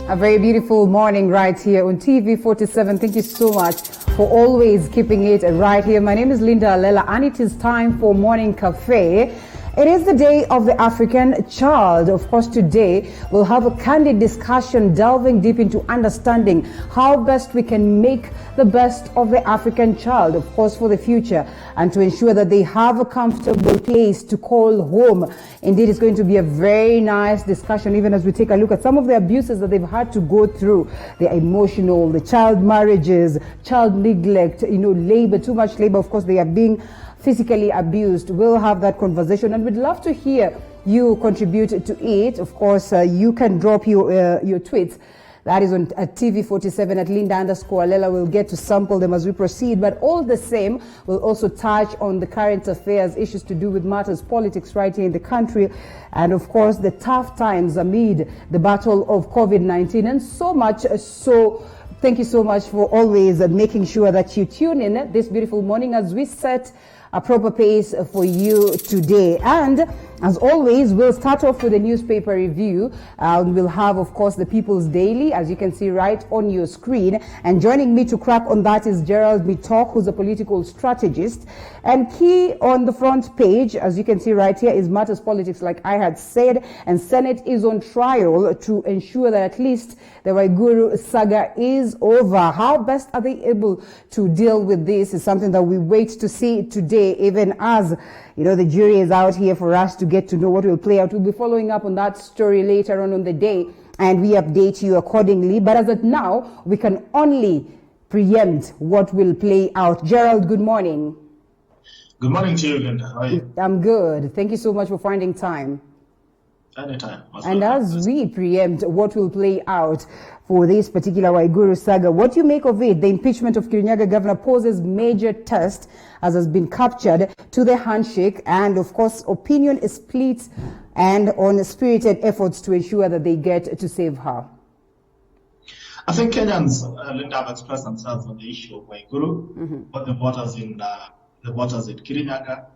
A very beautiful morning right here on TV47. Thank you so much for always keeping it right here. My name is Linda Alela and it is time for Morning Cafe. It is the Day of the African Child. Of course, today we'll have a candid discussion delving deep into understanding how best we can make the best of the African child, of course, for the future, and to ensure that they have a comfortable place to call home. Indeed, it's going to be a very nice discussion, even as we take a look at some of the abuses that they've had to go through. The emotional, the child marriages, child neglect, labor, too much labor. Of course, they are being physically abused. We'll have that conversation, and we'd love to hear you contribute to it. Of course, you can drop your tweets. That is on at TV47 at Linda_Alela. We'll get to sample them as we proceed. But all the same, we'll also touch on the current affairs, issues to do with matters, politics right here in the country. And of course, the tough times amid the battle of COVID-19 and so much. So thank you so much for always making sure that you tune in this beautiful morning as we set a proper pace for you today. And as always, we'll start off with a newspaper review. We'll have, of course, the People's Daily, as you can see right on your screen. And joining me to crack on that is Gerald Mitok, who's a political strategist. And key on the front page, as you can see right here, is Matters Politics, like I had said. And Senate is on trial to ensure that at least the Waiguru saga is over. How best are they able to deal with this is something that we wait to see today, even as the jury is out here for us to get to know what will play out. We'll be following up on that story later on the day, and we update you accordingly. But as of now, we can only preempt what will play out. Gerald, good morning. Good morning to you, Linda. How are you? I'm good. Thank you so much for finding time. Anytime. And as we preempt what will play out for this particular Waiguru saga, what do you make of it? The impeachment of Kirinyaga governor poses major test, as has been captured, to the handshake, and of course opinion is split and on spirited efforts to ensure that they get to save her. I think Kenyans, Linda, have expressed themselves on the issue of Waiguru, but the voters in Kirinyaga,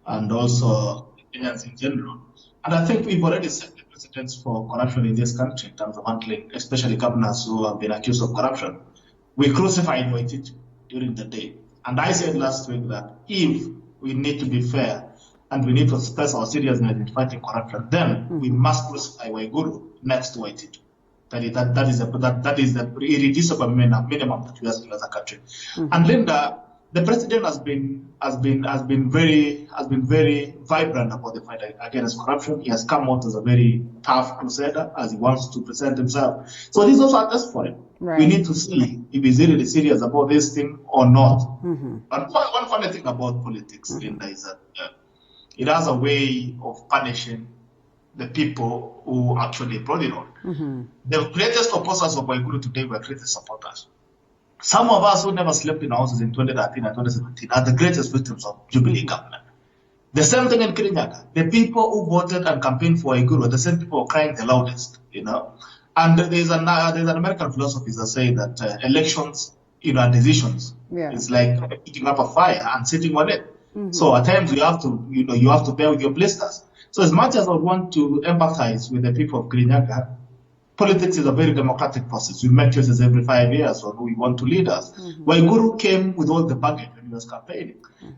and also Kenyans in general. And I think we've already set the precedents for corruption in this country in terms of handling, especially governors who have been accused of corruption. We crucified Waititu during the day. And I said last week that if we need to be fair and we need to express our seriousness in fighting corruption, then we must crucify Waiguru next to Waititu. That is the irreducible minimum that we have as a country. And Linda, the president has been very vibrant about the fight against corruption. He has come out as a very tough crusader, as he wants to present himself. So this is also a test for him. Right. We need to see if he's really serious about this thing or not. But one funny thing about politics, Linda, is that it has a way of punishing the people who actually brought it on. The greatest opposers of Waiguru today were greatest supporters. Some of us who never slept in houses in 2013 and 2017 are the greatest victims of Jubilee government. The same thing in Kirinyaga. The people who voted and campaigned for Waiguru are the same people who are crying the loudest, And there's an American philosophy that says that elections, are decisions. Yeah. It's like picking up a fire and sitting on it. So at times you have to bear with your blisters. So as much as I want to empathize with the people of Kirinyaga, politics is a very democratic process. We make choices every 5 years on who we want to lead us. Waiguru came with all the baggage when he was campaigning.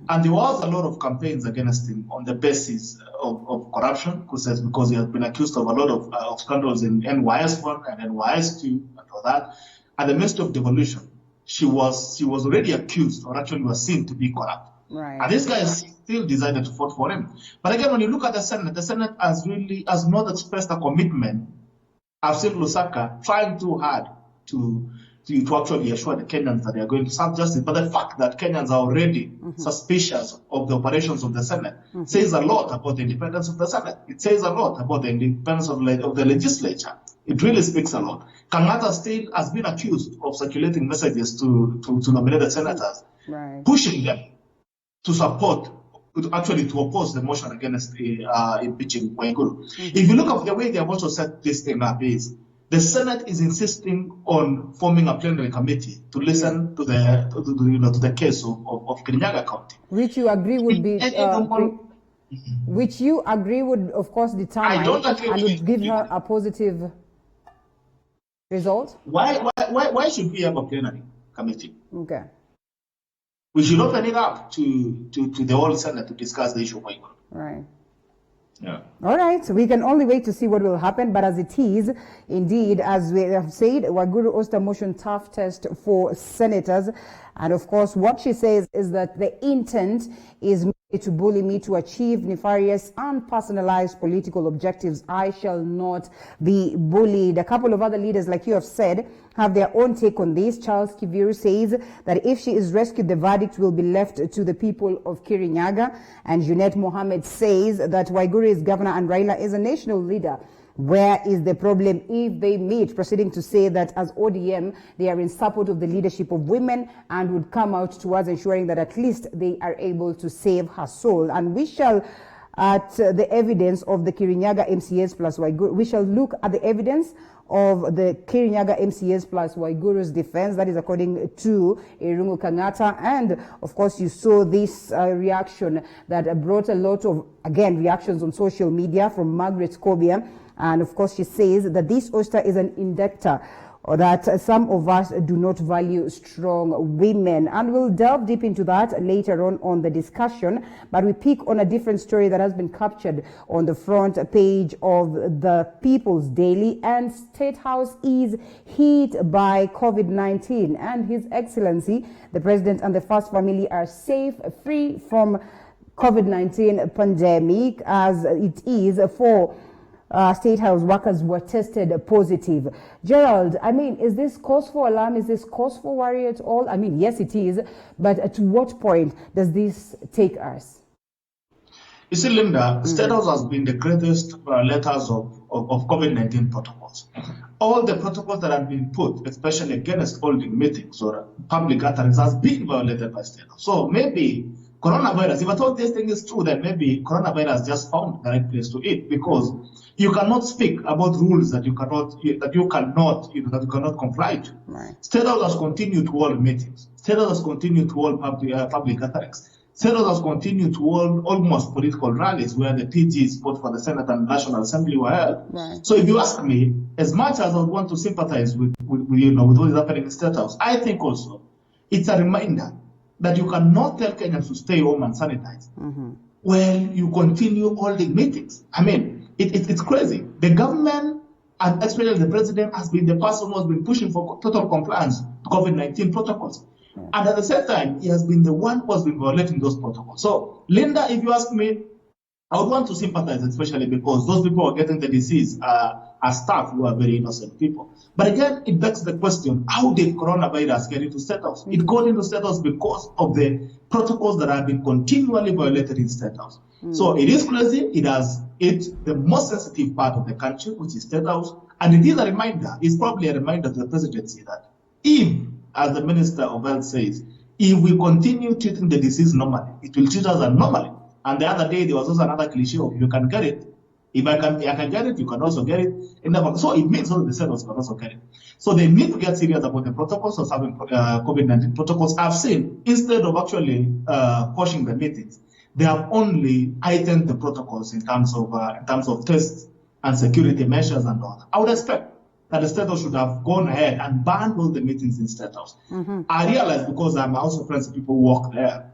And there was a lot of campaigns against him on the basis of corruption, because he has been accused of a lot of scandals in NYS1 and NYS2 and all that. And the Minister of Devolution, she was already accused, or actually was seen to be corrupt. Right. And this guy still decided to vote for him. But again, when you look at the Senate has not expressed a commitment. I've seen Lusaka trying too hard to actually assure the Kenyans that they are going to serve justice. But the fact that Kenyans are already suspicious of the operations of the Senate says a lot about the independence of the Senate. It says a lot about the independence of the legislature. It really speaks a lot. Kangata still has been accused of circulating messages to nominate the senators, pushing them to support, to oppose the motion against impeaching Waiguru. If you look at the way they have also set this thing up, is the Senate is insisting on forming a plenary committee to listen to the case of Kirinyaga County, which you agree would be, which you agree would of course determine and would give her a positive Result? Why should we have a plenary committee? Okay. We should open it up to the whole Senate to discuss the issue of Waiguru. Right. Yeah. All right, so we can only wait to see what will happen, but as it is, indeed, as we have said, Waiguru Oster motion tough test for senators. And of course, what she says is that the intent is to bully me to achieve nefarious, unpersonalized political objectives. I shall not be bullied. A couple of other leaders, like you have said, have their own take on this. Charles Kiviru says that if she is rescued, the verdict will be left to the people of Kirinyaga. And Junet Mohammed says that Waiguru is governor and Raila is a national leader. Where is the problem if they meet? Proceeding to say that as ODM, they are in support of the leadership of women and would come out towards ensuring that at least they are able to save her soul. And we shall, at the evidence of the Kirinyaga MCS plus Waiguru, we shall look at the evidence of the Kirinyaga MCS plus Waiguru's defense. That is according to Irungu Kangata. And of course, you saw this reaction that brought a lot of, again, reactions on social media from Margaret Kobia. And of course, she says that this Oster is an indictor, or that some of us do not value strong women. And we'll delve deep into that later on the discussion. But we pick on a different story that has been captured on the front page of the People's Daily. And State House is hit by COVID-19. And His Excellency, the President and the First Family are safe, free from COVID-19 pandemic, as it is for State House workers were tested positive. Gerald, I mean, is this cause for alarm? Is this cause for worry at all? I mean, yes, it is. But at what point does this take us? You see, Linda, State House has been the greatest letters of COVID-19 protocols. All the protocols that have been put, especially against holding meetings or public gatherings, has been violated by State House. So maybe coronavirus, if I thought this thing is true, then maybe coronavirus just found the right place to eat, because you cannot speak about rules that you cannot comply to. Right. State House has continued to hold meetings. State House has continued to hold public gatherings. State House has continued to hold almost political rallies where the PGs, both for the Senate and National Assembly, were held. Right. So if you ask me, as much as I want to sympathize with what is happening in State House, I think also it's a reminder that you cannot tell Kenyans to stay home and sanitize while you continue holding meetings. I mean, it's crazy. The government, and especially the president, has been the person who has been pushing for total compliance to COVID-19 protocols. And at the same time, he has been the one who has been violating those protocols. So, Linda, if you ask me, I would want to sympathize, especially because those people who are getting the disease are staff who are very innocent people. But again, it begs the question, how did coronavirus get into State House? It got into State House because of the protocols that have been continually violated in State House. So it is crazy. It has hit the most sensitive part of the country, which is State House. And it is a reminder, it's probably a reminder to the presidency that if, as the Minister of Health says, if we continue treating the disease normally, it will treat us abnormally. And the other day, there was also another cliche of, you can get it. If I can get it, you can also get it. So it means also the senators can also get it. So they need to get serious about the protocols of having COVID-19 protocols. I've seen, instead of actually pushing the meetings, they have only heightened the protocols in terms of tests and security measures and all. I would expect that the State House should have gone ahead and banned all the meetings in State House. I realize, because I'm also friends with people who work there,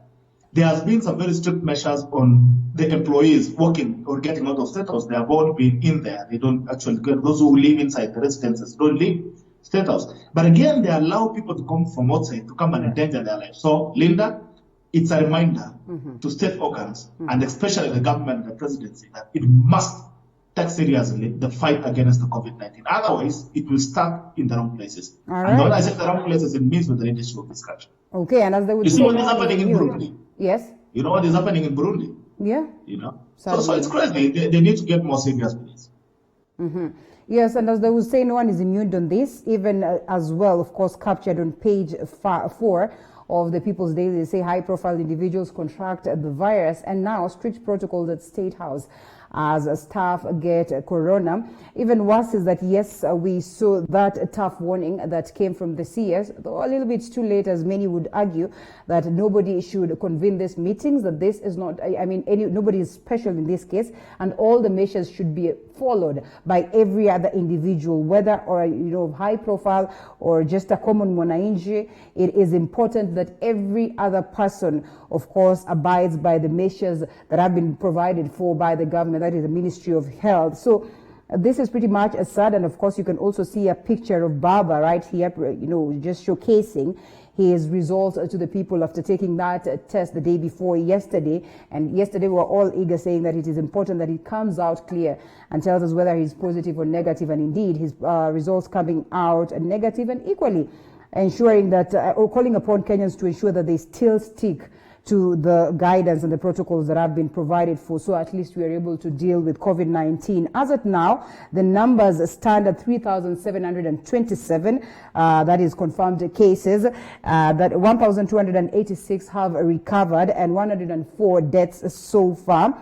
there has been some very strict measures on the employees working or getting out of State House. They have all been in there. They don't actually get, those who live inside the residences don't leave State House. But again, they allow people to come from outside to come and endanger their lives. So, Linda, it's a reminder to state organs and especially the government and the presidency that it must take seriously the fight against the COVID-19. Otherwise, it will start in the wrong places. All right. And when I say the wrong places, it means with the leadership of this country. Okay, and as they would you see what is happening in Burundi? Yes. You know what is happening in Burundi? Yeah. You know? So it's crazy. They need to get more serious with this. Yes, and as they would say, no one is immune on this, even as well, of course, captured on page 4 of the People's Daily. They say high-profile individuals contract the virus, and now strict protocols at State House. as staff get corona. Even worse is that, yes, we saw that tough warning that came from the CS, though a little bit too late, as many would argue, that nobody should convene these meetings, that this is not, nobody is special in this case, and all the measures should be followed by every other individual, whether or high profile or just a common mwananchi. It is important that every other person, of course, abides by the measures that have been provided for by the government, that is the Ministry of Health. So this is pretty much sad, and of course you can also see a picture of Baba right here, just showcasing his results to the people after taking that test the day before yesterday. And yesterday we were all eager, saying that it is important that it comes out clear and tells us whether he's positive or negative, and indeed his results coming out negative, and equally ensuring that, or calling upon Kenyans to ensure that they still stick to the guidance and the protocols that have been provided for, so at least we are able to deal with COVID-19. As of now, the numbers stand at 3,727, that is confirmed cases, that 1,286 have recovered, and 104 deaths so far.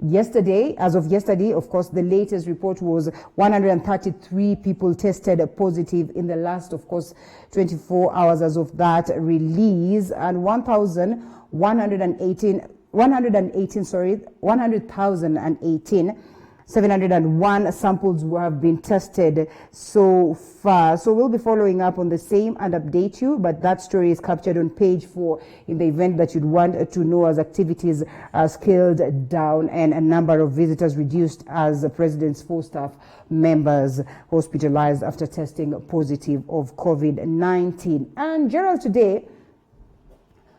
Yesterday, as of yesterday, of course, the latest report was 133 people tested positive in the last, of course, 24 hours as of that release, and 701 samples have been tested so far. So we'll be following up on the same and update you, but that story is captured on page 4 in the event that you'd want to know, as activities are scaled down and a number of visitors reduced as the president's 4 staff members hospitalized after testing positive of COVID-19. And Gerald, today,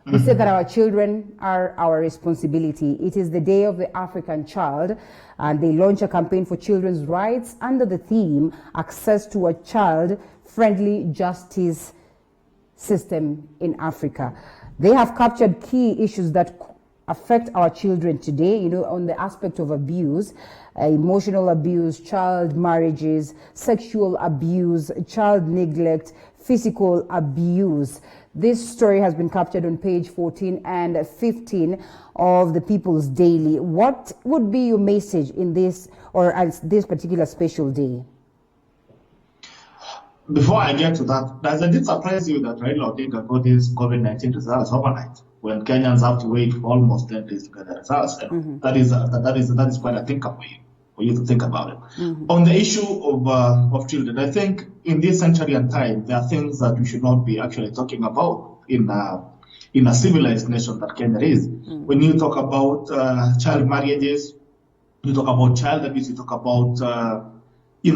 we said that our children are our responsibility. It is the Day of the African Child, and they launch a campaign for children's rights under the theme, Access to a Child-Friendly Justice System in Africa. They have captured key issues that affect our children today, on the aspect of abuse, emotional abuse, child marriages, sexual abuse, child neglect, physical abuse. This story has been captured on page 14 and 15 of the People's Daily. What would be your message in this, or as this particular special day? Before I get to that, does it surprise you that Raila Odinga got these COVID-19 results overnight, when Kenyans have to wait for almost 10 days to get the results? And that is quite a thinker for you to think about it. On the issue of children, I think in this century and time, there are things that we should not be actually talking about in a civilized nation that Kenya is. When you talk about child marriages, you talk about child abuse, you talk about you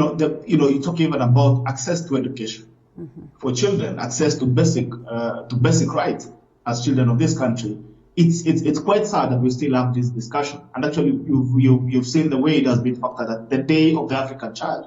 talk even about access to education for children, access to basic rights as children of this country. It's quite sad that we still have this discussion. And actually, you've seen the way it has been factored at the Day of the African Child.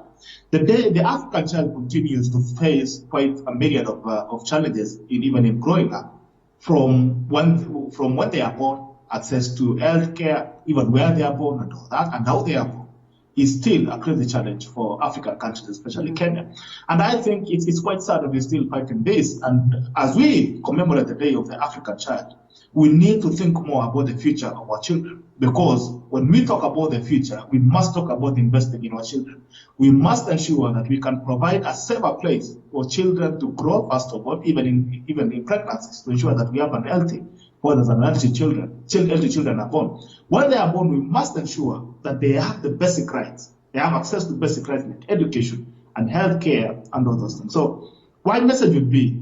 The African child continues to face quite a myriad of challenges even in growing up, from when they are born, access to healthcare, even where they are born and all that, and how they are born, is still a crazy challenge for African countries, especially Kenya. And I think it's quite sad that we're still fighting this. And as we commemorate the Day of the African Child, we need to think more about the future of our children. Because when we talk about the future, we must talk about investing in our children. We must ensure that we can provide a safer place for children to grow, first of all, even in pregnancies, to ensure that we have an healthy fathers and healthy children are born. When they are born, we must ensure that they have the basic rights. They have access to basic rights like education and healthcare and all those things. So, my message would be,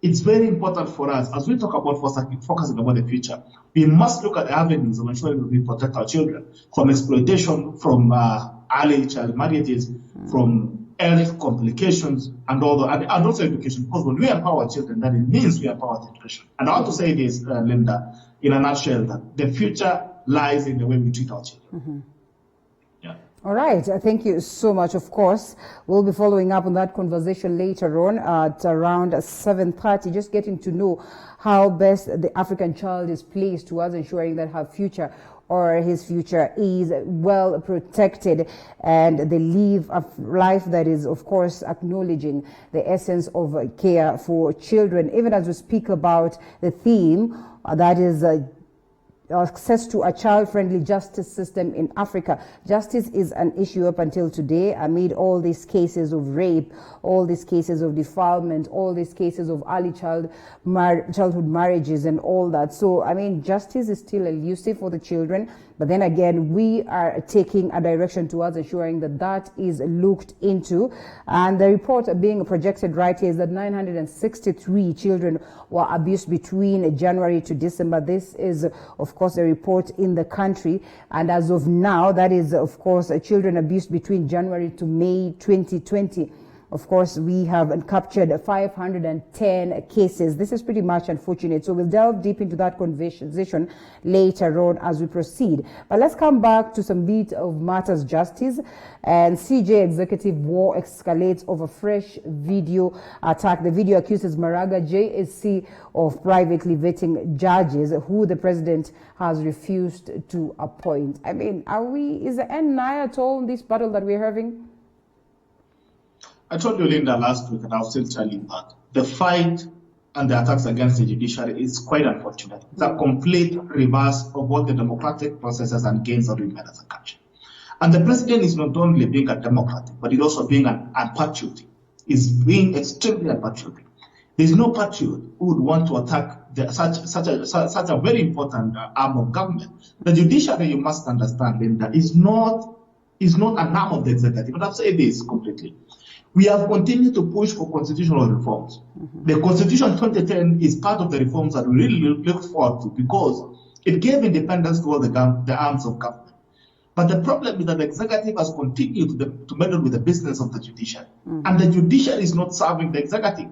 it's very important for us, as we talk about focusing about the future, we must look at the avenues of ensuring that we protect our children from exploitation, from early child marriages, from health complications, and also education. Because when we empower children, that it means we empower the education. And I want to say this, Linda, in a nutshell, that the future lies in the way we treat our children. All right. Thank you so much. Of course, we'll be following up on that conversation later on at around 7:30, just getting to know how best the African child is placed towards ensuring that her future or his future is well protected, and they live a life that is, of course, acknowledging the essence of care for children. Even as we speak about the theme that is access to a child-friendly justice system in Africa. Justice is an issue up until today amid all these cases of rape, all these cases of defilement, all these cases of early childhood marriages and all that. So, I mean, justice is still elusive for the children. But then again, we are taking a direction towards ensuring that that is looked into. And the report being projected right here is that 963 children were abused between January to December. This is, of course, a report in the country. And as of now, that is, of course, children abused between January to May 2020. Of course, we have captured 510 cases. This is pretty much unfortunate. So we'll delve deep into that conversation later on as we proceed. But let's come back to some bit of matters justice. And CJ executive war escalates over fresh video attack. The video accuses Maraga JSC of privately vetting judges who the president has refused to appoint. I mean, is the end nigh at all in this battle that we're having? I told you, Linda, last week, and I'll still tell you that the fight and the attacks against the judiciary is quite unfortunate. It's a complete reverse of what the democratic processes and gains that we've made as a country. And the president is not only being a democrat, but he's also being unpatriotic. He's being extremely unpatriotic. There's no patriot who would want to attack such a very important arm of government. The judiciary, you must understand, Linda, is not an arm of the executive. But I've said this completely. We have continued to push for constitutional reforms. The Constitution 2010 is part of the reforms that we really look forward to because it gave independence to all the arms of government. But the problem is that the executive has continued to meddle with the business of the judiciary. And the judiciary is not serving the executive.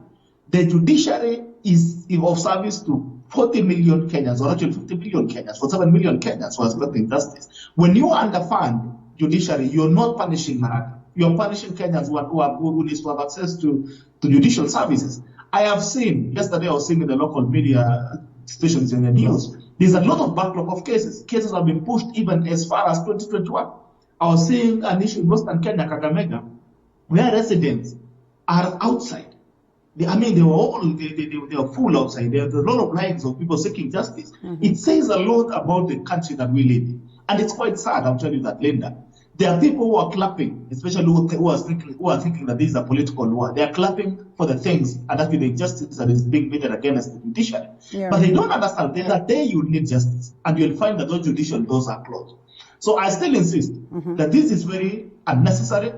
The judiciary is of service to 40 million Kenyans, or actually 50 million Kenyans, for 7 million Kenyans who are expecting justice. When you underfund judiciary, you're not punishing Maraga. You're punishing Kenyans who need to have access to judicial services. I have seen, yesterday I was seeing in the local media stations in the news, there's a lot of backlog of cases. Cases have been pushed even as far as 2021. I was seeing an issue in Western Kenya, Kakamega, where residents are outside. They were full outside. There's a lot of lives of people seeking justice. It says a lot about the country that we live in. And it's quite sad, I'll tell you that, Linda. There are people who are clapping, especially who are thinking that this is a political war. They are clapping for the things and actually the injustice that is being meted against the judiciary. Yeah. But they don't understand that a day you need justice, and you'll find that those judicial doors are closed. So I still insist that this is very unnecessary.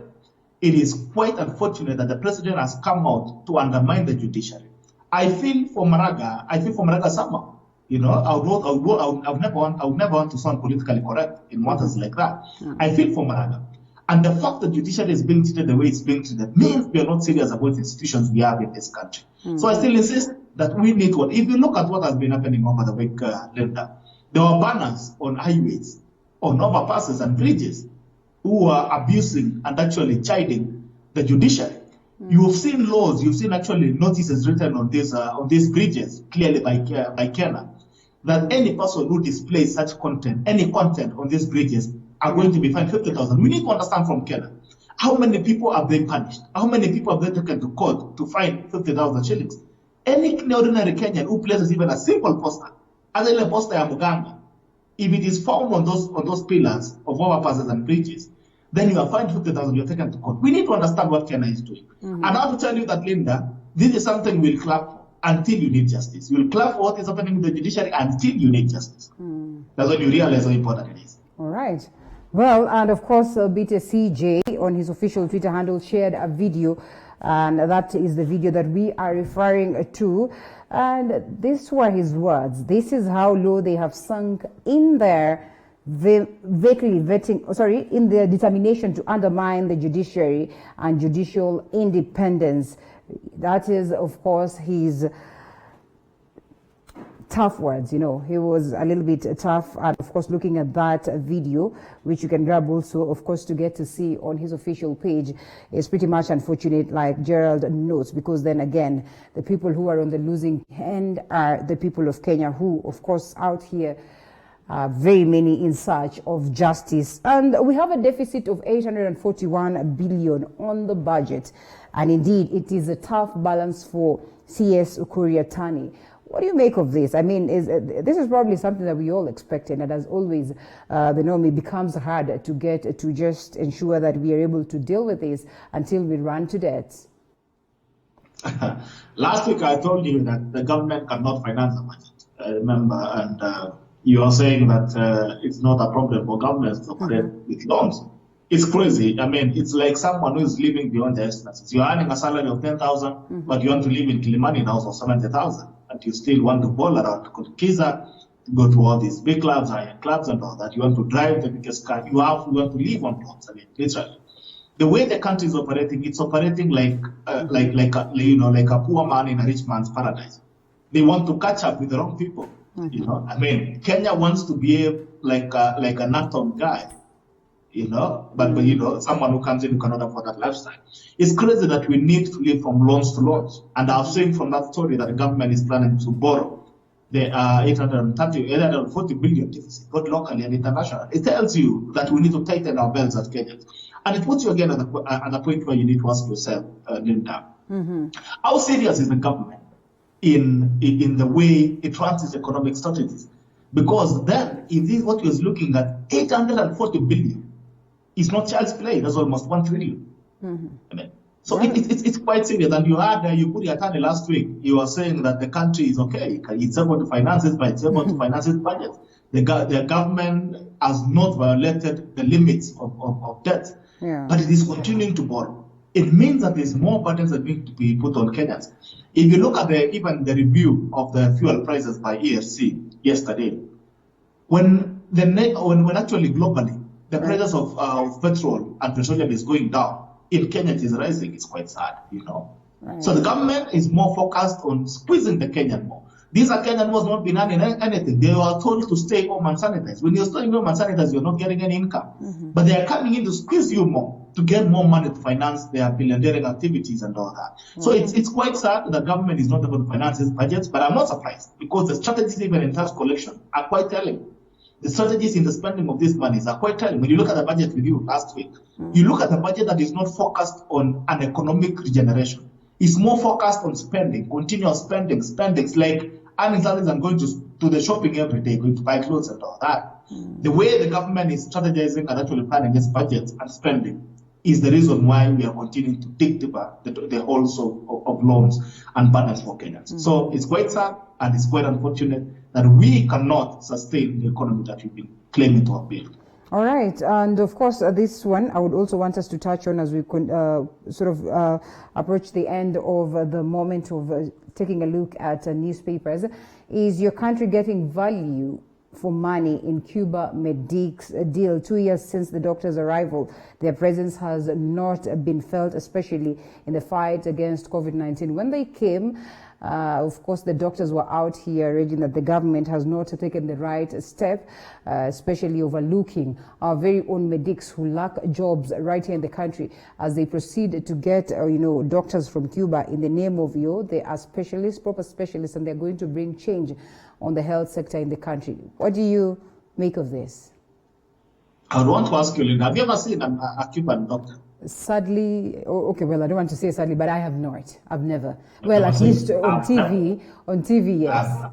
It is quite unfortunate that the president has come out to undermine the judiciary. I feel for Maraga somehow. You know, I would never want to sound politically correct in matters like that. I feel for Maraga. And the fact that judiciary is being treated the way it's being treated means we are not serious about institutions we have in this country. So I still insist that we need one. If you look at what has been happening over the week, Linda, there were banners on highways, on overpasses and bridges who are abusing and actually chiding the judiciary. You've seen laws, you've seen actually notices written on these bridges, clearly by Kenya, that any person who displays such content, any content on these bridges, are going to be fined 50,000. We need to understand from Kenya, how many people are being punished? How many people are being taken to court to fine 50,000 shillings? Any ordinary Kenyan who places even a simple poster, as a poster ya Muganga, if it is found on those pillars of overpasses and bridges, then you are fined 50,000, you're taken to court. We need to understand what Kenya is doing. And I have to tell you that, Linda, this is something we'll clap for until you need justice. You'll clap for what is happening in the judiciary until you need justice. That's when you realize how important it is. All right. Well, and of course, BTCJ on his official Twitter handle shared a video, and that is the video that we are referring to. And these were his words. This is how low they have sunk in their in their determination to undermine the judiciary and judicial independence. That is, of course, his tough words. You know, he was a little bit tough. And of course, looking at that video, which you can grab also, of course, to get to see on his official page, is pretty much unfortunate, like Gerald notes, because then again, the people who are on the losing end are the people of Kenya, who, of course, out here, very many in search of justice. And we have a deficit of 841 billion on the budget. And indeed, it is a tough balance for CS Ukur Yatani. What do you make of this? I mean, this is probably something that we all expected, and as always, the norm, it becomes hard to get to just ensure that we are able to deal with this until we run to debt. Last week I told you that the government cannot finance the budget, remember, and you are saying that it's not a problem for governments to operate with loans. It's crazy. I mean, it's like someone who is living beyond their expenses. You're earning a salary of 10,000, but you want to live in Kilimani in a house of 70,000, and you still want to bowl around to Kiza, to go to all these big clubs, high-end clubs, and all that. You want to drive the biggest car. You want to live on loans. I mean, literally. The way the country is operating, it's operating like a poor man in a rich man's paradise. They want to catch up with the wrong people. You know, I mean, Kenya wants to be like an atom guy. You know, but you know, someone who comes in who cannot afford that lifestyle. It's crazy that we need to live from loans to loans. And I've seen from that story that the government is planning to borrow the 840 billion deficit, both locally and internationally. It tells you that we need to tighten our belts as Kenyans. And it puts you again at the point where you need to ask yourself, Linda, how serious is the government in the way it runs its economic strategies? Because then, if this is what you're looking at, 840 billion is not child's play. That's almost 1 trillion. I mean, so it's quite serious. And you had Yukuri Atani last week. You were saying that the country is okay. It's able to finance its budget. It's able to finance its budget. The government has not violated the limits of debt, but it is continuing to borrow. It means that there's more burdens that need to be put on Kenyans. If you look at even the review of the fuel prices by EFC yesterday, when actually globally the prices of petrol and petroleum is going down, in Kenya it is rising, it's quite sad, you know. So the government is more focused on squeezing the Kenyan more. These are Kenyan who has not been earning anything. They were told to stay home and sanitize. When you're staying home and sanitize, you're not getting any income. But they are coming in to squeeze you more, to get more money to finance their billionaire activities and all that. So it's quite sad that the government is not able to finance its budgets, but I'm not surprised, because the strategies even in tax collection are quite telling. The strategies in the spending of these monies are quite telling. When you look at the budget review last week, you look at the budget that is not focused on an economic regeneration. It's more focused on spending, continuous spending, like earning salaries and going to the shopping every day, going to buy clothes and all that. The way the government is strategizing and actually planning its budget and spending is the reason why we are continuing to dig deeper the holes of loans and burdens for Kenyans. So it's quite sad and it's quite unfortunate that we cannot sustain the economy that we've been claiming to have built. All right, and of course, this one I would also want us to touch on as we approach the end of the moment of taking a look at newspapers. Is your country getting value for money in Cuba Medic's deal? 2 years since the doctor's arrival, their presence has not been felt, especially in the fight against COVID-19. When they came, of course, the doctors were out here urging that the government has not taken the right step, especially overlooking our very own medics who lack jobs right here in the country as they proceed to get, doctors from Cuba in the name of, they are specialists, proper specialists, and they're going to bring change on the health sector in the country. What do you make of this? I would want to ask you, Linda, have you ever seen a Cuban doctor? Sadly, okay, well, I don't want to say sadly, but I have not. I've never. Well, at least on TV, yes.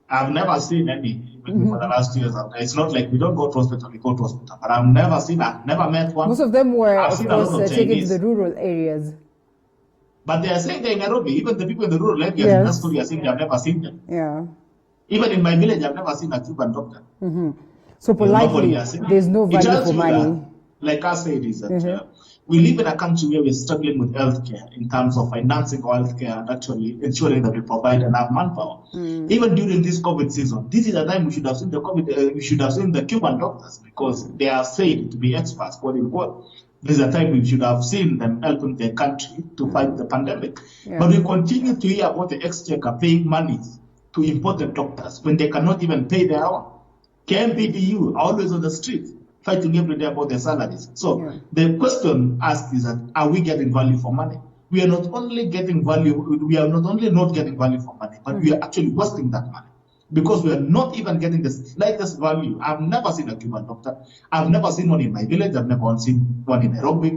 I've never seen any for the last 2 years. It's not like we don't go to hospital, we go to hospital. But I've never met one. Most of them were, of course, taken to the rural areas. But they are saying they're in Nairobi. Even the people in the rural areas in that story are saying they've never seen them. Yeah. Even in my village, I've never seen a Cuban doctor. So politely, there's no value for money. Like I said, is that we live in a country where we're struggling with healthcare in terms of financing our healthcare and actually ensuring that we provide enough manpower. Even during this COVID season, this is a time we should have seen we should have seen the Cuban doctors, because they are said to be experts, quote unquote. This is a time we should have seen them helping the country to fight the pandemic. But we continue to hear about the exchequer paying money to imported doctors when they cannot even pay their own. KMPDU are always on the street, fighting every day about their salaries. So the question asked is that, are we getting value for money? We are not only getting value, we are not only not getting value for money, but we are actually wasting that money, because we are not even getting the slightest value. I've never seen a Cuban doctor. I've never seen one in my village. I've never seen one in Nairobi.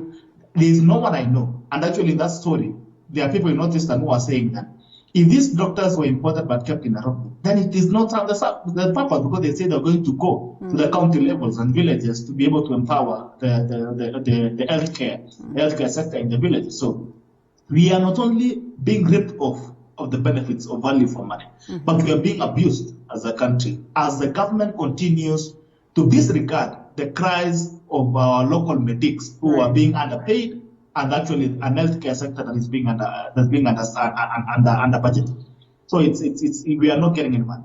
There is no one I know. And actually in that story, there are people in Northeastern who are saying that If these doctors were imported but kept in Nairobi, then it is not the purpose, because they say they're going to go to the county levels and villages to be able to empower the healthcare sector in the villages. So we are not only being ripped off of the benefits of value for money, but we are being abused as a country as the government continues to disregard the cries of our local medics who are being underpaid, and actually an healthcare sector that is being under budget. So we are not getting any money.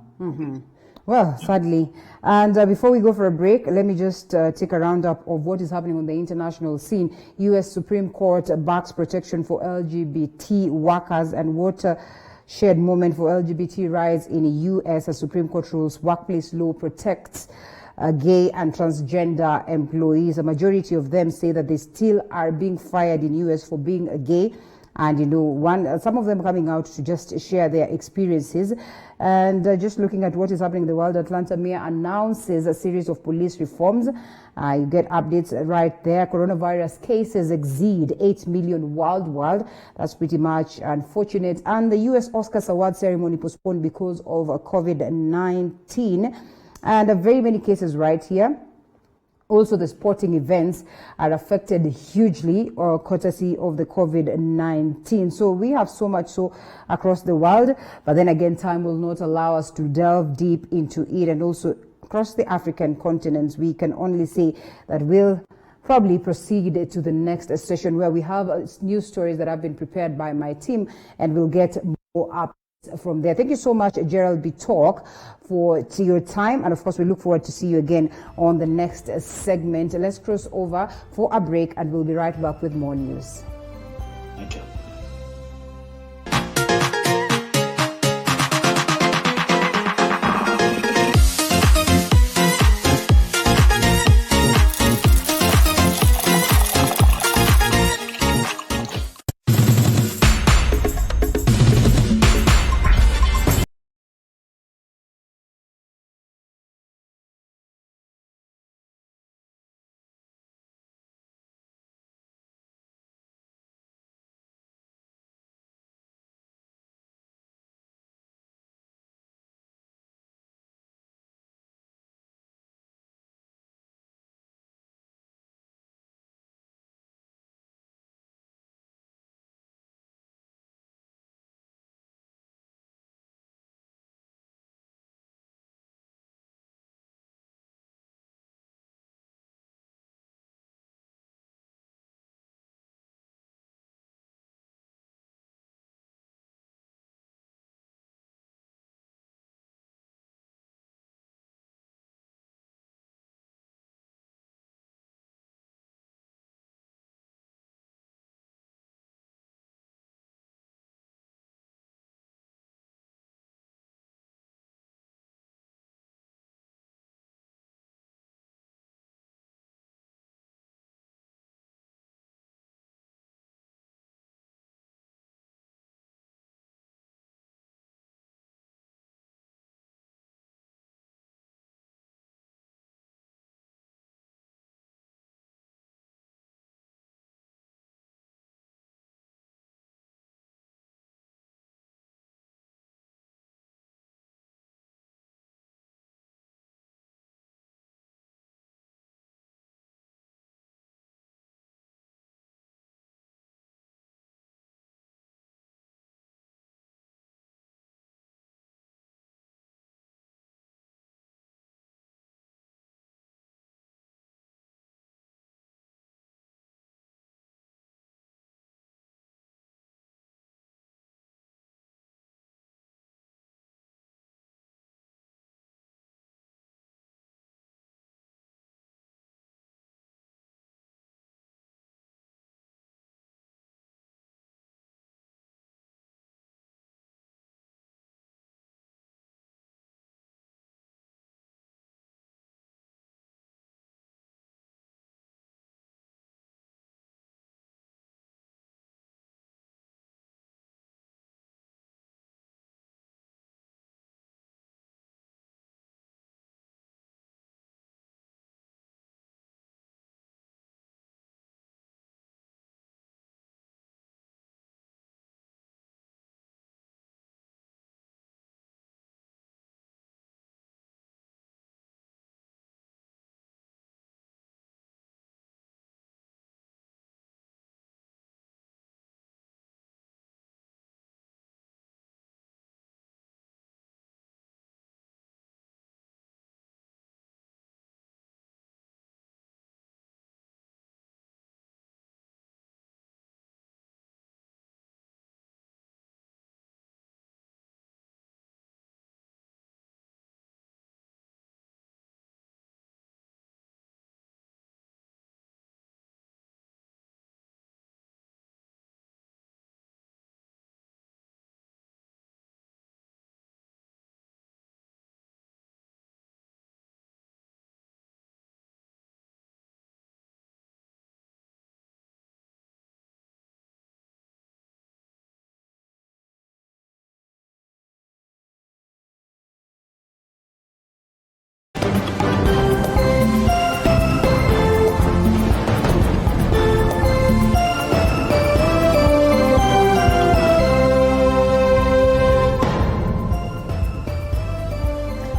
Well, sadly. And before we go for a break, let me just take a roundup of what is happening on the international scene. U.S. Supreme Court backs protection for LGBT workers, and watershed moment for LGBT rights in the U.S. as Supreme Court rules workplace law protects gay and transgender employees. A majority of them say that they still are being fired in U.S. for being gay. And some of them coming out to just share their experiences. And just looking at what is happening in the world, Atlanta mayor announces a series of police reforms. You get updates right there. Coronavirus cases exceed 8 million worldwide. That's pretty much unfortunate. And the U.S. Oscars award ceremony postponed because of COVID-19. And very many cases right here. Also, the sporting events are affected hugely, or courtesy of the COVID-19. So we have so much so across the world, but then again, time will not allow us to delve deep into it. And also across the African continent, we can only say that we'll probably proceed to the next session where we have news stories that have been prepared by my team, and we'll get more up from there. Thank you so much, Gerald Bitok, for your time, and of course we look forward to see you again on the next segment. Let's cross over for a break, and we'll be right back with more news. Thank you.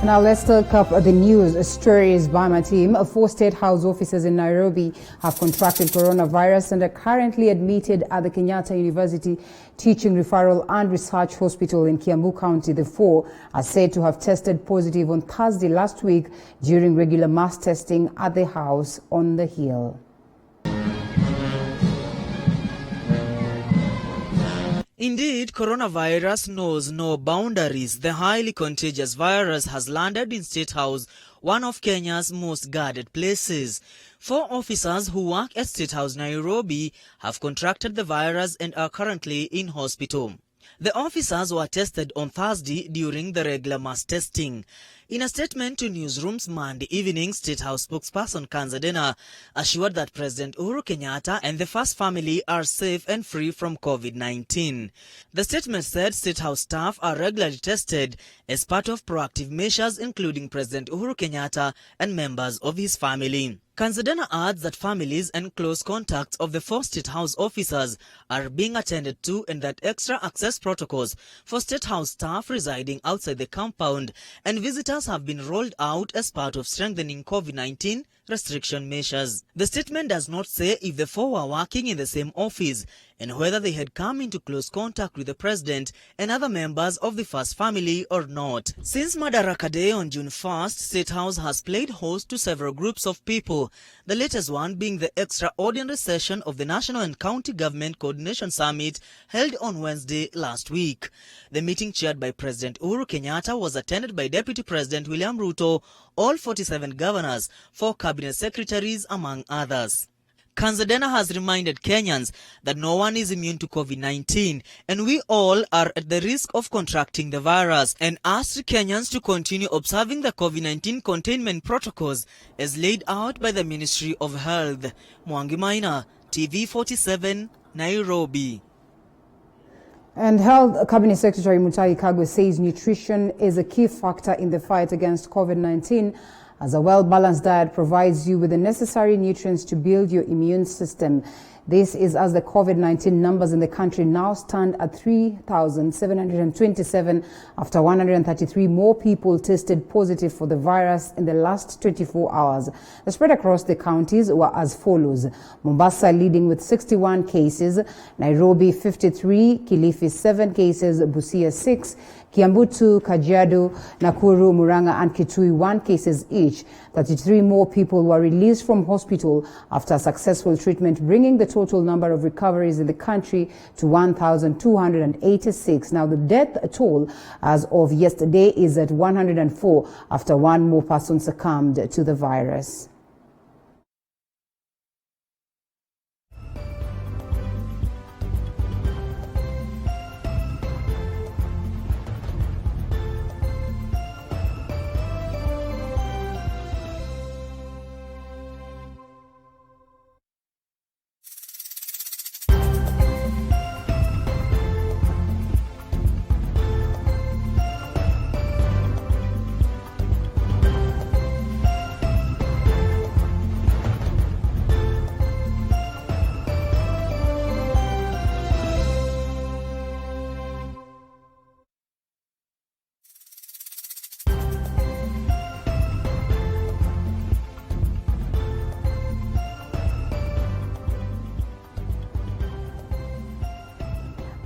Now let's look up the news stories by my team. 4 State House officers in Nairobi have contracted coronavirus and are currently admitted at the Kenyatta University Teaching Referral and Research Hospital in Kiambu County. The 4 are said to have tested positive on Thursday last week during regular mass testing at the house on the hill. Indeed, coronavirus knows no boundaries. The highly contagious virus has landed in State House, one of Kenya's most guarded places. 4 officers who work at State House, Nairobi, have contracted the virus and are currently in hospital. The officers were tested on Thursday during the regular mass testing. In a statement to newsrooms Monday evening, State House spokesperson Kanzadena assured that President Uhuru Kenyatta and the First Family are safe and free from COVID-19. The statement said State House staff are regularly tested as part of proactive measures including President Uhuru Kenyatta and members of his family. Kanzadena adds that families and close contacts of the 4 State House officers are being attended to and that extra access protocols for State House staff residing outside the compound and visitors have been rolled out as part of strengthening COVID-19 restriction measures. The statement does not say if the 4 were working in the same office and whether they had come into close contact with the president and other members of the First Family or not. Since Madaraka Day on June 1st, State House has played host to several groups of people, the latest one being the extraordinary session of the National and County Government Coordination Summit held on Wednesday last week. The meeting, chaired by President Uhuru Kenyatta, was attended by Deputy President William Ruto, all 47 governors, 4 cabinet secretaries, among others. Kanzadena has reminded Kenyans that no one is immune to COVID-19 and we all are at the risk of contracting the virus, and asked Kenyans to continue observing the COVID-19 containment protocols as laid out by the Ministry of Health. Mwangi Maina, TV47, Nairobi. And Health Cabinet Secretary Mutahi Kagwe says nutrition is a key factor in the fight against COVID-19, as a well-balanced diet provides you with the necessary nutrients to build your immune system. This is as the COVID-19 numbers in the country now stand at 3,727 after 133 more people tested positive for the virus in the last 24 hours. The spread across the counties were as follows: Mombasa leading with 61 cases, Nairobi 53, Kilifi 7 cases, Busia 6, Kiambu 2, Kajiado, Nakuru, Murang'a and Kitui 1 cases each. 33 more people were released from hospital after successful treatment, bringing the total number of recoveries in the country to 1,286. Now, the death toll as of yesterday is at 104 after 1 more person succumbed to the virus.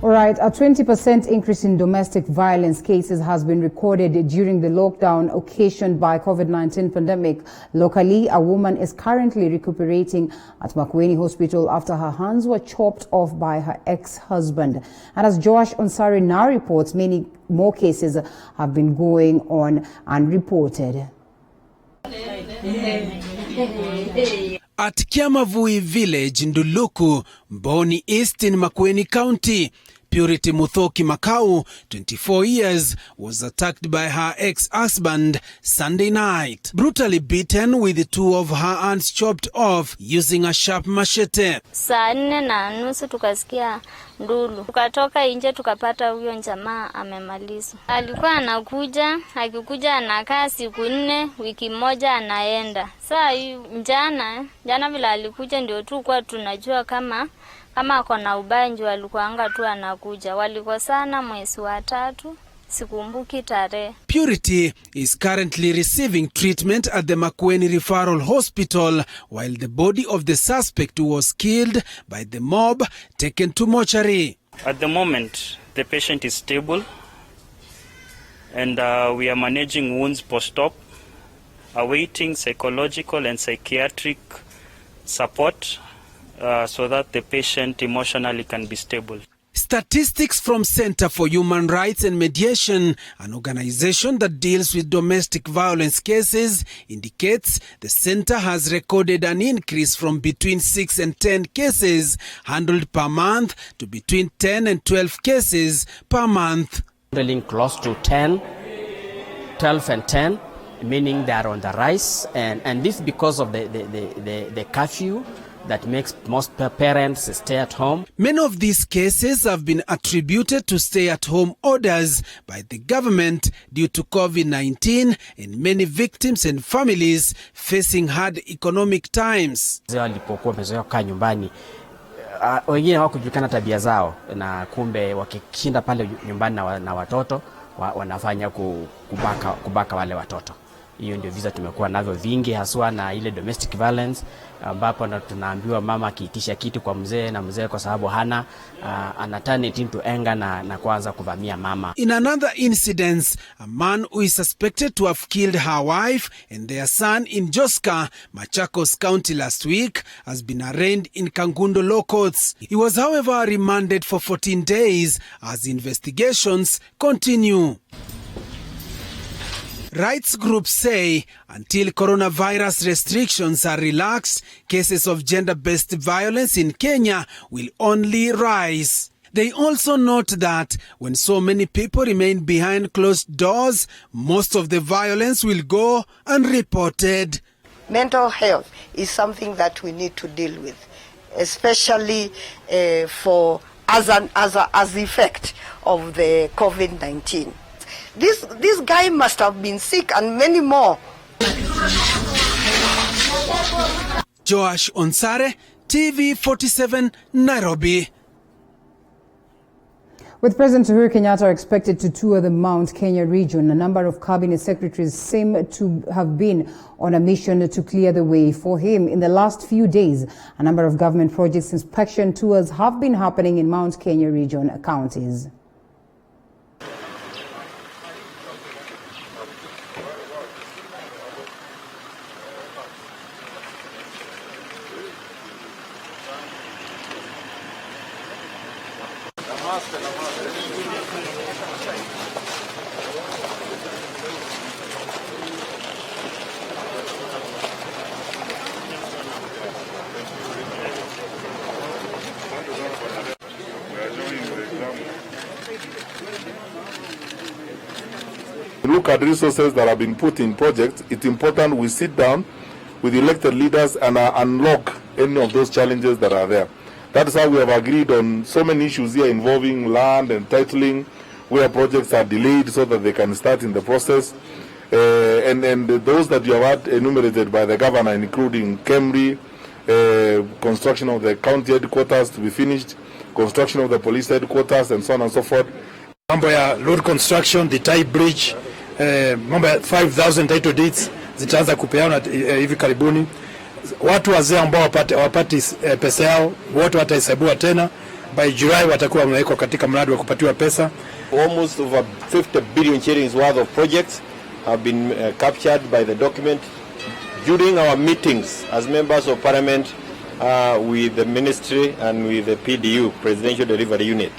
All right, a 20% increase in domestic violence cases has been recorded during the lockdown occasioned by COVID-19 pandemic. Locally, a woman is currently recuperating at Makueni Hospital after her hands were chopped off by her ex-husband. And as Joash Onsari now reports, many more cases have been going on unreported. At Kiamavui Village, Nduluku, Mboni East in Makueni County, Purity Muthoki Makau, 24 years, was attacked by her ex-husband Sunday night. Brutally beaten with 2 of her hands chopped off using a sharp machete. Saa 4:30 tukasikia ndulu. Tukatoka nje tukapata huyo jamaa amemalizwa. Alikuwa anakuja, akikuja anakaa siku 4, wiki moja anaenda. Saa jana vile alikuja ndio tu kwa tunajua kama kona ubanji walikuanga tu anakuja. Walikosana mwezi wa 3. sikumbuki tarehe. Purity is currently receiving treatment at the Makueni Referral Hospital while the body of the suspect who was killed by the mob taken to mortuary. At the moment, the patient is stable and we are managing wounds post-op, awaiting psychological and psychiatric support so that the patient emotionally can be stable. Statistics from Center for Human Rights and Mediation, an organization that deals with domestic violence cases, indicates the center has recorded an increase from between 6 and 10 cases handled per month to between 10 and 12 cases per month. Handling close to 10, 12 and 10, meaning they are on the rise, and this because of the curfew that makes most parents stay at home. Many of these cases have been attributed to stay-at-home orders by the government due to COVID-19 and many victims and families facing hard economic times. Walipokuwa wamezoea kukaa nyumbani, wengine hawakujulikana tabia zao, na kumbe wakishinda pale nyumbani na watoto wanafanya kubaka wale watoto. Hiyo ndio visa tumekuwa navyo vingi, haswa na ile domestic violence, ambapo tunaambiwa mama akiitisha kitu kwa mzee na mzee kwa sababu hana turn it into anger na kuanza kuvamia mama. In another incident, a man who is suspected to have killed her wife and their son in Joska, Machakos County last week has been arraigned in Kangundo law courts. He was however remanded for 14 days as investigations continue. Rights groups say until coronavirus restrictions are relaxed, cases of gender-based violence in Kenya will only rise. They also note that when so many people remain behind closed doors, most of the violence will go unreported. Mental health is something that we need to deal with, especially for as the effect of the COVID-19. This guy must have been sick and many more. Joash Onsare, TV47, Nairobi. With President Uhuru Kenyatta expected to tour the Mount Kenya region, a number of cabinet secretaries seem to have been on a mission to clear the way for him. In the last few days, a number of government projects inspection tours have been happening in Mount Kenya region counties. Look at resources that have been put in projects. It's important we sit down with elected leaders and unlock any of those challenges that are there. That's how we have agreed on so many issues here involving land and titling, where projects are delayed so that they can start in the process. And those that you have had enumerated by the governor, including Kemri, construction of the county headquarters to be finished, construction of the police headquarters, and so on and so forth. Mambo ya road construction, the tie bridge, mambo ya 5,000 title deeds zitaanza kupeana hivi karibuni. Watu wazee ambao wapati pesa yao wote watahesabiwa tena. By July watakuwa wamewekwa katika mradi wa kupatiwa pesa. Almost over 50 billion shillings worth of projects have been captured by the document during our meetings as members of parliament with the ministry and with the PDU, Presidential Delivery Unit.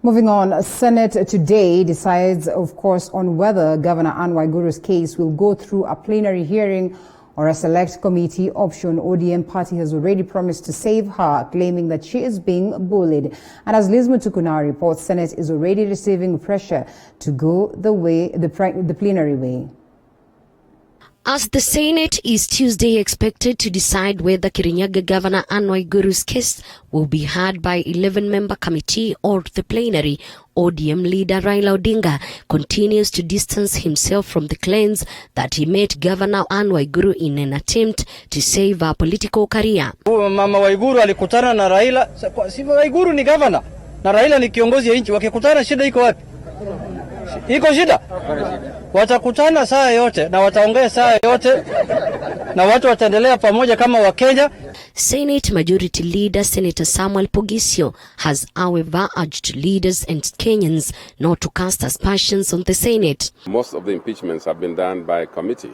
Moving on, Senate today decides, of course, on whether Governor Anne Waiguru's case will go through a plenary hearing or a select committee option. ODM party has already promised to save her, claiming that she is being bullied. And as Liz Mutukuna reports, Senate is already receiving pressure to go the plenary way. As the Senate is Tuesday expected to decide whether Kirinyaga Governor Anne Waiguru's case will be heard by 11-member committee or the plenary, ODM leader Raila Odinga continues to distance himself from the claims that he met Governor Anne Waiguru in an attempt to save her political career. Mama Waiguru alikutana na Raila, si Waiguru ni governor na Raila ni kiongozi ya nchi, wakikutana shida iko wapi? Iko shida? Watakutana saa yote na wataongea saa yote na watu wataendelea pamoja kama Wakenya. Senate Majority Leader Senator Samuel Pogisio has however urged leaders and Kenyans not to cast aspersions on the Senate. Most of the impeachments have been done by committee.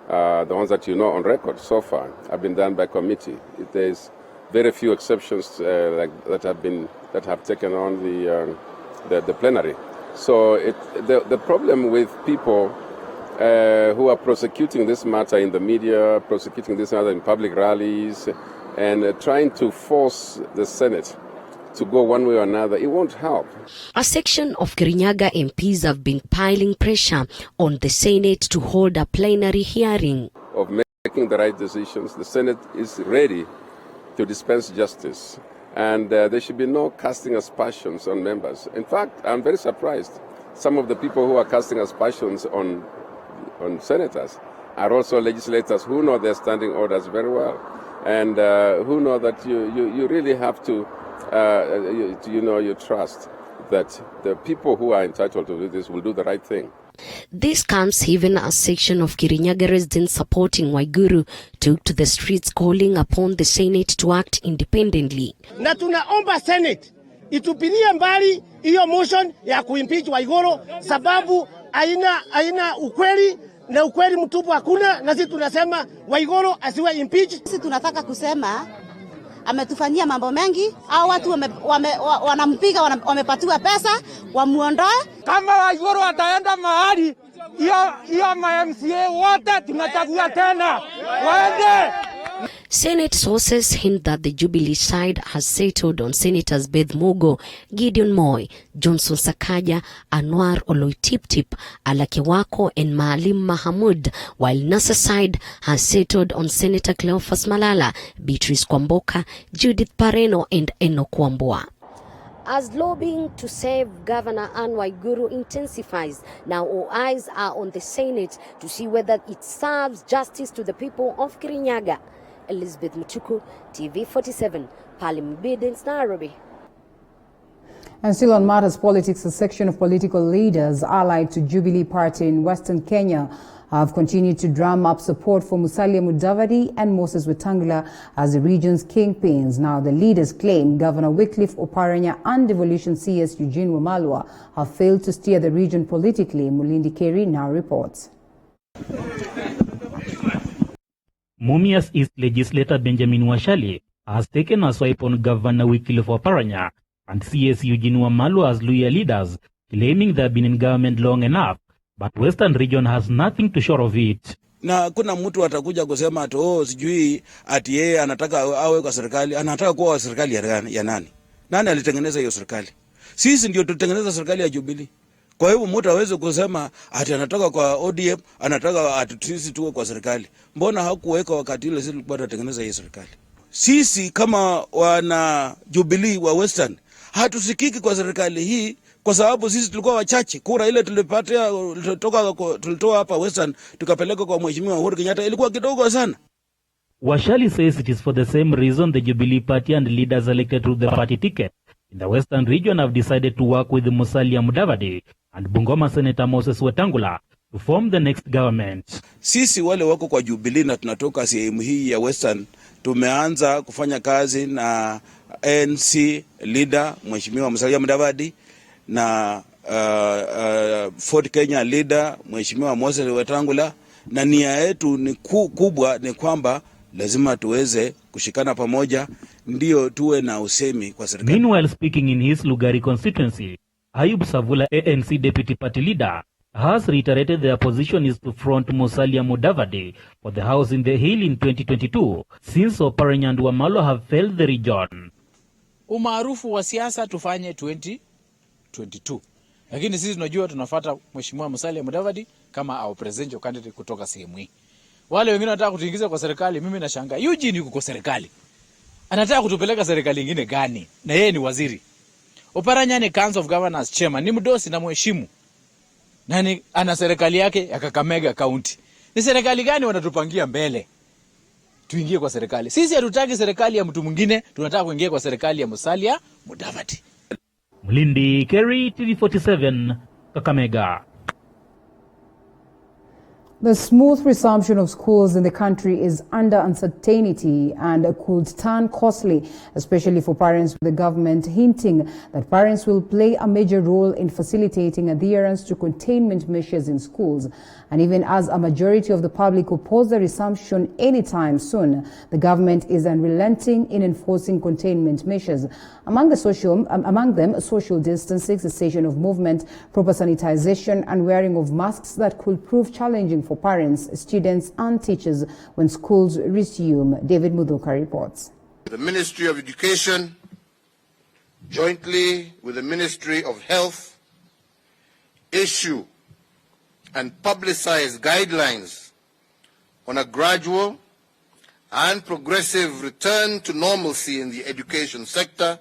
The ones that you know on record so far have been done by committee. There's very few exceptions that have taken on the plenary. So the problem with people who are prosecuting this matter in the media, prosecuting this matter in public rallies, and trying to force the Senate to go one way or another, it won't help. A section of Kirinyaga MPs have been piling pressure on the Senate to hold a plenary hearing. Of making the right decisions, the Senate is ready to dispense justice. And there should be no casting aspersions on members. In fact, I'm very surprised. Some of the people who are casting aspersions on senators are also legislators who know their standing orders very well, and who know that you really have to, you trust that the people who are entitled to do this will do the right thing. This comes even as a section of Kirinyaga residents supporting Waiguru took to the streets calling upon the Senate to act independently. Na tunaomba Senate itupilie mbali hiyo motion ya kuimpeach Waiguru sababu haina ukweli na ukweli mtupu hakuna, na sisi tunasema Waiguru asiwe impeach. Sisi tunataka kusema ametufanyia mambo mengi, au watu wanampiga wamepatiwa pesa wamuondoe. Kama Waiguru ataenda mahali hiyo MCA wote tunachagua tena waende. Senate sources hint that the Jubilee side has settled on Senators Beth Mugo, Gideon Moi, Johnson Sakaja, Anwar Oloitiptip, Alake Wako and Maalim Mahamud, while NASA side has settled on Senator Cleophas Malala, Beatrice Kwamboka, Judith Pareno and Enoch Wambua. As lobbying to save Governor Anne Waiguru intensifies, now all eyes are on the Senate to see whether it serves justice to the people of Kirinyaga. Elizabeth Mutuku, TV47, Parliament Buildings, Nairobi. And still on matters politics, a section of political leaders allied to Jubilee Party in Western Kenya have continued to drum up support for Musalia Mudavadi and Moses Wetangula as the region's kingpins. Now, the leaders claim Governor Wycliffe Oparanya and devolution CS Eugene Wamalwa have failed to steer the region politically. Mulindi Keri now reports. Mumias East legislator Benjamin Washali has taken a swipe on Governor Wycliffe Oparanya and CS Eugene Wamalwa as loyal leaders, claiming they have been in government long enough, but Western region has nothing to show of it. Na kuna mtu atakuja kusema ati sijui ati yeye anataka awe kwa serikali, anataka kuwa wa serikali ya nani? Nani alitengeneza hiyo serikali? Sisi ndio tutengeneza serikali ya Jubilee. Kwa hivyo mtu hawezi kusema ati anatoka kwa ODM, anataka ati sisi tuwe kwa serikali. Mbona hakuweka wakati ile sisi tulikuwa tunatengeneza hii serikali? Sisi kama wana Jubilee wa Western hatusikiki kwa serikali hii kwa sababu sisi tulikuwa wachache. Kura ile tulitoa hapa Western tukapeleka kwa Mheshimiwa Uhuru Kenyatta ilikuwa kidogo sana. Washali says it is for the same reason the Jubilee Party and leaders elected through the party ticket in the Western region have decided to work with Musalia Mudavadi and Bungoma Senator Moses Wetangula to form the next government. Sisi wale wako kwa Jubilee na tunatoka sehemu hii ya Western tumeanza kufanya kazi na ANC leader Mheshimiwa Musalia Mudavadi na Ford Kenya leader Mheshimiwa Moses Wetangula, na nia yetu ni kubwa ni kwamba lazima tuweze kushikana pamoja ndio tuwe na usemi kwa serikali. Meanwhile, speaking in his Lugari constituency, Ayub Savula, ANC deputy party leader, has reiterated their position is to front Musalia Mudavadi for the house in the Hill in 2022 since Oparanya and Wamalwa have failed the region. Umaarufu wa siasa tufanye 2022. Lakini sisi tunajua tunafuata Mheshimiwa Musalia Mudavadi kama our presidential candidate kutoka sehemu hii. Wale wengine wanataka kutuingiza kwa serikali, mimi nashangaa. Eugene yuko kwa serikali. Anataka kutupeleka serikali nyingine gani? Na yeye ni waziri. Oparanya ni Council of Governors chairman, ni mdosi na mheshimu. Nani ana serikali yake ya Kakamega County. Ni serikali gani wanatupangia mbele? Tuingie kwa serikali. Sisi hatutaki serikali ya mtu mwingine, tunataka kuingia kwa serikali ya Musalia Mudavadi. Mlindi Kerry, TV47, Kakamega. The smooth resumption of schools in the country is under uncertainty and could turn costly, especially for parents, with the government hinting that parents will play a major role in facilitating adherence to containment measures in schools. And even as a majority of the public oppose the resumption anytime soon, the government is unrelenting in enforcing containment measures. Among them, social distancing, cessation of movement, proper sanitization, and wearing of masks that could prove challenging for parents, students, and teachers when schools resume. David Mudoka reports. The Ministry of Education, jointly with the Ministry of Health, issue and publicize guidelines on a gradual and progressive return to normalcy in the education sector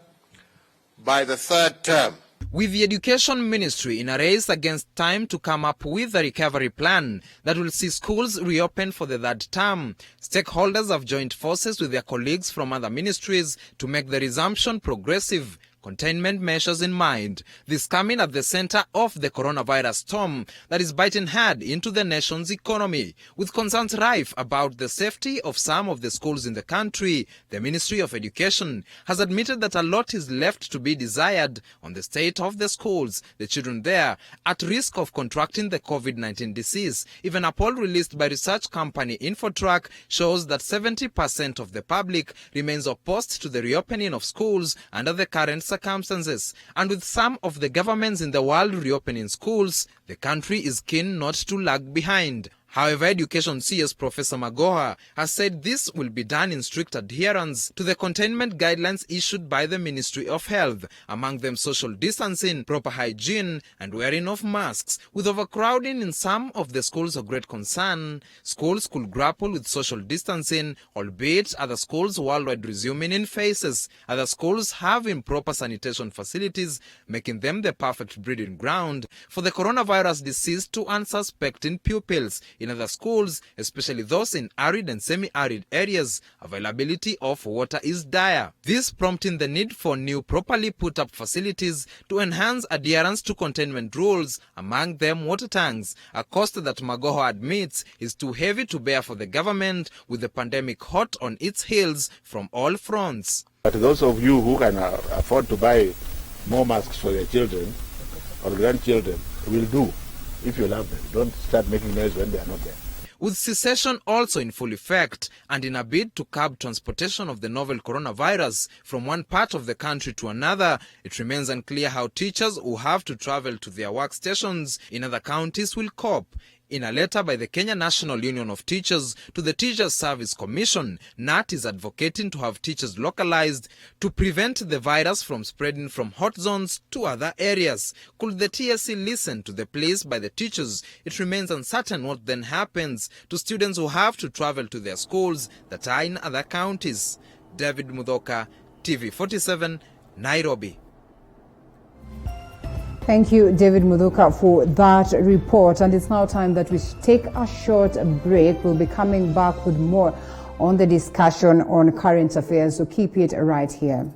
by the third term. With the Education Ministry in a race against time to come up with a recovery plan that will see schools reopen for the third term, stakeholders have joined forces with their colleagues from other ministries to make the resumption progressive, containment measures in mind. This coming at the center of the coronavirus storm that is biting hard into the nation's economy. With concerns rife about the safety of some of the schools in the country, the Ministry of Education has admitted that a lot is left to be desired on the state of the schools. The children there at risk of contracting the COVID-19 disease. Even a poll released by research company Infotrack shows that 70% of the public remains opposed to the reopening of schools under the current circumstances. And with some of the governments in the world reopening schools, the country is keen not to lag behind. However, Education CS Professor Magoha has said this will be done in strict adherence to the containment guidelines issued by the Ministry of Health, among them social distancing, proper hygiene, and wearing of masks. With overcrowding in some of the schools of great concern, schools could grapple with social distancing, albeit other schools worldwide resuming in phases. Other schools have improper sanitation facilities, making them the perfect breeding ground for the coronavirus disease to unsuspecting pupils. In other schools, especially those in arid and semi-arid areas, availability of water is dire. This prompting the need for new properly put up facilities to enhance adherence to containment rules, among them water tanks, a cost that Magoha admits is too heavy to bear for the government with the pandemic hot on its heels from all fronts. But those of you who can afford to buy more masks for their children or grandchildren will do. If you love them, don't start making noise when they are not there. With cessation also in full effect and in a bid to curb transportation of the novel coronavirus from one part of the country to another, it remains unclear how teachers who have to travel to their workstations in other counties will cope. In a letter by the Kenya National Union of Teachers to the Teachers Service Commission, NAT is advocating to have teachers localized to prevent the virus from spreading from hot zones to other areas. Could the TSC listen to the pleas by the teachers? It remains uncertain what then happens to students who have to travel to their schools that are in other counties. David Mudoka, TV47, Nairobi. Thank you, David Mudoka, for that report. And it's now time that we take a short break. We'll be coming back with more on the discussion on current affairs, so keep it right here.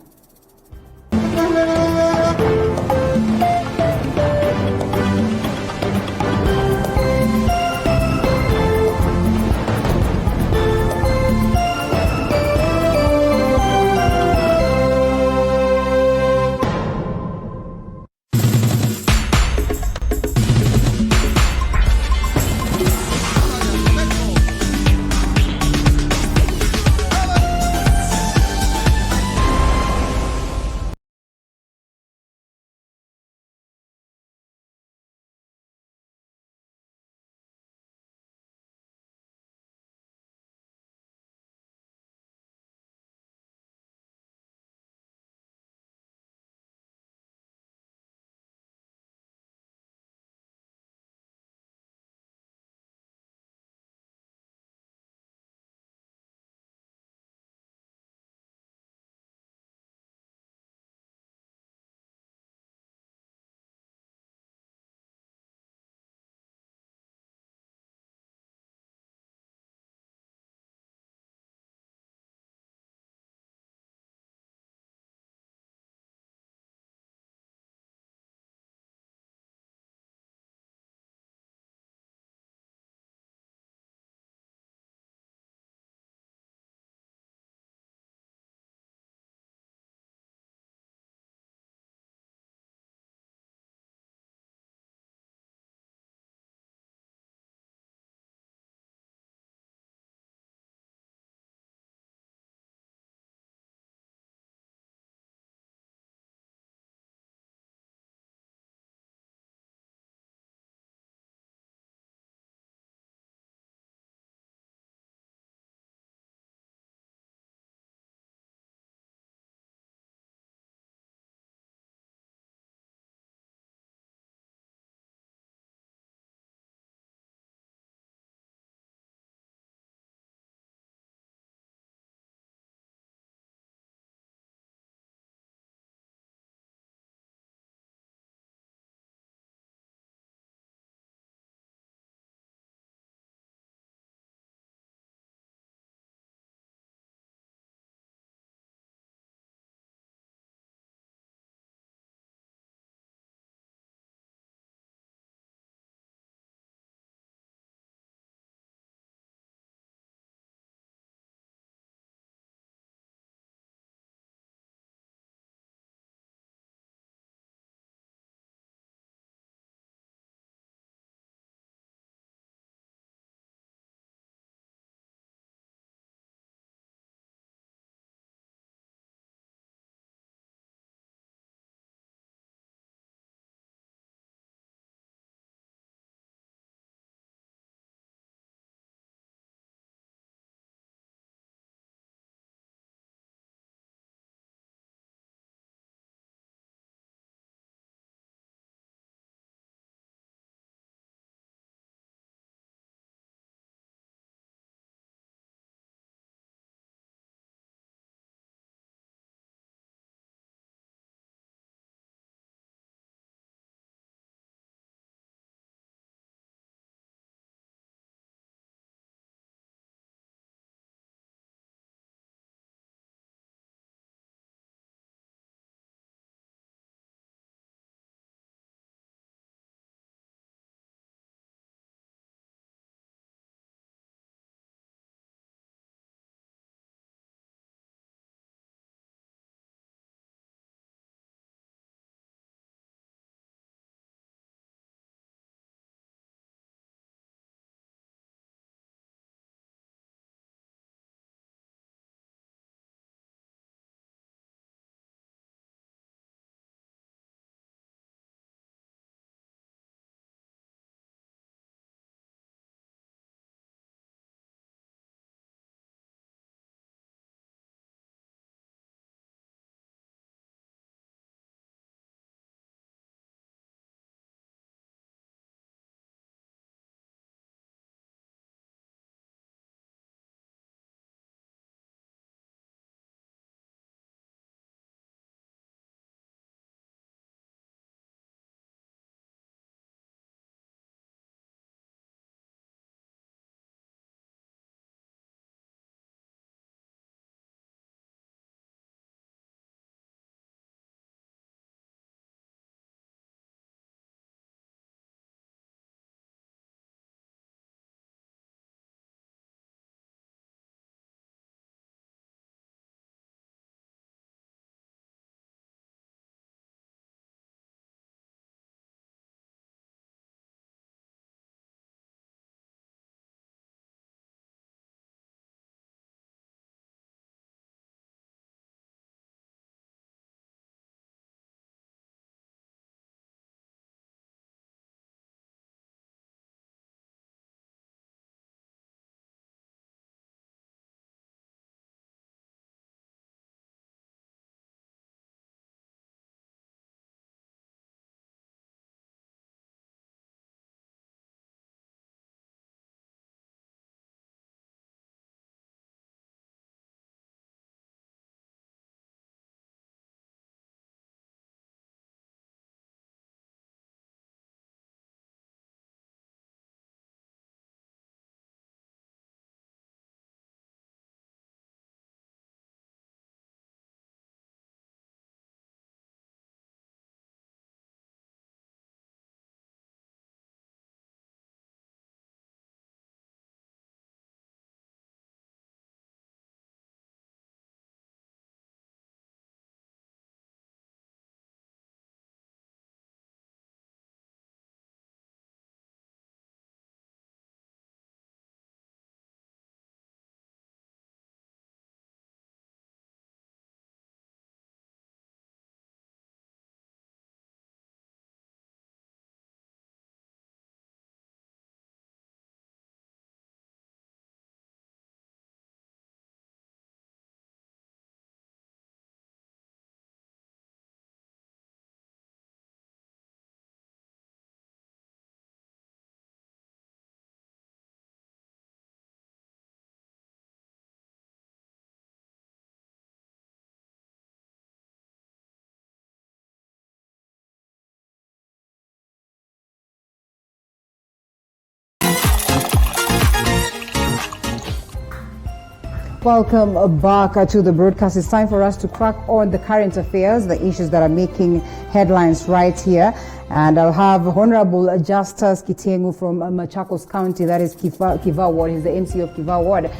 Welcome back to the broadcast. It's time for us to crack on the current affairs, the issues that are making headlines right here. And I'll have Honorable Justus Kitengu from Machakos County, that is Kiva Ward. He's the MC of Kiva Ward,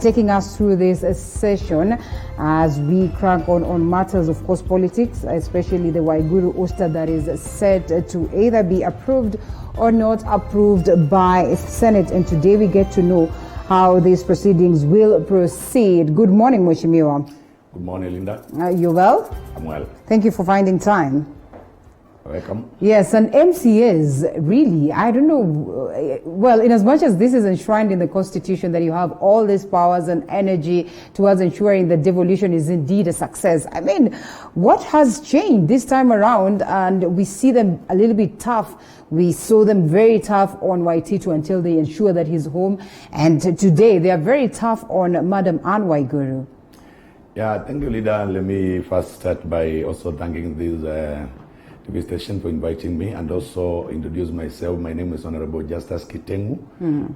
taking us through this session as we crack on matters, of course, politics, especially the Waiguru Oster that is said to either be approved or not approved by Senate. And today we get to know how these proceedings will proceed. Good morning, Mheshimiwa. Good morning, Linda. You well? I'm well. Thank you for finding time. Welcome. Yes, and MCAs, really, I don't know, well, in as much as this is enshrined in the Constitution that you have all these powers and energy towards ensuring that devolution is indeed a success. I mean, what has changed this time around? And we see them a little bit tough. We saw them very tough on Waititu until they ensure that he's home. And today they are very tough on Madam Anne Waiguru. Yeah, thank you, Linda. Let me first start by also thanking this TV station for inviting me and also introduce myself. My name is Honorable Justus Kitengu,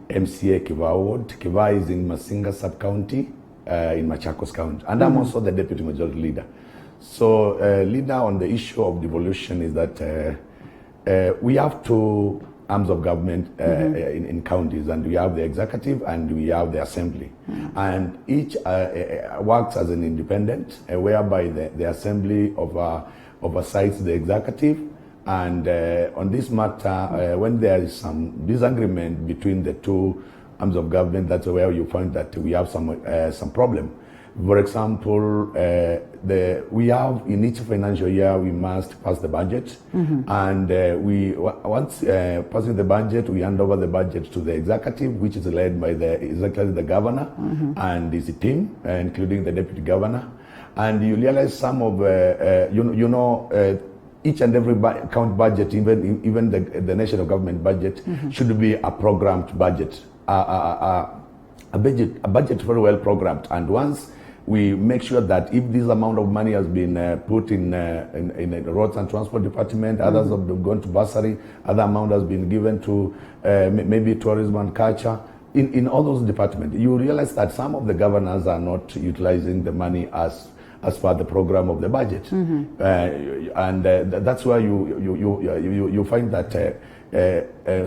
MCA Kiva Ward. Kiva is in Masinga Sub-County in Machakos County. And I'm also the Deputy Majority Leader. So, leader on the issue of devolution is that we have two arms of government in counties, and we have the executive and we have the assembly. And each works as an independent, whereby the assembly oversights the executive. And on this matter, when there is some disagreement between the two arms of government, that's where you find that we have some problem. For example, we have in each financial year we must pass the budget, and once passing the budget, we hand over the budget to the executive, which is led by the governor and his team, including the deputy governor. And you realize some of each and every county budget, even the national government budget, should be a programmed budget, a budget very well programmed. And once we make sure that if this amount of money has been put in the roads and transport department, others have gone to bursary, other amount has been given to maybe tourism and culture, in all those departments, you realize that some of the governors are not utilizing the money as per the program of the budget, and that's why you find that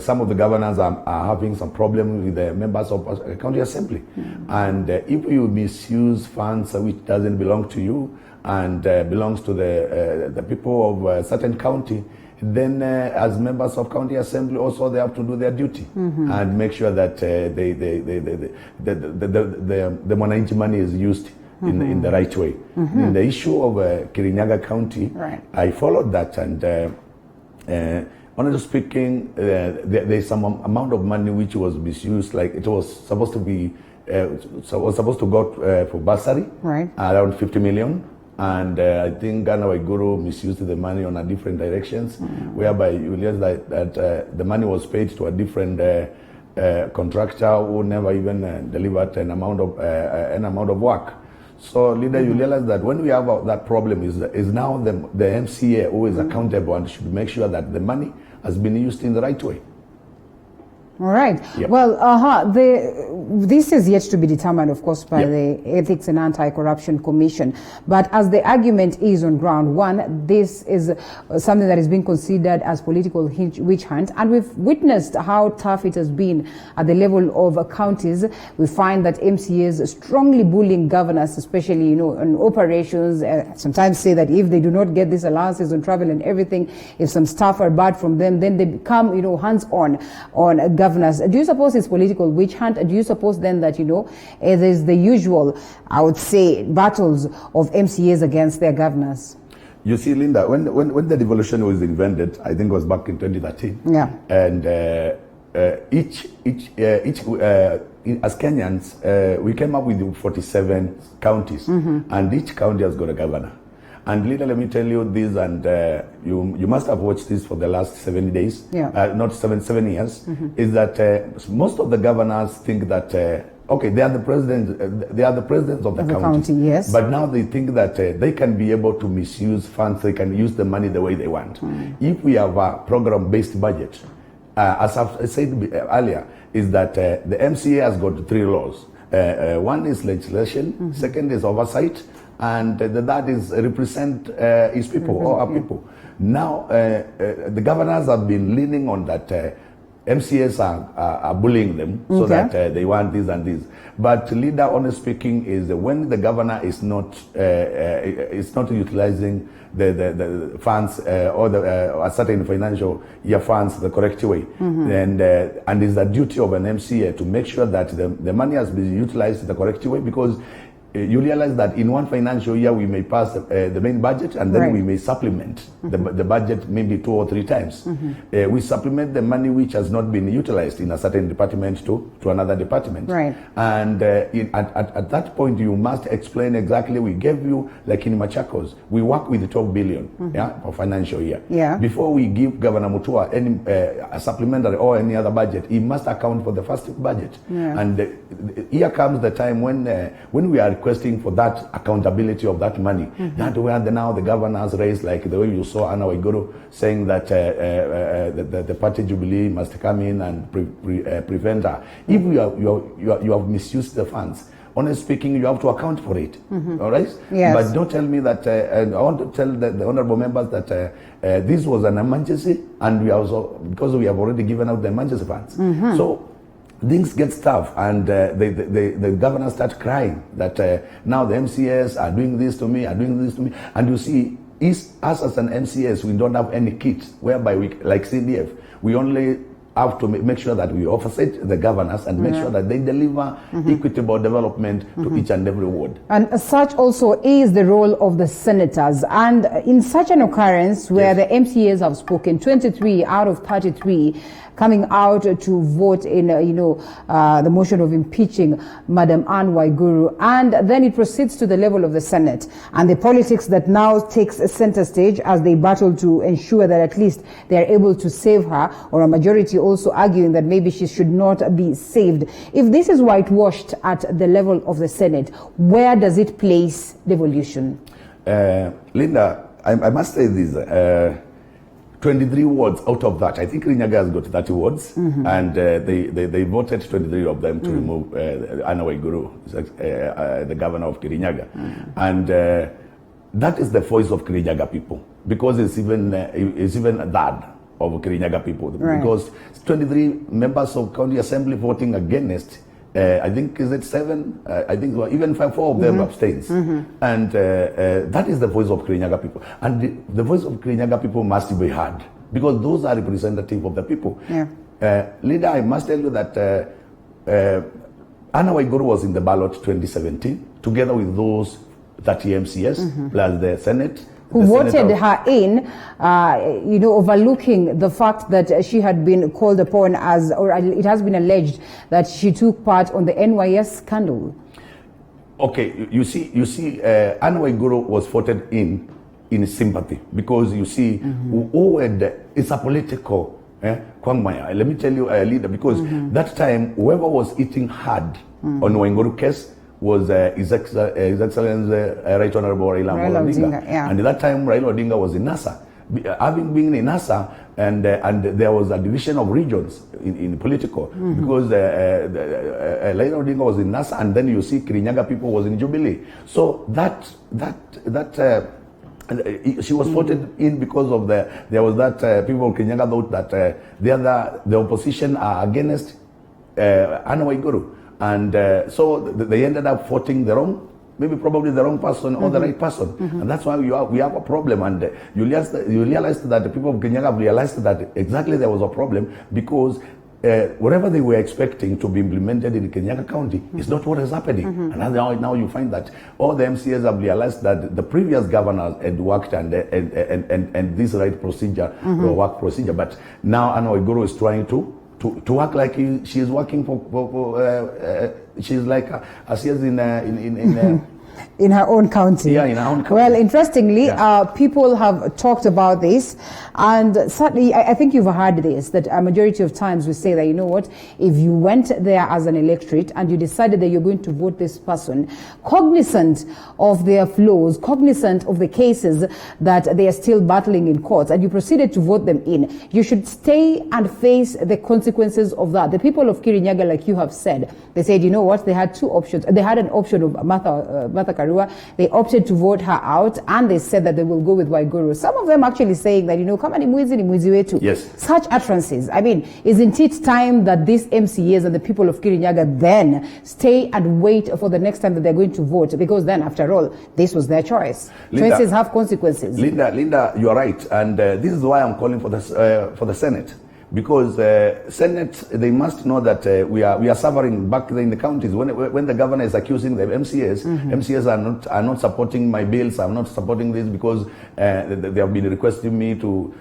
some of the governors are having some problem with the members of the county assembly, and if you misuse funds which doesn't belong to you and belongs to the people of a certain county, then as members of county assembly also they have to do their duty and make sure that the Mwananchi money is used in the right way. In the issue of Kirinyaga County, I followed that, and honestly speaking, there's some amount of money which was misused, like it was supposed to be, go for bursary, around 50 million. And I think Ghana Waiguru misused the money on a different directions, whereby you realize that the money was paid to a different contractor who never even delivered an amount of work. So, leader, you realize that when we have that problem is now the MCA who is accountable and should make sure that the money has been used in the right way. All right. Yep. Well, this is yet to be determined, of course, by the Ethics and Anti-Corruption Commission. But as the argument is on ground, one, this is something that is being considered as political witch hunt. And we've witnessed how tough it has been at the level of counties. We find that MCAs strongly bullying governors, especially, on operations. Sometimes say that if they do not get these allowances on travel and everything, if some staff are bad from them, then they become, hands-on on governors. Do you suppose it's political witch hunt? Do you suppose then that, there's the usual, I would say, battles of MCAs against their governors? You see, Linda, when the devolution was invented, I think it was back in 2013. Yeah. And as Kenyans, we came up with 47 counties, and each county has got a governor. And Lina, let me tell you this, and you must have watched this for the last 7 days, not 7 years, is that most of the governors think that, okay, they are the presidents of the county, yes. But now they think that they can be able to misuse funds, they can use the money the way they want. If we have a program-based budget, as I've said earlier, is that the MCA has got 3 laws. One is legislation, second is oversight, and the third is represent his people or our people. Now, the governors have been leaning on that MCAs are bullying them so that they want this and this. But leader, honestly speaking, is when the governor is not utilizing the funds or a certain financial year funds the correct way, and it's the duty of an MCA to make sure that the money has been utilized the correct way, because you realize that in one financial year we may pass the main budget, and then we may supplement the budget maybe 2 or 3 times. We supplement the money which has not been utilized in a certain department to another department. And at that point you must explain exactly, we gave you, like in Machakos, we work with 12 billion for financial year. Before we give Governor Mutua any a supplementary or any other budget, he must account for the first budget. And here comes the time when we are requesting for that accountability of that money. That where now the governors raised, like the way you saw Anna Waiguru saying that the party Jubilee must come in and prevent her. If you have misused the funds, honestly speaking, you have to account for it. All right? But don't tell me that, and I want to tell the honorable members that this was an emergency, and we also, because we have already given out the emergency funds. So things get tough, and the governors start crying that now the MCAs are doing this to me, and you see, us as an MCAs, we don't have any kit whereby we, like CDF, we only have to make sure that we offset the governors and make sure that they deliver equitable development to each and every ward. And such also is the role of the senators. And in such an occurrence where the MCAs have spoken, 23 out of 33 coming out to vote in, the motion of impeaching Madam Anne Waiguru, and then it proceeds to the level of the Senate, and the politics that now takes a center stage as they battle to ensure that at least they are able to save her, or a majority also arguing that maybe she should not be saved. If this is whitewashed at the level of the Senate, where does it place devolution? Linda, I must say this. 23 wards out of that, I think Kirinyaga has got 30 wards, and they voted 23 of them to remove Anna Waiguru, the governor of Kirinyaga. And that is the voice of Kirinyaga people, because it's even that of Kirinyaga people, because 23 members of county assembly voting against. I think is it 7? I think even 4 of them abstains, and that is the voice of Kirinyaga people, and the voice of Kirinyaga people must be heard, because those are representative of the people. Leader, I must tell you that Anna Waiguru was in the ballot 2017 together with those 30 MCS plus the Senate. Who voted her in, overlooking the fact that she had been called upon as, or it has been alleged that she took part on the NYS scandal. Okay, you see, Anna Waiguru was voted in sympathy, because you see, it's a political quagmire. Let me tell you, leader, because that time, whoever was eating hard on Waiguru case was His Excellency Right Honorable Raila Odinga. And at that time, Raila Odinga was in NASA. Having been in NASA, and there was a division of regions in political, because Raila Odinga was in NASA, and then you see Kirinyaga people was in Jubilee. So she was voted in because of there was that people of Kirinyaga thought that the opposition are against Anna Waiguru. And so they ended up voting probably the wrong person or the right person. And that's why we have a problem. And you realize that the people of Kirinyaga have realized that exactly there was a problem, because whatever they were expecting to be implemented in Kirinyaga County is not what is happening. And now you find that all the MCAs have realized that the previous governors had worked and this right procedure, work procedure. But now Anna Waiguru is trying to work like she is working for she's like she is in In her own county. Yeah, in her own county. Well, interestingly, Yeah. people have talked about this, and certainly, I think you've heard this, that a majority of times we say that, you know what, if you went there as an electorate and you decided that you're going to vote this person, cognizant of their flaws, cognizant of the cases that they are still battling in courts, and you proceeded to vote them in, you should stay and face the consequences of that. The people of Kirinyaga, like you have said, they said, you know what, they had two options. They had an option of Martha Karua. They opted to vote her out, and they said that they will go with Waiguru. Some of them actually saying that, you know, kama ni mwizi wetu. Yes. Such utterances. I mean, isn't it time that these MCAs and the people of Kirinyaga then stay and wait for the next time that they're going to vote? Because then, after all, this was their choice. Linda, Choices have consequences. Linda, you are right, and this is why I'm calling for the Senate. Because Senate, they must know that we are suffering back there in the counties. When the governor is accusing the MCAs, MCAs are not supporting my bills. I'm not supporting this because they have been requesting me to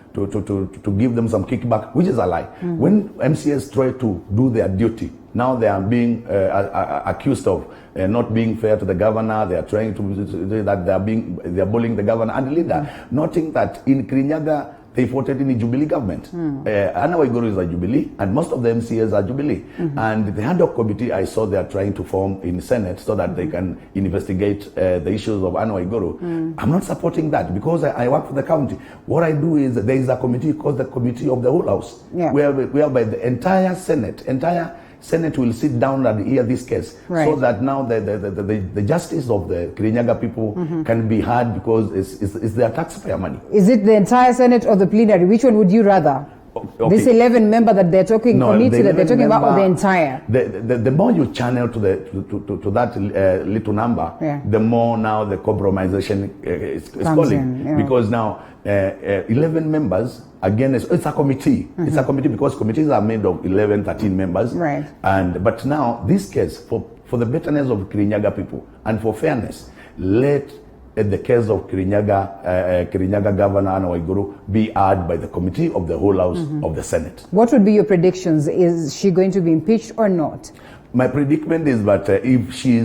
give them some kickback, which is a lie. When MCAs try to do their duty, now they are being accused of not being fair to the governor. They are trying to say that they are bullying the governor. And Linda, noting that in Kirinyaga, they voted in the Jubilee government. Anna Waiguru is a Jubilee, and most of the MCAs are Jubilee. And the ad hoc committee I saw they are trying to form in the Senate so that they can investigate the issues of Anna Waiguru. I'm not supporting that because I work for the county. What I do is there is a committee called the Committee of the Whole House, whereby the entire Senate will sit down and hear this case, so that now the justice of the Kirinyaga people can be heard because it's their taxpayer money. Is it the entire Senate or the plenary? Which one would you rather? Okay. This 11 member that they're talking committee that they're talking about, or the entire? The more you channel to that little number, the more now the compromisation is calling, because now 11 members. Again, it's a committee. It's a committee because committees are made of 11, 13 members. Right. But now this case, for the betterness of Kirinyaga people and for fairness, let the case of Kirinyaga Governor Anna Waiguru be heard by the Committee of the Whole House of the Senate. What would be your predictions? Is she going to be impeached or not? My prediction is that if she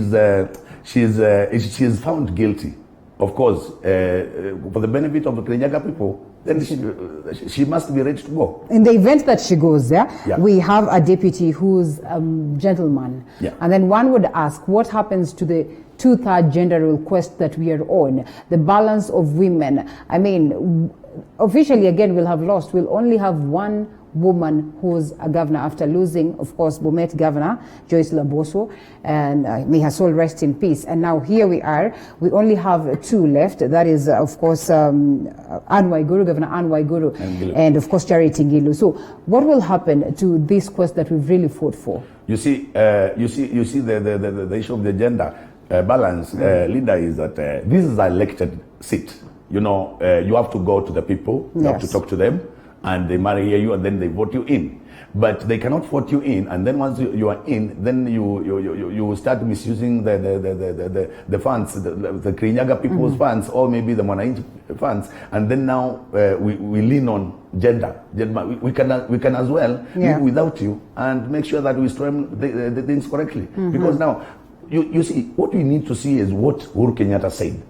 is found guilty, of course, for the benefit of the Kirinyaga people, then she must be ready to go. In the event that she goes there, we have a deputy who's a gentleman. And then one would ask, what happens to the two-third gender request that we are on? The balance of women. I mean, officially, again, we'll have lost. We'll only have one woman who's a governor after losing, of course, Bomet Governor Joyce Laboso, and may her soul rest in peace. And now here we are. We only have two left. That is, of course, Anne Waiguru, Governor Anne Waiguru, and of course, Charity Ngilu. So, what will happen to this quest that we've really fought for? You see the issue of the gender balance, Linda, is that this is an elected seat. You know, you have to go to the people. You have to talk to them. And they might hear you, and then they vote you in. But they cannot vote you in, and then once you are in, then you start misusing the funds, the Kirinyaga people's funds, or maybe the Mwananchi funds, and then now we lean on gender. We can as well live without you and make sure that we stream the things correctly. Because now you see, what we need to see is what Uhuru Kenyatta said.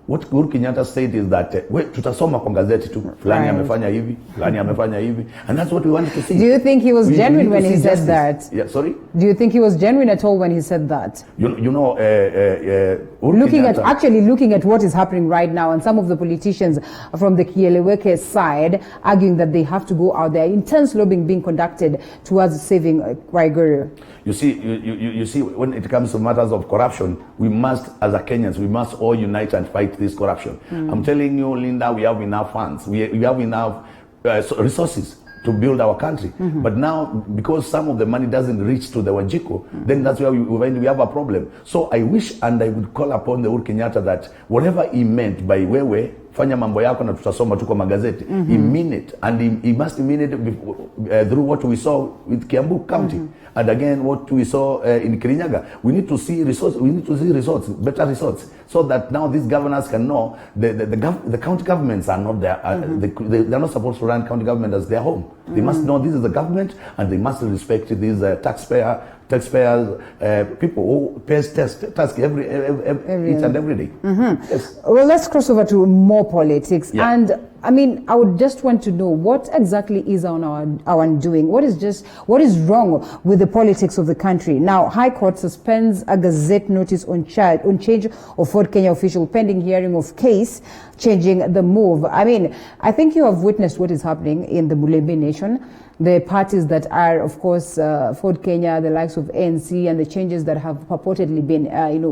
What Uhuru Kenyatta said is that tutasoma kwa gazeti tu fulani amefanya hivi, fulani amefanya hivi, and that's what we wanted to see. Do you think he was genuine when he said that? Yeah, sorry? Do you think he was genuine at all when he said that? You know, looking at what is happening right now, and some of the politicians from the Kieleweke side arguing that they have to go out there, intense lobbying being conducted towards saving Waiguru. You see, when it comes to matters of corruption, we must, as a Kenyans, we must all unite and fight this corruption. I'm telling you, Linda, we have enough funds. We have enough resources to build our country. But now, because some of the money doesn't reach to the Wajiko, then that's where we have a problem. So I wish, and I would call upon the Uhuru Kenyatta that whatever he meant by wewe, fanya mambo yako na tutasoma tu kwa magazeti, he mean it, and he must mean it through what we saw with Kiambu County. And again, what we saw in Kirinyaga, we need to see results. We need to see results, better results, so that now these governors can know the county governments are not there. They're not supposed to run county government as their home. They must know this is the government, and they must respect these taxpayer taxpayers, people who pay tax each and every day. Yes. Well, let's cross over to more politics. Yeah. And I mean, I would just want to know what exactly is on our undoing. What is wrong with the politics of the country? Now, High Court suspends a Gazette notice on change of Ford Kenya official pending hearing of case changing the move. I mean, I think you have witnessed what is happening in the Mulembe Nation. The parties that are, of course, Ford Kenya, the likes of ANC, and the changes that have purportedly been,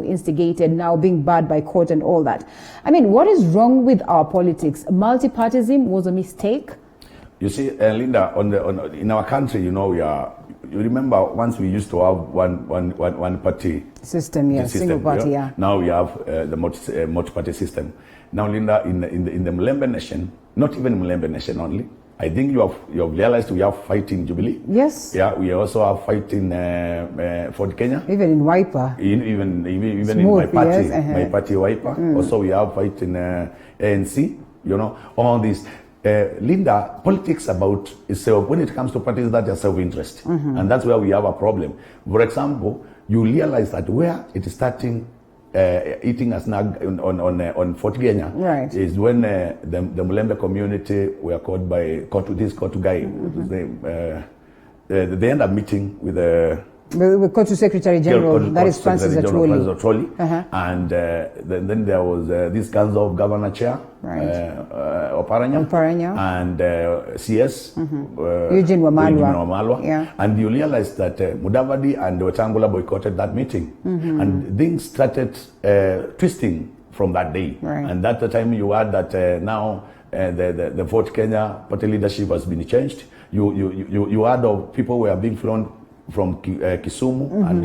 instigated, now being barred by court and all that. I mean, what is wrong with our politics? Multipartism was a mistake? You see, Linda, in our country, you remember once we used to have one party system, yes, single party, yeah. Now we have the multi-party system. Now, Linda, in the Mulembe Nation, not even Mulembe Nation only, I think you have realized we are fighting Jubilee. Yes. Yeah, we also are fighting Ford Kenya. Even in Wiper. Even Smooth, in my party, yes, my party Wiper. Also, we are fighting ANC. All these. Linda, politics is when it comes to parties that are self-interest, and that's where we have a problem. For example, you realize that where it is starting. Eating a snag on Fort Kenya, right, is when the Mulembe community were called by Kotu guy. They end up meeting with the Kotu Secretary General, that is Francis Atwoli. And then there was this Council of Governor Chair, right, Oparanya, and CS, Eugene Wamalwa. Yeah. And you realize that Mudavadi and Wetangula boycotted that meeting. And things started twisting from that day. Right. And at the time you had that now the Fort Kenya party leadership has been changed. You had people were being flown from Kisumu, and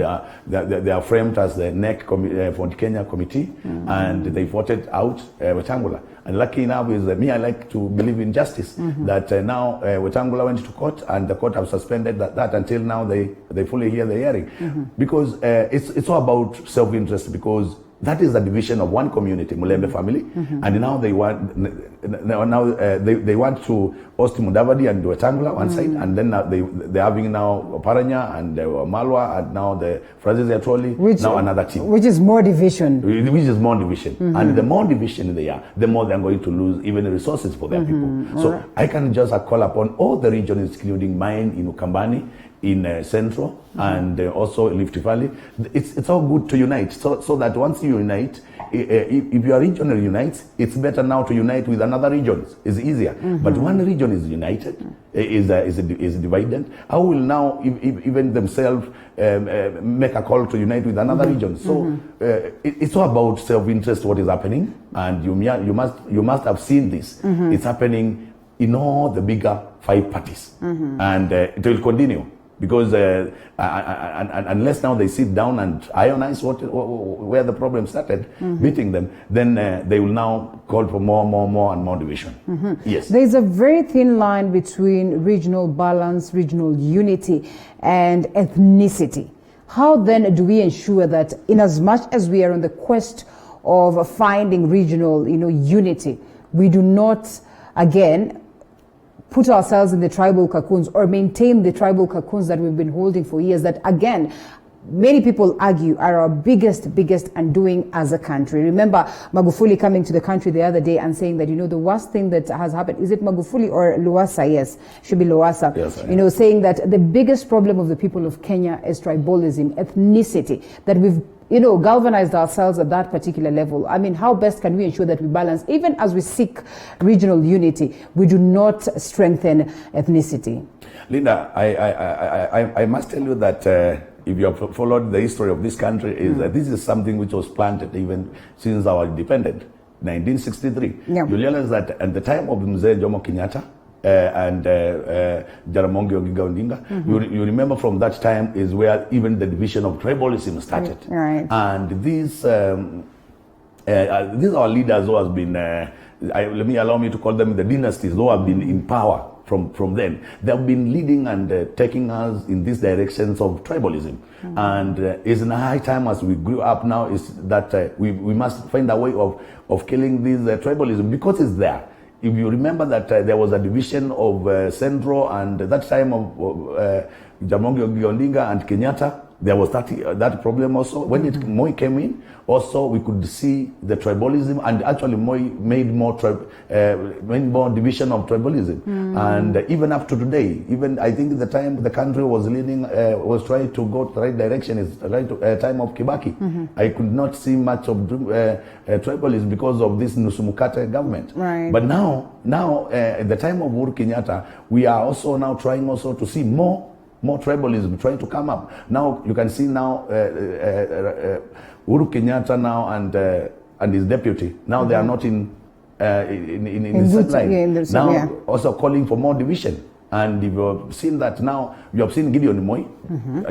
they are framed as the NEC Fort Kenya committee, and they voted out Wetangula. And lucky enough is I like to believe in justice, that now Wetangula went to court, and the court have suspended that until now they fully hear the hearing. Because it's all about self-interest, because that is the division of one community, Mulembe family, and now they want they want to host Mudavadi and Wetangula one side, and then they're having now Oparanya and Malwa, and now the Francis Atwoli, now another team, which is more division. And the more division they are, the more they're going to lose even the resources for their people. So I can just call upon all the regions, including mine in Ukambani, in Central, and also Rift Valley. It's all good to unite, so that once you unite, if your region unites, it's better now to unite with another region. It's easier. But one region is united, is divided. How will now even themselves make a call to unite with another region? So it's all about self-interest. What is happening, and you must have seen this. It's happening in all the bigger 5 parties, and it will continue. Because unless now they sit down and ionize where the problem started, beating them, then they will now call for more and more division. Yes. There is a very thin line between regional balance, regional unity, and ethnicity. How then do we ensure that, in as much as we are on the quest of finding regional, unity, we do not, again, put ourselves in the tribal cocoons, or maintain the tribal cocoons that we've been holding for years, that again, many people argue are our biggest undoing as a country. Remember Magufuli coming to the country the other day and saying that, the worst thing that has happened, is it Magufuli or Lowassa? Yes, should be Lowassa. Yes, saying that the biggest problem of the people of Kenya is tribalism, ethnicity, that we've galvanized ourselves at that particular level. I mean, how best can we ensure that we balance, even as we seek regional unity, we do not strengthen ethnicity? Linda, I must tell you that if you have followed the history of this country, this is something which was planted even since our independence, 1963. Yeah. You realize that at the time of Mzee Jomo Kenyatta, and Jaramogi Oginga Odinga. You remember from that time is where even the division of tribalism started. Right. And these are leaders who has been, allow me to call them the dynasties, who have been in power from then. They have been leading and taking us in these directions of tribalism. And it's in a high time as we grew up now is that we must find a way of killing this tribalism, because it's there. If you remember that there was a division of Central, and that time of Jaramogi Oginga Odinga and Kenyatta, there was that problem also. When Moi came in, also we could see the tribalism, and actually Moi made more division of tribalism. And even up to today, even I think the time the country was leading, was trying to go the right direction is the right time of Kibaki. I could not see much of tribalism because of this Nusumukate government. Right. But now at the time of Uhuru Kenyatta, we are also now trying also to see more tribalism trying to come up. Now you can see now Uhuru Kenyatta now and his deputy. Now they are not in the same line. Now also calling for more division. And you have seen that now. You have seen Gideon Moi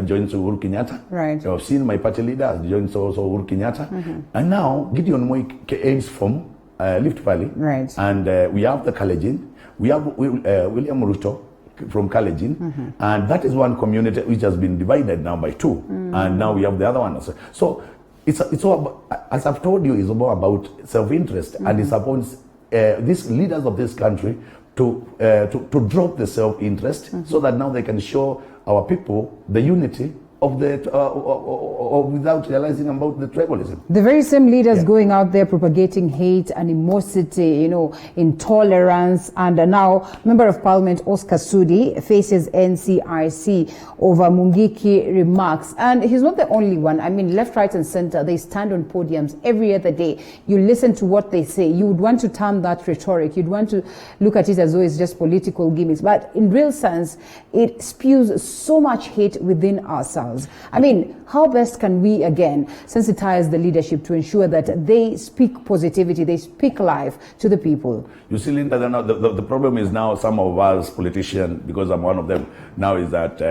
joins Uhuru Kenyatta. Right. You have seen my party leader joins also Uhuru Kenyatta. And now Gideon Moi aims from Rift Valley. Right. And we have the Kalenjin. We have William Ruto from Kalenjin, and that is one community which has been divided now by two, and now we have the other one. So it's all about, as I've told you, it's all about self-interest, and it's about these leaders of this country to drop the self-interest so that now they can show our people the unity of the without realizing about the tribalism. The very same leaders going out there propagating hate, animosity, intolerance, and now Member of Parliament Oscar Sudi faces NCRC over Mungiki remarks, and he's not the only one. I mean, left, right, and center, they stand on podiums every other day. You listen to what they say. You would want to term that rhetoric. You'd want to look at it as though it's just political gimmicks, but in real sense, it spews so much hate within ourselves. I mean, how best can we again sensitize the leadership to ensure that they speak positivity, they speak life to the people? You see, Linda, the problem is now some of us politicians, because I'm one of them now, is that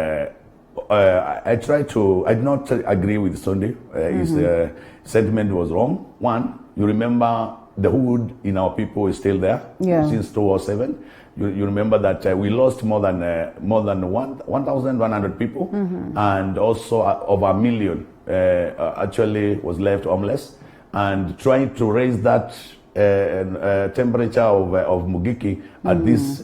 I do not agree with Sunday. His sentiment was wrong. One, you remember the hood in our people is still there since 2007. You remember that we lost more than 1,100 people, and also over 1 million actually was left homeless. And trying to raise that temperature of Mungiki at this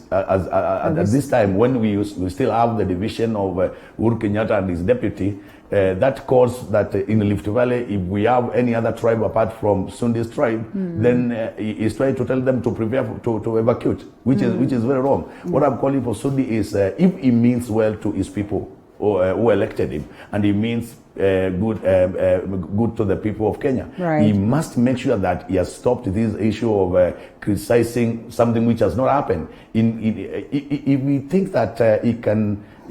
time when we still have the division of Uhuru Kenyatta and his deputy. That caused that in Rift Valley, if we have any other tribe apart from Sundi's tribe, then he's trying to tell them to prepare to evacuate, which is very wrong. What I'm calling for Sundi is if he means well to his people who elected him, and he means good to the people of Kenya, he must make sure that he has stopped this issue of criticizing something which has not happened. If we think that he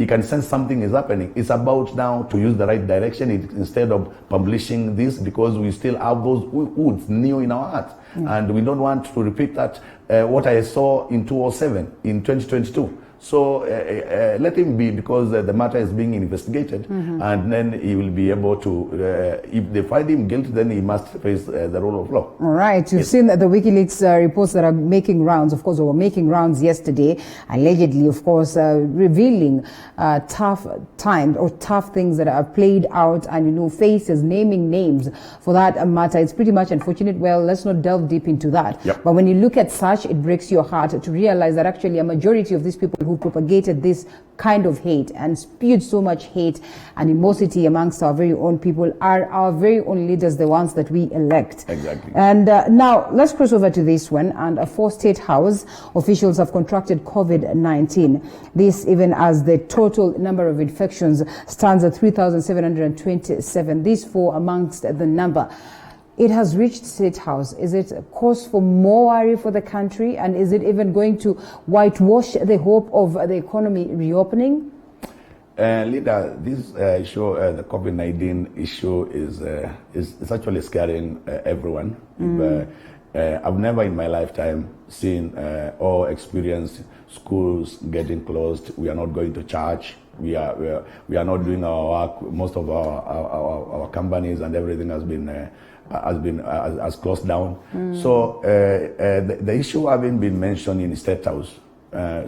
can sense something is happening, it's about now to use the right direction instead of publishing this, because we still have those woods new in our hearts, and we don't want to repeat that what I saw in 2007 in 2022. So let him be, because the matter is being investigated, and then he will be able to, if they find him guilty, then he must face the rule of law. All right, you've seen the WikiLeaks reports that are making rounds, of course, or were making rounds yesterday, allegedly, of course, revealing tough times or tough things that are played out, and, faces, naming names for that matter. It's pretty much unfortunate. Well, let's not delve deep into that. But when you look at such, it breaks your heart to realize that actually a majority of these people who propagated this kind of hate and spewed so much hate and animosity amongst our very own people are our very own leaders, the ones that we elect. Exactly. And now let's cross over to this one. And 4 state house officials have contracted COVID-19. This even as the total number of infections stands at 3,727. These 4 amongst the number. It has reached State House. Is it a cause for more worry for the country? And is it even going to whitewash the hope of the economy reopening? Leader, this issue, the COVID-19 issue is actually scaring everyone. I've never in my lifetime seen or experienced schools getting closed. We are not going to church. We are not doing our work. Most of our companies and everything has closed down. So the issue having been mentioned in the State House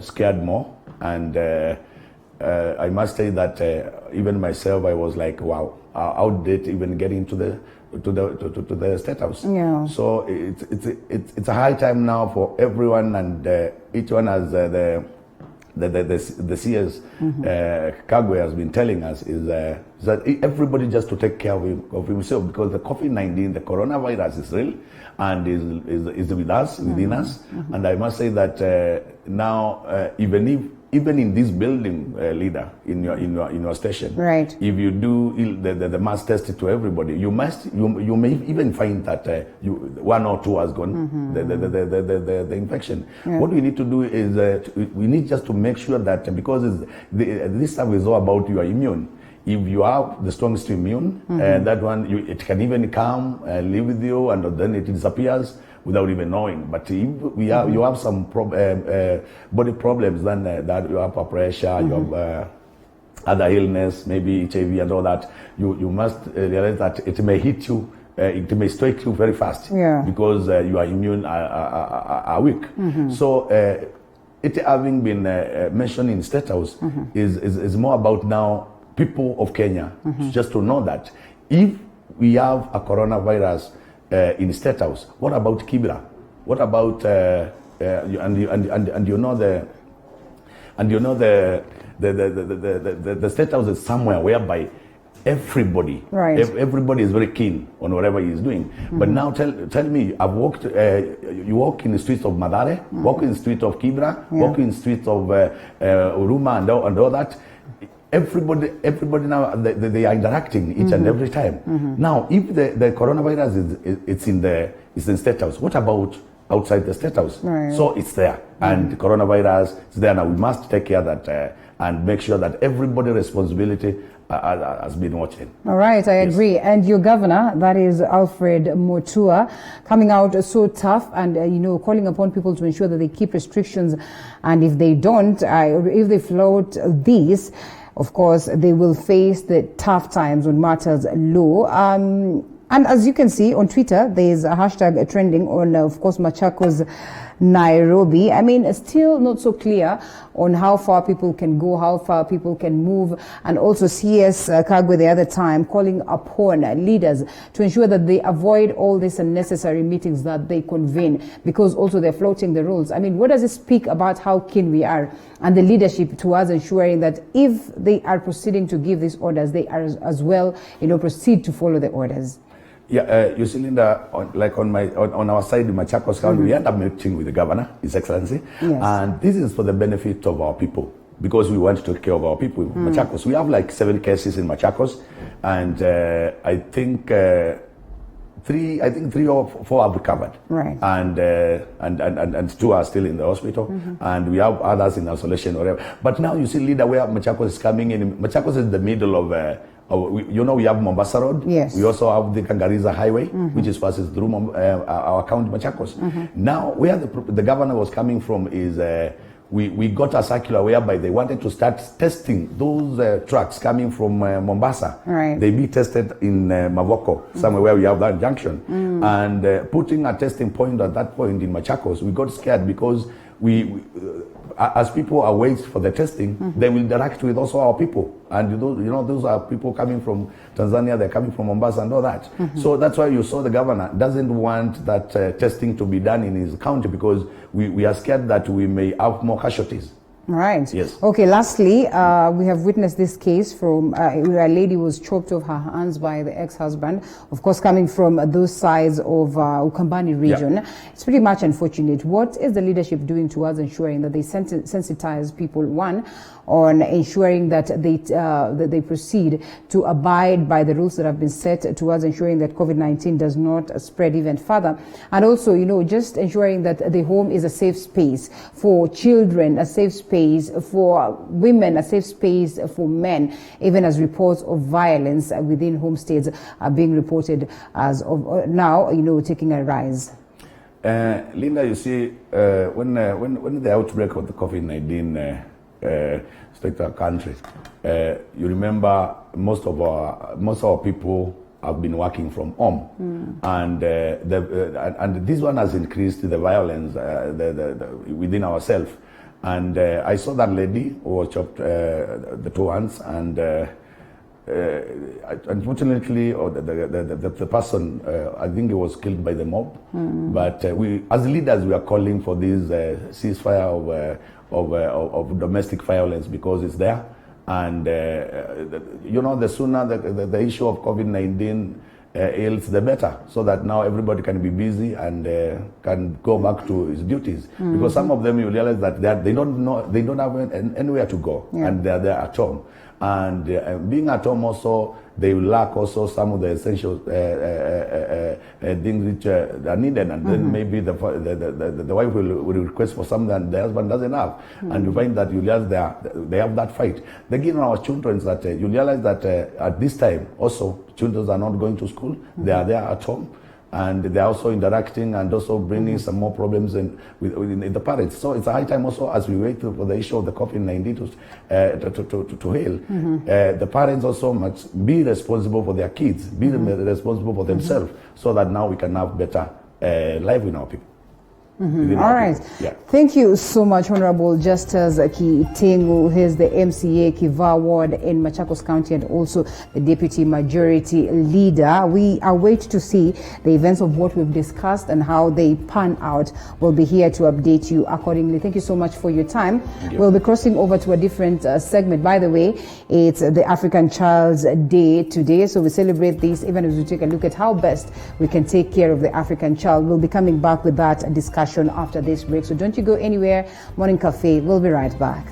scared more, and I must say that even myself, I was like, wow, how did it even get into the State House? So it's a high time now for everyone, and each one has the CS Kagwe has been telling us is is that everybody just to take care of himself, because the COVID-19, the coronavirus is real and is with us, within us. And I must say that now, even in this building, leader, in your station, right? If you do the mass test to everybody, you may even find that one or two has gone the infection. Yeah. What we need to do is we need just to make sure that, because this stuff is all about your immune. If you have the strongest immune, that one it can even come live with you, and then it disappears without even knowing. But if you have some body problems, then that you have blood pressure, you have other illness, maybe HIV and all that, you must realize that it may hit you, it may strike you very fast, because your immune are weak. So it having been mentioned in State House is more about now people of Kenya just to know that if we have a coronavirus in State House, what about Kibra? What about and you know the State House is somewhere whereby everybody, everybody is very keen on whatever he is doing. But now tell me, I've walked. You walk in the streets of Madare, walk in the street of Kibra, walk in the streets of Uruma and all that. Everybody now they are interacting each and every time. Now, if the coronavirus it's in State House, what about outside the State House? So it's there, and the coronavirus is there now. We must take care of that and make sure that everybody responsibility has been watching. All right, I agree. And your governor, that is Alfred Mutua, coming out so tough and calling upon people to ensure that they keep restrictions, and if they don't, if they float these, of course, they will face the tough times on matters law. And as you can see on Twitter, there is a hashtag trending on, of course, Machakos, Nairobi. I mean, it's still not so clear on how far people can go, how far people can move. And also CS Kagwe the other time calling upon leaders to ensure that they avoid all these unnecessary meetings that they convene, because also they're floating the rules. I mean, what does it speak about how keen we are and the leadership towards ensuring that if they are proceeding to give these orders, they are as well, proceed to follow the orders? Yeah, you see, Linda, on our side in Machakos County, we end up meeting with the governor, His Excellency, and this is for the benefit of our people, because we want to take care of our people in Machakos. We have like 7 cases in Machakos, and I think 3 or 4 have recovered, and 2 are still in the hospital, and we have others in isolation or whatever. But now you see, Linda, where Machakos is coming in. Machakos is the middle of. We have Mombasa Road. Yes. We also have the Kangariza Highway, which is passes through our county, Machakos. Now, where the governor was coming from is we got a circular whereby they wanted to start testing those trucks coming from Mombasa. They be tested in Mavoko, somewhere where we have that junction. And putting a testing point at that point in Machakos, we got scared because we as people are waiting for the testing, they will interact with also our people. And those are people coming from Tanzania, they're coming from Mombasa and all that. So that's why you saw the governor doesn't want that testing to be done in his county, because we are scared that we may have more casualties. Right. Yes. Okay, lastly, we have witnessed this case from where a lady was chopped off her hands by the ex-husband, of course, coming from those sides of Ukambani region. It's pretty much unfortunate. What is the leadership doing towards ensuring that they sensitize people, one, on ensuring that they proceed to abide by the rules that have been set towards ensuring that COVID-19 does not spread even further, and also, just ensuring that the home is a safe space for children, a safe space for women, a safe space for men, even as reports of violence within homesteads are being reported as of now, taking a rise. Linda, you see, when the outbreak of the COVID-19 struck our country, you remember most of our people have been working from home, and this one has increased the violence within ourselves. And I saw that lady who was chopped the 2 hands, and unfortunately, the person, I think he was killed by the mob. But we, as leaders, we are calling for this ceasefire of domestic violence, because it's there, And, the sooner the issue of COVID-19 ails, the better, so that now everybody can be busy and can go back to his duties. Because some of them, you realize that they don't have anywhere to go, and they're there at home. And being at home also, they will lack also some of the essential things which are needed, and then maybe the wife will request for something that the husband doesn't have, and you find that you realize they have that fight. Again, our children, that you realize that at this time also children are not going to school; they are there at home. And they're also interacting and also bringing some more problems in the parents. So it's a high time also, as we wait for the issue of the COVID-19 to heal. The parents also must be responsible for their kids, be responsible for themselves, so that now we can have better life with our people. All right. Yeah. Thank you so much, Honorable Justus Kitengu. He's the MCA Kiva Ward in Machakos County and also the Deputy Majority Leader. We await to see the events of what we've discussed and how they pan out. We'll be here to update you accordingly. Thank you so much for your time. We'll be crossing over to a different segment. By the way, it's the African Child's Day today, so we celebrate this even as we take a look at how best we can take care of the African child. We'll be coming back with that discussion after this break. So don't you go anywhere. Morning Cafe, we'll be right back.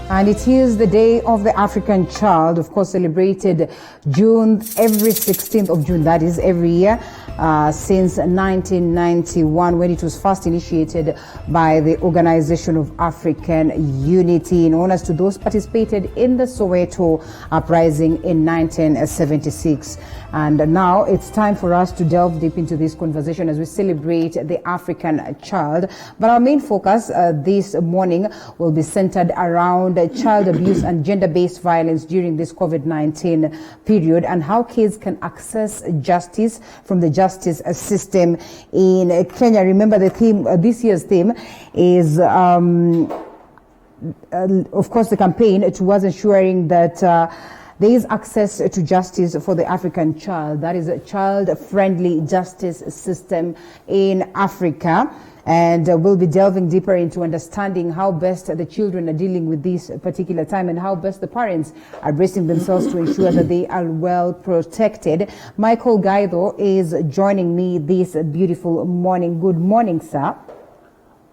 And it is the Day of the African Child, of course, celebrated June, every 16th of June, that is every year, since 1991, when it was first initiated by the Organization of African Unity in honors to those participated in the Soweto uprising in 1976. And now it's time for us to delve deep into this conversation as we celebrate the African child. But our main focus this morning will be centered around child abuse and gender-based violence during this COVID-19 period, and how kids can access justice from the justice system in Kenya. Remember, the theme, this year's theme is, of course, the campaign towards ensuring that there is access to justice for the African child. That is a child-friendly justice system in Africa. And we'll be delving deeper into understanding how best the children are dealing with this particular time and how best the parents are bracing themselves to ensure that they are well protected. Michael Gaido is joining me this beautiful morning. Good morning, sir.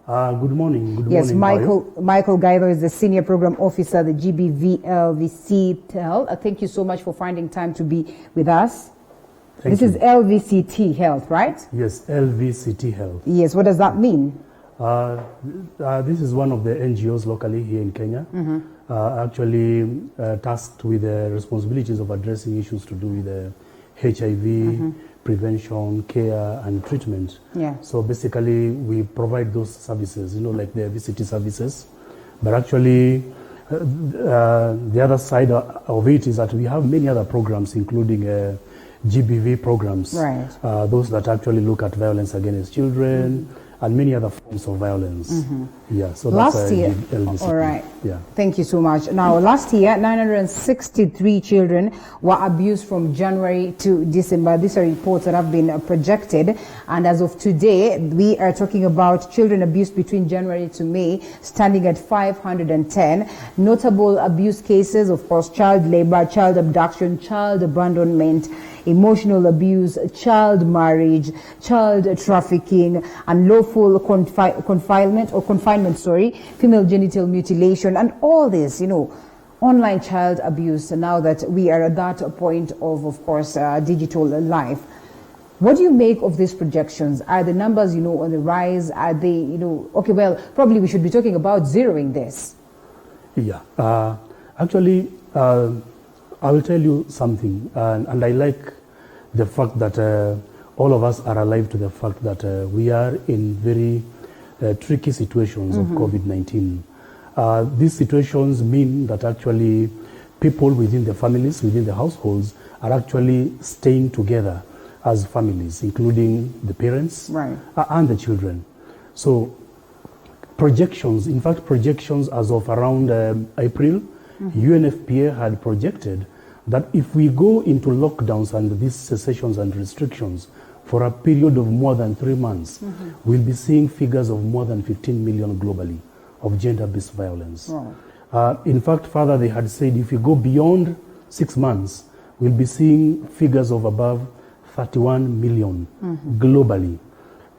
Good morning. Good yes, morning. Michael Gaido is the Senior Program Officer, the GBV TEL. Thank you so much for finding time to be with us. This is LVCT Health, right? Yes, LVCT Health. Yes, what does that mean? This is one of the NGOs locally here in Kenya, actually tasked with the responsibilities of addressing issues to do with HIV, prevention, care, and treatment. Yeah. So basically, we provide those services, like the VCT services. But actually, the other side of it is that we have many other programs, including GBV programs, right. Those that actually look at violence against children and many other forms of violence. Yeah, so last that's year, LVCT. all right. Yeah. Thank you so much. Now, last year, 963 children were abused from January to December. These are reports that have been projected. And as of today, we are talking about children abused between January to May, standing at 510. Notable abuse cases, of course, child labor, child abduction, child abandonment, emotional abuse, child marriage, child trafficking, unlawful confinement, female genital mutilation, and all this, online child abuse. Now that we are at that point of course, digital life. What do you make of these projections? Are the numbers, on the rise? Are they, okay, well, probably we should be talking about zeroing this. Yeah. Actually, I will tell you something, and I like the fact that all of us are alive to the fact that we are in very tricky situations of COVID-19. These situations mean that actually people within the families, within the households, are actually staying together as families, including the parents and the children. So projections as of around April, UNFPA had projected that if we go into lockdowns and these cessations and restrictions for a period of more than 3 months, we'll be seeing figures of more than 15 million globally of gender-based violence. In fact, further, they had said if we go beyond 6 months, we'll be seeing figures of above 31 million globally.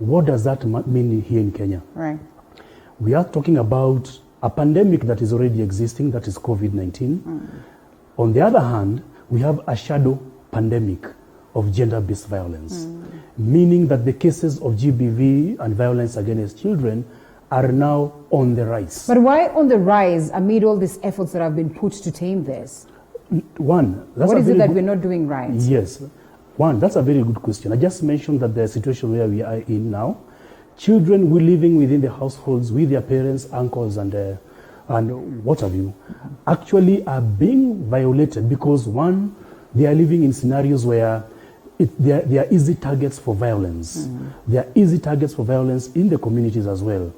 What does that mean here in Kenya? Right. We are talking about a pandemic that is already existing, that is COVID-19. On the other hand, we have a shadow pandemic of gender-based violence, meaning that the cases of GBV and violence against children are now on the rise. But why on the rise amid all these efforts that have been put to tame this? What is it that we're not doing right? Yes. That's a very good question. I just mentioned that the situation where we are in now, children who are living within the households with their parents, uncles, and what have you, actually are being violated because, one, they are living in scenarios where they are easy targets for violence. They are easy targets for violence in the communities as well.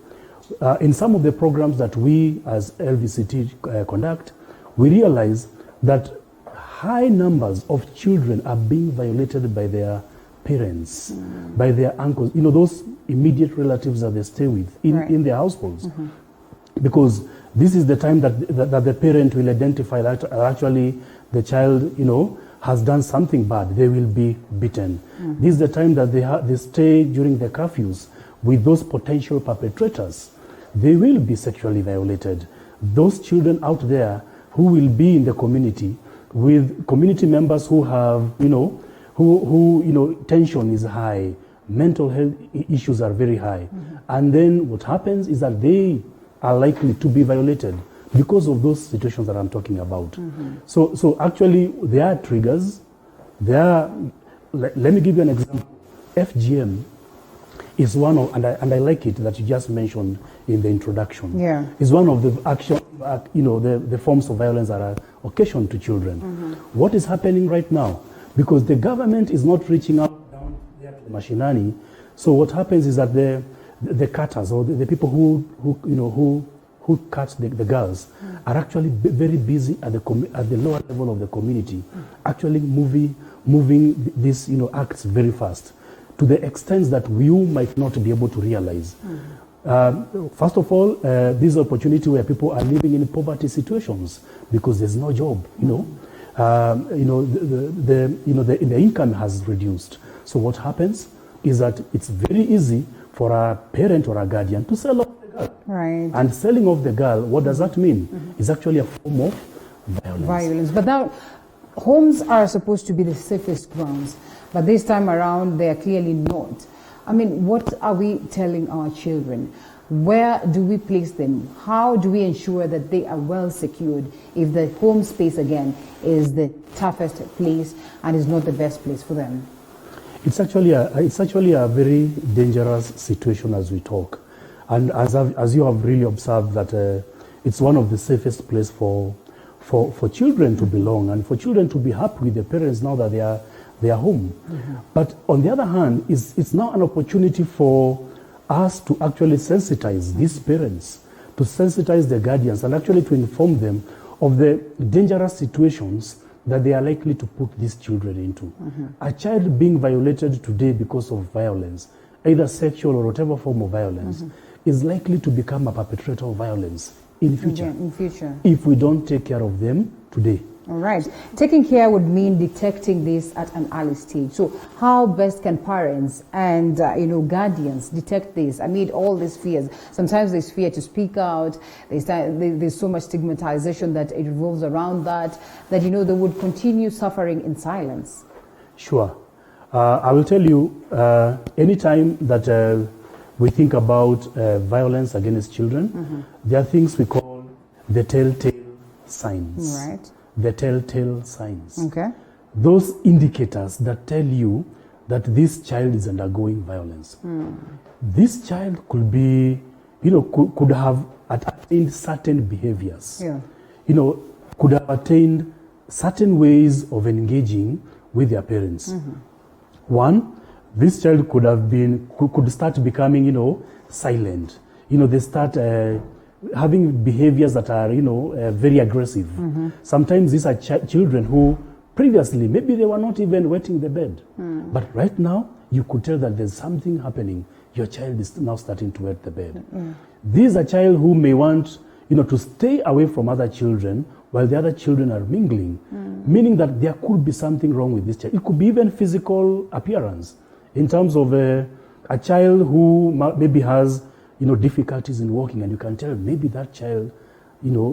In some of the programs that we as LVCT conduct, we realize that high numbers of children are being violated by their parents, by their uncles, those immediate relatives that they stay with in their households. Because this is the time that the parent will identify that actually the child, has done something bad. They will be beaten. This is the time that they stay during the curfews with those potential perpetrators. They will be sexually violated. those children out there who will be in the community with community members who have, who tension is high, mental health issues are very high. And then what happens is that they are likely to be violated because of those situations that I'm talking about. So actually, there are triggers. Let me give you an example. FGM is one of, and I like it that you just mentioned in the introduction. Yeah. Is one of the action, the forms of violence that are occasioned to children. What is happening right now? Because the government is not reaching out down there to the mashinani. So what happens is that the cutters or the people who cut the girls are actually very busy at the lower level of the community, actually moving these acts very fast, to the extent that you might not be able to realize. First of all, this opportunity where people are living in poverty situations because there's no job. The income has reduced. So what happens is that it's very easy for a parent or a guardian to sell off the girl. Right. And selling off the girl, what does that mean? It's actually a form of violence. But now, homes are supposed to be the safest grounds, but this time around, they are clearly not. I mean, what are we telling our children? Where do we place them? How do we ensure that they are well secured if the home space, again, is the toughest place and is not the best place for them? It's actually a very dangerous situation as we talk. And as you have really observed that it's one of the safest places for children to belong and for children to be happy with their parents now that they are home. But on the other hand, it's now an opportunity for us to actually sensitize these parents, to sensitize the guardians, and actually to inform them of the dangerous situations that they are likely to put these children into. A child being violated today because of violence, either sexual or whatever form of violence, is likely to become a perpetrator of violence in future. If we don't take care of them today. All right. Taking care would mean detecting this at an early stage. So how best can parents and guardians detect this amid all these fears? Sometimes there's fear to speak out. There's so much stigmatization that it revolves around that they would continue suffering in silence. Sure. I will tell you, anytime that we think about violence against children, there are things we call the telltale signs. Right. The telltale signs. Okay. Those indicators that tell you that this child is undergoing violence. This child could be, could have attained certain behaviors. Yeah. Could have attained certain ways of engaging with their parents. One, this child could start becoming, silent. They start having behaviors that are, very aggressive. Sometimes these are children who previously, maybe they were not even wetting the bed. But right now, you could tell that there's something happening. Your child is now starting to wet the bed. These are child who may want, to stay away from other children while the other children are mingling, meaning that there could be something wrong with this child. It could be even physical appearance in terms of a child who maybe has difficulties in walking, and you can tell maybe that child,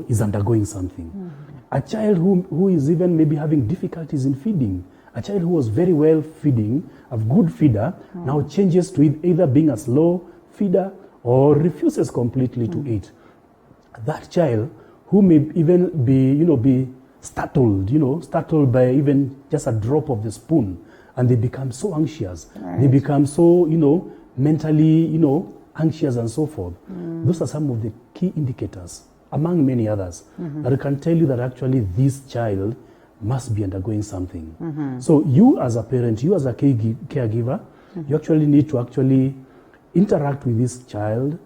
is undergoing something. A child who is even maybe having difficulties in feeding. A child who was very well feeding, a good feeder, now changes to either being a slow feeder or refuses completely to eat. That child who may even be startled by even just a drop of the spoon, and they become so anxious. Right. They become so, mentally, anxious and so forth. Those are some of the key indicators, among many others, that can tell you that actually this child must be undergoing something. So you as a parent, you as a caregiver, you actually need to actually interact with this child,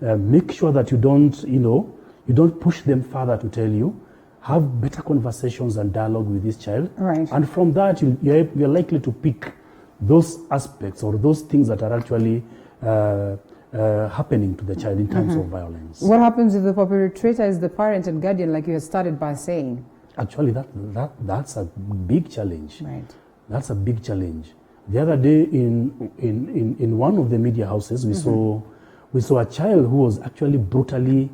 make sure that you don't push them further to tell you, have better conversations and dialogue with this child. Right. And from that, you're likely to pick those aspects or those things that are actually happening to the child in terms of violence. What happens if the perpetrator is the parent and guardian, like you had started by saying? Actually, that's a big challenge. Right. That's a big challenge. The other day in one of the media houses, we saw a child who was actually brutally,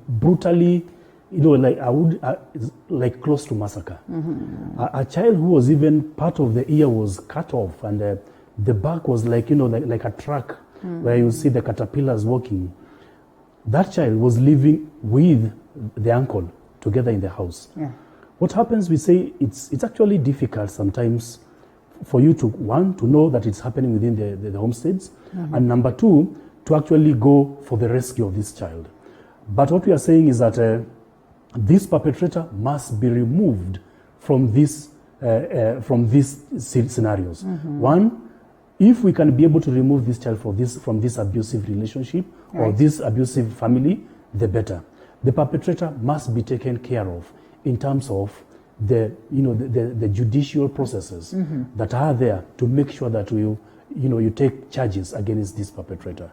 brutally, like close to massacre. A child who was even part of the ear was cut off, and the back was like a truck where you see the caterpillars walking. That child was living with the uncle together in the house. Yeah. What happens, we say it's actually difficult sometimes for you to, one, to know that it's happening within the homesteads, and number two, to actually go for the rescue of this child. But what we are saying is that this perpetrator must be removed from these scenarios. One, if we can be able to remove this child from this abusive relationship or this abusive family, the better. The perpetrator must be taken care of in terms of the judicial processes that are there to make sure that you take charges against this perpetrator.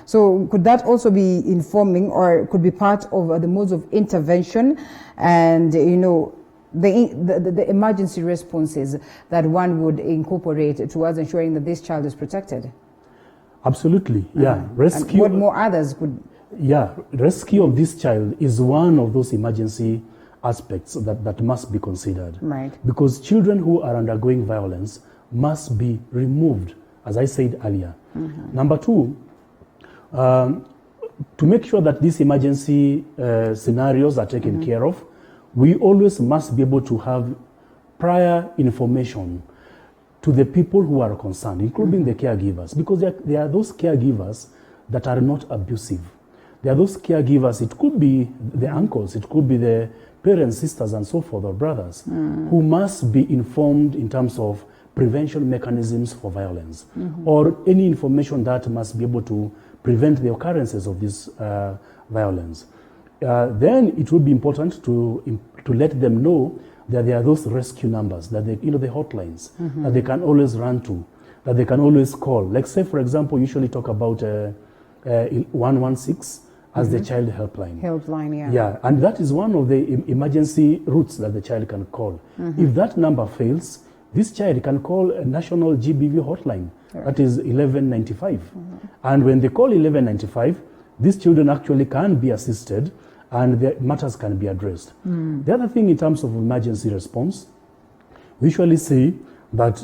So could that also be informing, or could be part of the modes of intervention and the emergency responses that one would incorporate towards ensuring that this child is protected? Absolutely, yeah. Rescue. And what more others could? Yeah, rescue of this child is one of those emergency aspects that must be considered. Right. Because children who are undergoing violence must be removed, as I said earlier. Number two, to make sure that these emergency scenarios are taken care of, we always must be able to have prior information to the people who are concerned, including the caregivers, because there are those caregivers that are not abusive. There are those caregivers, it could be the uncles, it could be the parents, sisters, and so forth, or brothers, who must be informed in terms of prevention mechanisms for violence, or any information that must be able to prevent the occurrences of this violence. Then it would be important to let them know that there are those rescue numbers, that the hotlines that they can always run to, that they can always call. Like, say, for example, usually talk about 116 as the child helpline. Helpline, yeah. Yeah, and that is one of the emergency routes that the child can call. If that number fails, this child can call a national GBV hotline, that is 1195. And when they call 1195, these children actually can be assisted and their matters can be addressed. The other thing in terms of emergency response, we usually see that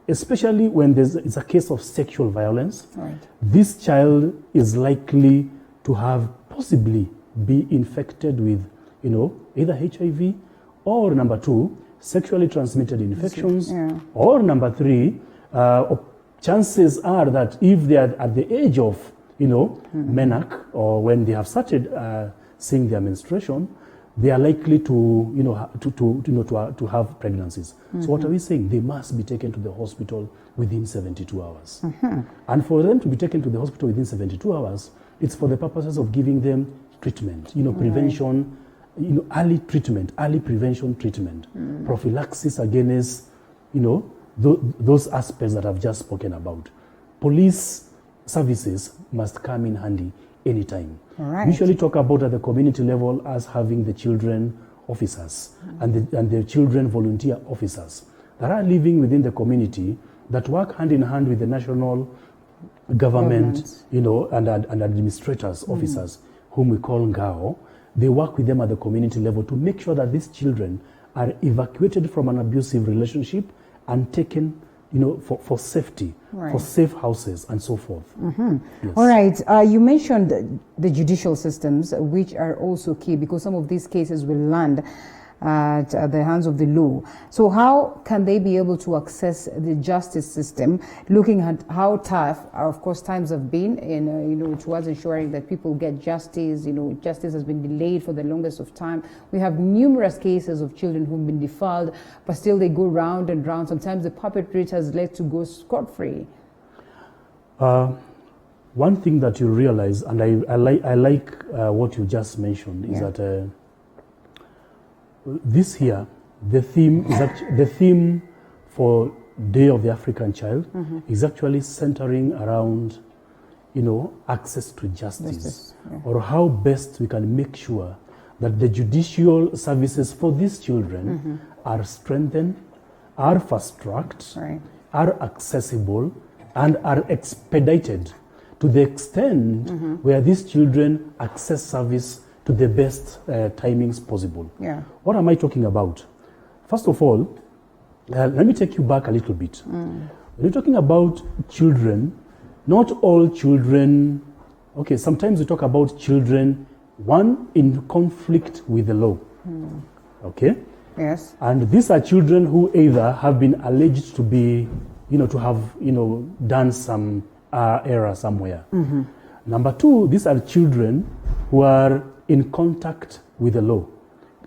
especially when it's a case of sexual violence, this child is likely to have possibly be infected with, either HIV or number two, sexually transmitted infections, or number three, chances are that if they are at the age of, menarche, or when they have started seeing their menstruation, they are likely to have pregnancies. So what are we saying? They must be taken to the hospital within 72 hours. And for them to be taken to the hospital within 72 hours, it's for the purposes of giving them treatment, prevention, early treatment, early prevention treatment, prophylaxis against, those aspects that I've just spoken about. Police services must come in handy anytime. We usually talk about at the community level as having the children officers and the children volunteer officers that are living within the community that work hand in hand with the national government, and administrators, officers, whom we call Ngao. They work with them at the community level to make sure that these children are evacuated from an abusive relationship and taken, for safety, for safe houses and so forth. Yes. All right. You mentioned the judicial systems, which are also key because some of these cases will land at the hands of the law. So how can they be able to access the justice system, looking at how tough, of course, times have been in, towards ensuring that people get justice. Justice has been delayed for the longest of time. We have numerous cases of children who've been defiled, but still they go round and round. Sometimes the perpetrators let to go scot-free. One thing that you realize, and I like what you just mentioned, is that this year, the theme for Day of the African Child is actually centering around, access to justice, or how best we can make sure that the judicial services for these children are strengthened, are fast-tracked, are accessible, and are expedited to the extent where these children access service to the best timings possible. Yeah. What am I talking about? First of all, let me take you back a little bit. When you're talking about children, not all children, okay, sometimes we talk about children, one, in conflict with the law. Okay? Yes. And these are children who either have been alleged to be, to have, done some error somewhere. Number two, these are children who are in contact with the law.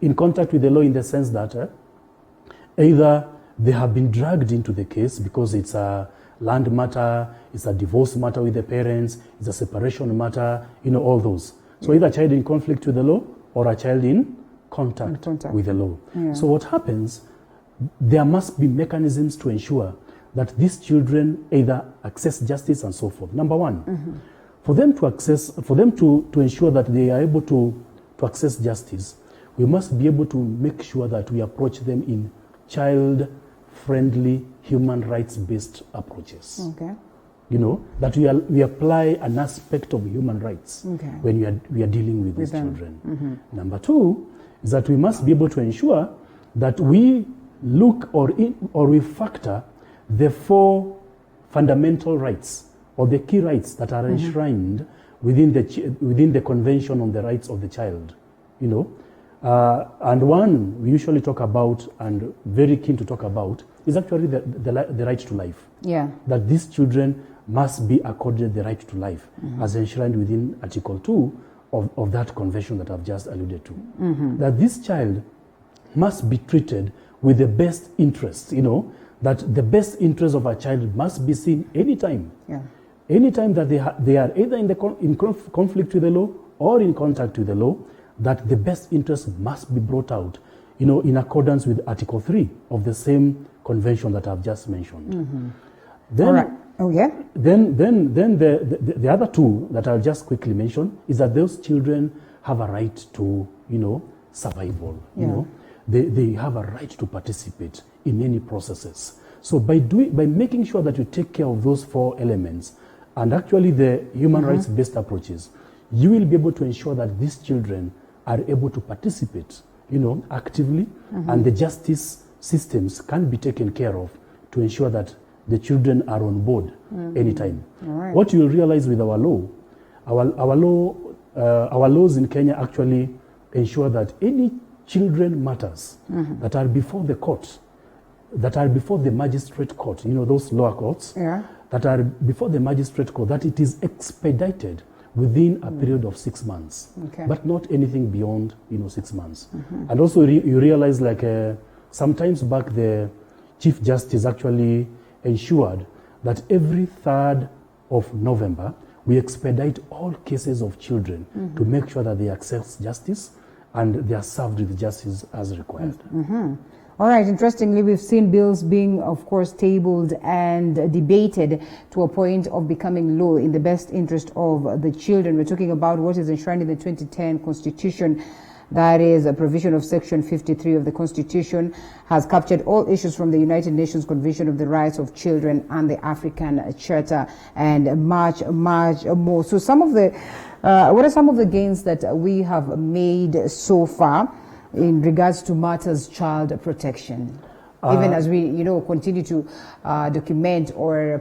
In contact with the law in the sense that either they have been dragged into the case because it's a land matter, it's a divorce matter with the parents, it's a separation matter, all those. So either a child in conflict with the law or a child in contact with the law. Yeah. So what happens, there must be mechanisms to ensure that these children either access justice and so forth. Number one, for them to ensure that they are able to access justice, we must be able to make sure that we approach them in child-friendly, human rights-based approaches. Okay. That we apply an aspect of human rights when we are dealing with these children. Number two is that we must be able to ensure that we look or we factor the 4 fundamental rights or the key rights that are enshrined within the Convention on the Rights of the Child. And one we usually talk about and very keen to talk about is actually the right to life. Yeah. That these children must be accorded the right to life as enshrined within Article 2 of that convention that I've just alluded to. That this child must be treated with the best interest, that the best interest of a child must be seen anytime. Yeah. Anytime that they are either in conflict with the law or in contact with the law, that the best interest must be brought out, in accordance with Article 3 of the same convention that I've just mentioned. Then, all right. Oh, yeah? Then the other two that I'll just quickly mention is that those children have a right to, survival. They have a right to participate in any processes. So by making sure that you take care of those 4 elements and actually the human rights-based approaches, you will be able to ensure that these children are able to participate, actively, and the justice systems can be taken care of to ensure that the children are on board anytime. Right. What you'll realize with our law, our laws in Kenya actually ensure that any children matters that are before the court, that are before the magistrate court, those lower courts, that are before the magistrate court, that it is expedited within a period of 6 months, but not anything beyond 6 months. And also you realize, like sometimes back, the Chief Justice actually ensured that every 3rd of November we expedite all cases of children to make sure that they access justice and they are served with justice as required. All right, interestingly, we've seen bills being, of course, tabled and debated to a point of becoming law in the best interest of the children. We're talking about what is enshrined in the 2010 Constitution. That is a provision of Section 53 of the Constitution, has captured all issues from the United Nations Convention of the Rights of Children and the African Charter, and much more. So what are some of the gains that we have made so far in regards to matters child protection, even as we, continue to document or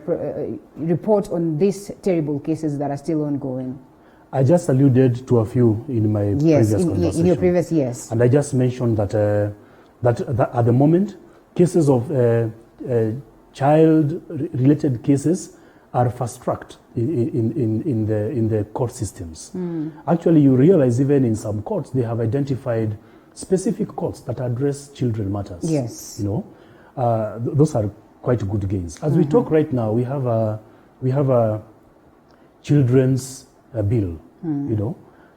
report on these terrible cases that are still ongoing? I just alluded to a few in my previous conversation. In your previous, yes. And I just mentioned that at the moment, cases of child-related cases are fast-tracked in the court systems. Actually, you realize even in some courts, they have identified specific courts that address children matters. Yes. Those are quite good gains. As we talk right now, we have a children's bill,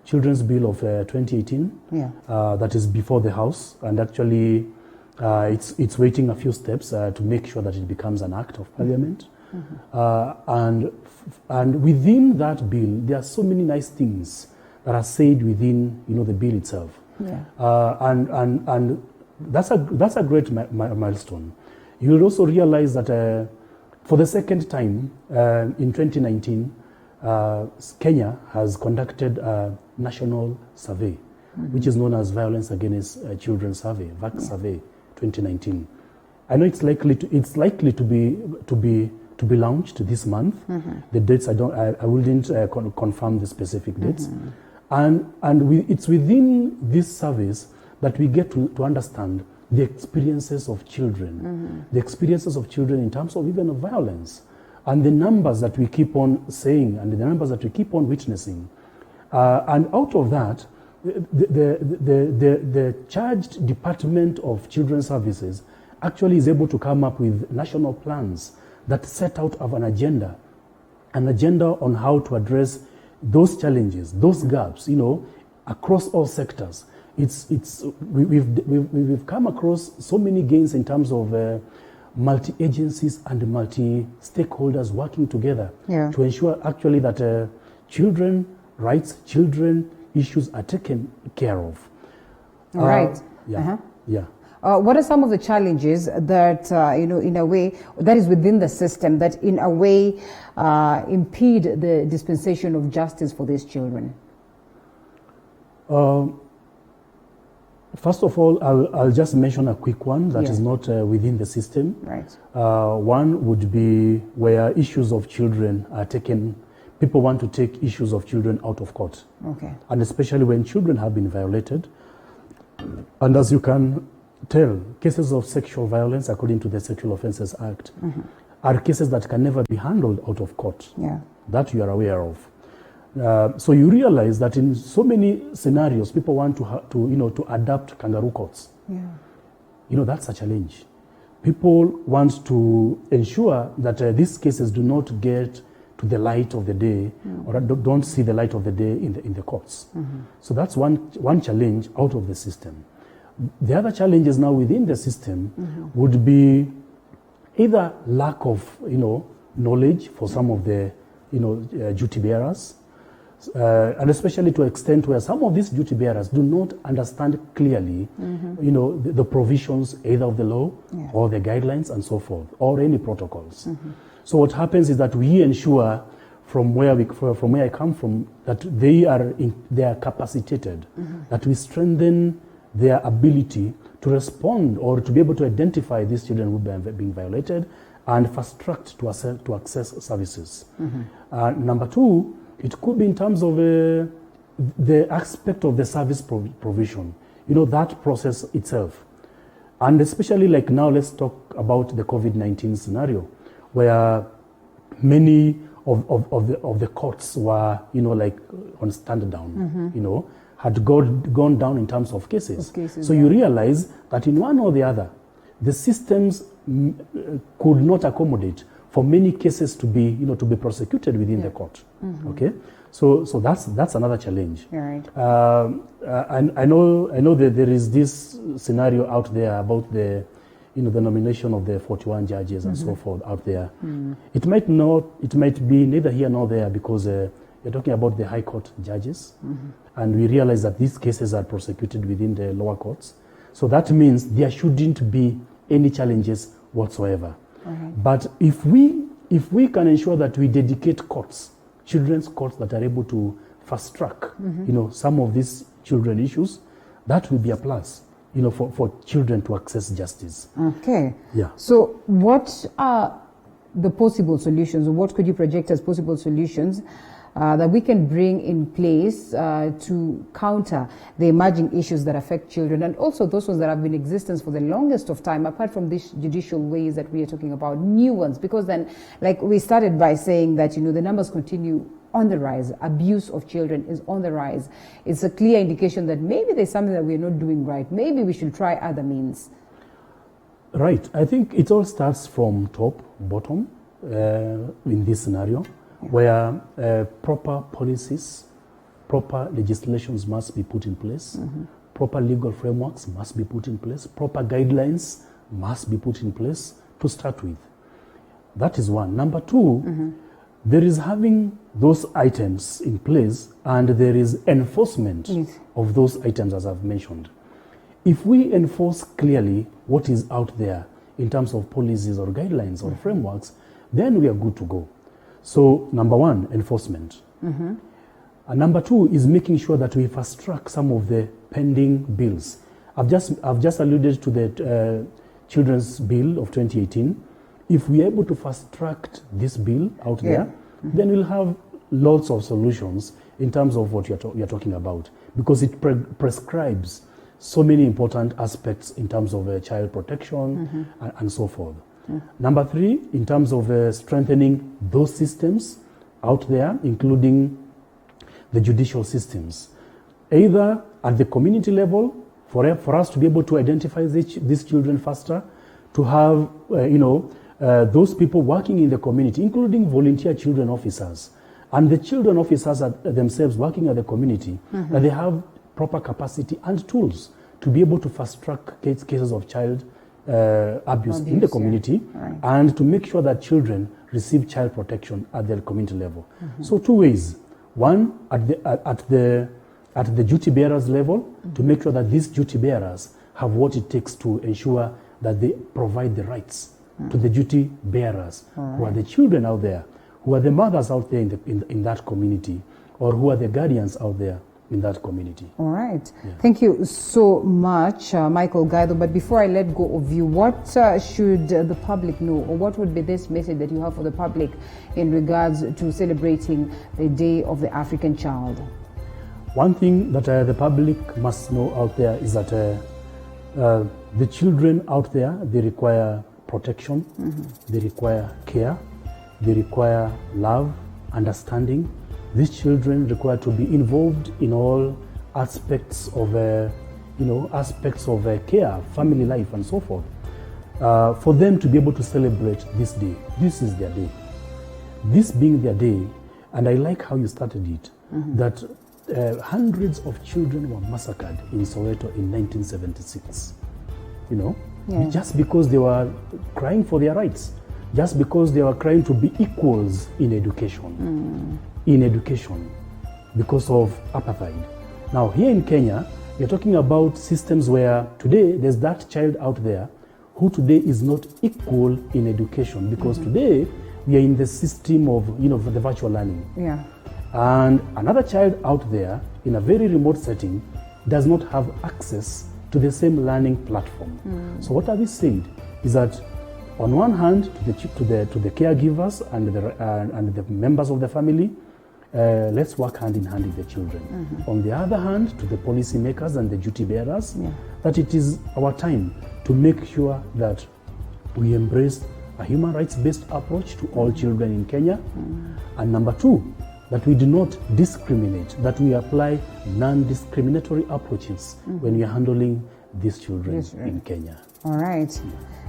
children's bill of 2018 that is before the House, and actually it's waiting a few steps to make sure that it becomes an act of Parliament. And within that bill, there are so many nice things that are said within the bill itself. And that's a great milestone. You'll also realize that for the second time in 2019, Kenya has conducted a national survey, which is known as Violence Against Children Survey, VAC Survey 2019. I know it's likely to be launched this month. The dates I wouldn't confirm the specific dates. And it's within these surveys that we get to understand the experiences of children, the experiences of children in terms of even of violence, and the numbers that we keep on saying and the numbers that we keep on witnessing. And out of that, the charged Department of Children's Services actually is able to come up with national plans that set out of an agenda on how to address those challenges, those gaps, across all sectors. We've come across so many gains in terms of multi-agencies and multi-stakeholders working together to ensure actually that children rights, children issues are taken care of. Right. What are some of the challenges that, in a way, that is within the system that in a way impede the dispensation of justice for these children? First of all, I'll just mention a quick one that is not within the system. Right. One would be where issues of children are taken. People want to take issues of children out of court. Okay. And especially when children have been violated. And as you can tell, cases of sexual violence, according to the Sexual Offences Act, are cases that can never be handled out of court. Yeah. That you are aware of. So you realize that in so many scenarios, people want to adapt kangaroo courts. Yeah. That's a challenge. People want to ensure that these cases do not get to the light of the day or don't see the light of the day in the courts. So that's one challenge out of the system. The other challenges now within the system would be either lack of knowledge for some of the duty bearers, and especially to an extent where some of these duty bearers do not understand clearly the provisions either of the law or the guidelines and so forth, or any protocols. So what happens is that we ensure from where I come from that they are capacitated, that we strengthen their ability to respond or to be able to identify these children who are being violated and fast track to access services. Number two, it could be in terms of the aspect of the service provision, that process itself. And especially like now, let's talk about the COVID-19 scenario, where many of the courts were, on stand down, had gone down in terms of cases. So you realize that in one or the other, the systems could not accommodate for many cases to be prosecuted within the court. Okay, so that's another challenge. Right. And I know that there is this scenario out there about the nomination of the 41 judges and so forth out there. It might be neither here nor there because you're talking about the high court judges, and we realize that these cases are prosecuted within the lower courts. So that means there shouldn't be any challenges whatsoever. But if we can ensure that we dedicate courts, children's courts that are able to fast track, some of these children issues, that will be a plus, for children to access justice. Okay. Yeah. So what are the possible solutions, or what could you project as possible solutions that we can bring in place to counter the emerging issues that affect children, and also those ones that have been in existence for the longest of time, apart from these judicial ways that we are talking about, new ones? Because then, like we started by saying that, the numbers continue on the rise. Abuse of children is on the rise. It's a clear indication that maybe there's something that we're not doing right. Maybe we should try other means. Right. I think it all starts from top, bottom, in this scenario, where proper policies, proper legislations must be put in place, proper legal frameworks must be put in place, proper guidelines must be put in place to start with. That is one. Number two, there is having those items in place, and there is enforcement of those items, as I've mentioned. If we enforce clearly what is out there in terms of policies or guidelines or frameworks, then we are good to go. So number one, enforcement. And number two is making sure that we fast track some of the pending bills. I've just alluded to the Children's Bill of 2018. If we're able to fast track this bill out there, then we'll have lots of solutions in terms of what you're talking about, because it prescribes so many important aspects in terms of child protection and so forth. Number three, in terms of strengthening those systems out there, including the judicial systems, either at the community level, for us to be able to identify these children faster, to have those people working in the community, including volunteer children officers, and the children officers themselves working at the community, that they have proper capacity and tools to be able to fast track cases of child abuse in the community, and to make sure that children receive child protection at their community level. So two ways. One, at the duty bearers level, to make sure that these duty bearers have what it takes to ensure that they provide the rights to the duty bearers, who are the children out there, who are the mothers out there in that community, or who are the guardians out there in that community. All right. Yeah. Thank you so much, Michael Gaido. But before I let go of you, what should the public know, or what would be this message that you have for the public in regards to celebrating the Day of the African Child? One thing that the public must know out there is that the children out there, they require protection, they require care, they require love, understanding. These children require to be involved in all aspects of, care, family life, and so forth. For them to be able to celebrate this day, this is their day. This being their day, and I like how you started it, that hundreds of children were massacred in Soweto in 1976. Just because they were crying for their rights, just because they were crying to be equals in education. Because of apartheid. Now here in Kenya, we're talking about systems where today there's that child out there who today is not equal in education, because today we are in the system of the virtual learning. Yeah. And another child out there in a very remote setting does not have access to the same learning platform. So what have we said is that on one hand, to the caregivers and the members of the family, let's work hand in hand with the children. On the other hand, to the policymakers and the duty bearers, that it is our time to make sure that we embrace a human rights-based approach to all children in Kenya. And number two, that we do not discriminate, that we apply non-discriminatory approaches when we are handling these children in Kenya. All right.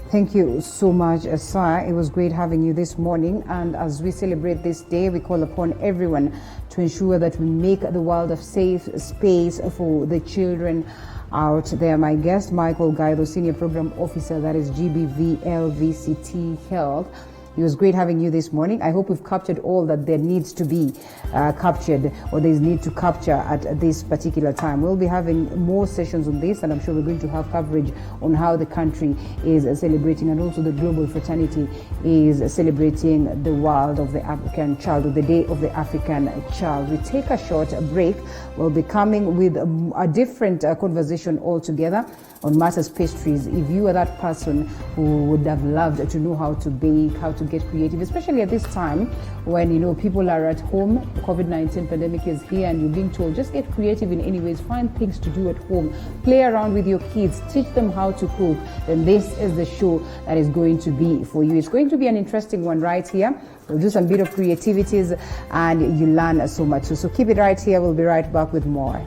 Thank you so much, sir. It was great having you this morning. And as we celebrate this day, we call upon everyone to ensure that we make the world a safe space for the children out there. My guest, Michael Gaido, Senior Program Officer, that is GBV LVCT Health. It was great having you this morning. I hope we've captured all that there needs to be captured, or there's need to capture at this particular time. We'll be having more sessions on this, and I'm sure we're going to have coverage on how the country is celebrating, and also the global fraternity is celebrating the world of the African child, or the Day of the African Child. We take a short break. We'll be coming with a different conversation altogether on matters pastries. If you are that person who would have loved to know how to bake, how to get creative, especially at this time when people are at home, the COVID-19 pandemic is here, and you're being told just get creative in any ways, find things to do at home, play around with your kids, teach them how to cook, then this is the show that is going to be for you. It's going to be an interesting one right here. We'll do some bit of creativities and you learn so much. So keep it right here. We'll be right back with more.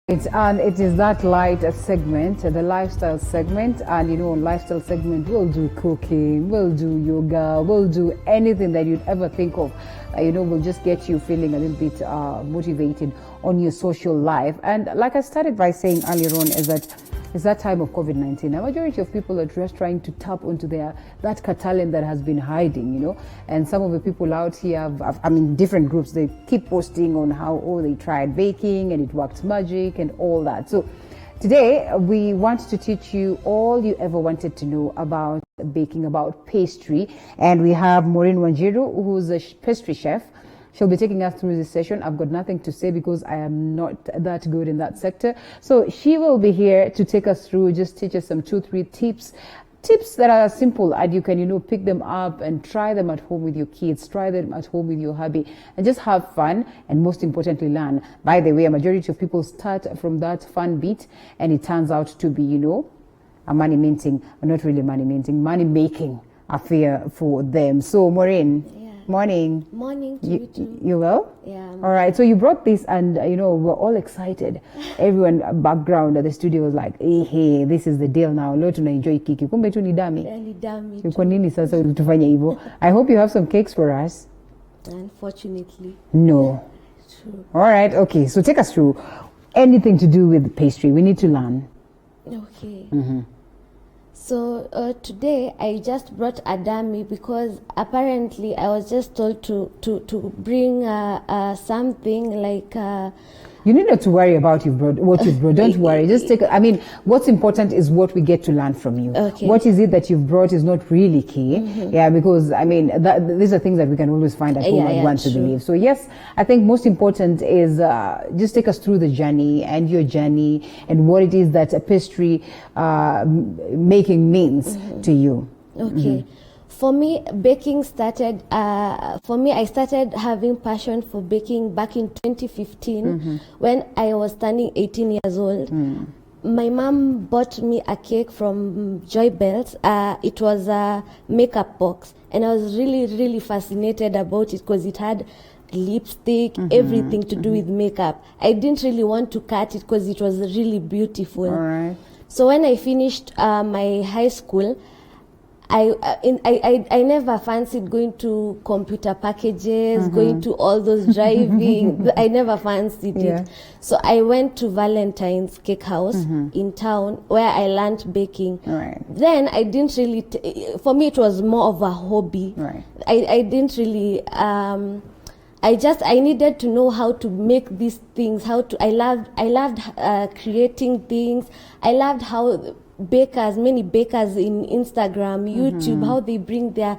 And it is that light segment, the lifestyle segment, and on lifestyle segment we'll do cooking, we'll do yoga, we'll do anything that you'd ever think of. We'll just get you feeling a little bit motivated on your social life. And like I started by saying earlier on, is that time of COVID-19. A majority of people are just trying to tap onto that talent that has been hiding, And some of the people out here, different groups, they keep posting on how, they tried baking and it worked magic and all that. So today, we want to teach you all you ever wanted to know about baking, about pastry. And we have Maureen Wanjiru, who's a pastry chef. She'll be taking us through this session. I've got nothing to say because I am not that good in that sector. So she will be here to take us through, just teach us some 2-3 tips that are simple, and you can, pick them up and try them at home with your kids, try them at home with your hubby, and just have fun, and most importantly, learn. By the way, a majority of people start from that fun bit, and it turns out to be, a money-making affair for them. So, Maureen, morning. Morning to you too. You well? Yeah. All right. So you brought this, and we're all excited. Everyone background at the studio was like, hey, this is the deal now. Leo tuna enjoy kiki. Kumbe tu ni dami. Ni dami. Kwa nini sasa ulitufanya hivyo? I hope you have some cakes for us. Unfortunately. No. True. All right. Okay. So take us through anything to do with pastry. We need to learn. Okay. Mm-hmm. So today I just brought a dummy because apparently I was just told to bring something like. You need not to worry about what you've brought. Don't worry. Just take. What's important is what we get to learn from you. Okay. What is it that you've brought is not really key. Mm-hmm. Yeah, because these are things that we can always find at home and want to believe. So yes, I think most important is just take us through the journey and your journey and what it is that a pastry making means to you. Okay. Mm-hmm. For me, baking started, I started having passion for baking back in 2015 when I was turning 18 years old. My mom bought me a cake from Joy Bells. It was a makeup box, and I was really, really fascinated about it because it had lipstick, everything to do with makeup. I didn't really want to cut it because it was really beautiful. All right. So when I finished my high school, I never fancied going to computer packages, going to all those driving. I never fancied it. So I went to Valentine's Cake House in town where I learned baking. Right. Then I didn't really, for me it was more of a hobby. Right. I didn't really, I needed to know how to make these things, I loved creating things. I loved how many bakers in Instagram, YouTube, how they bring their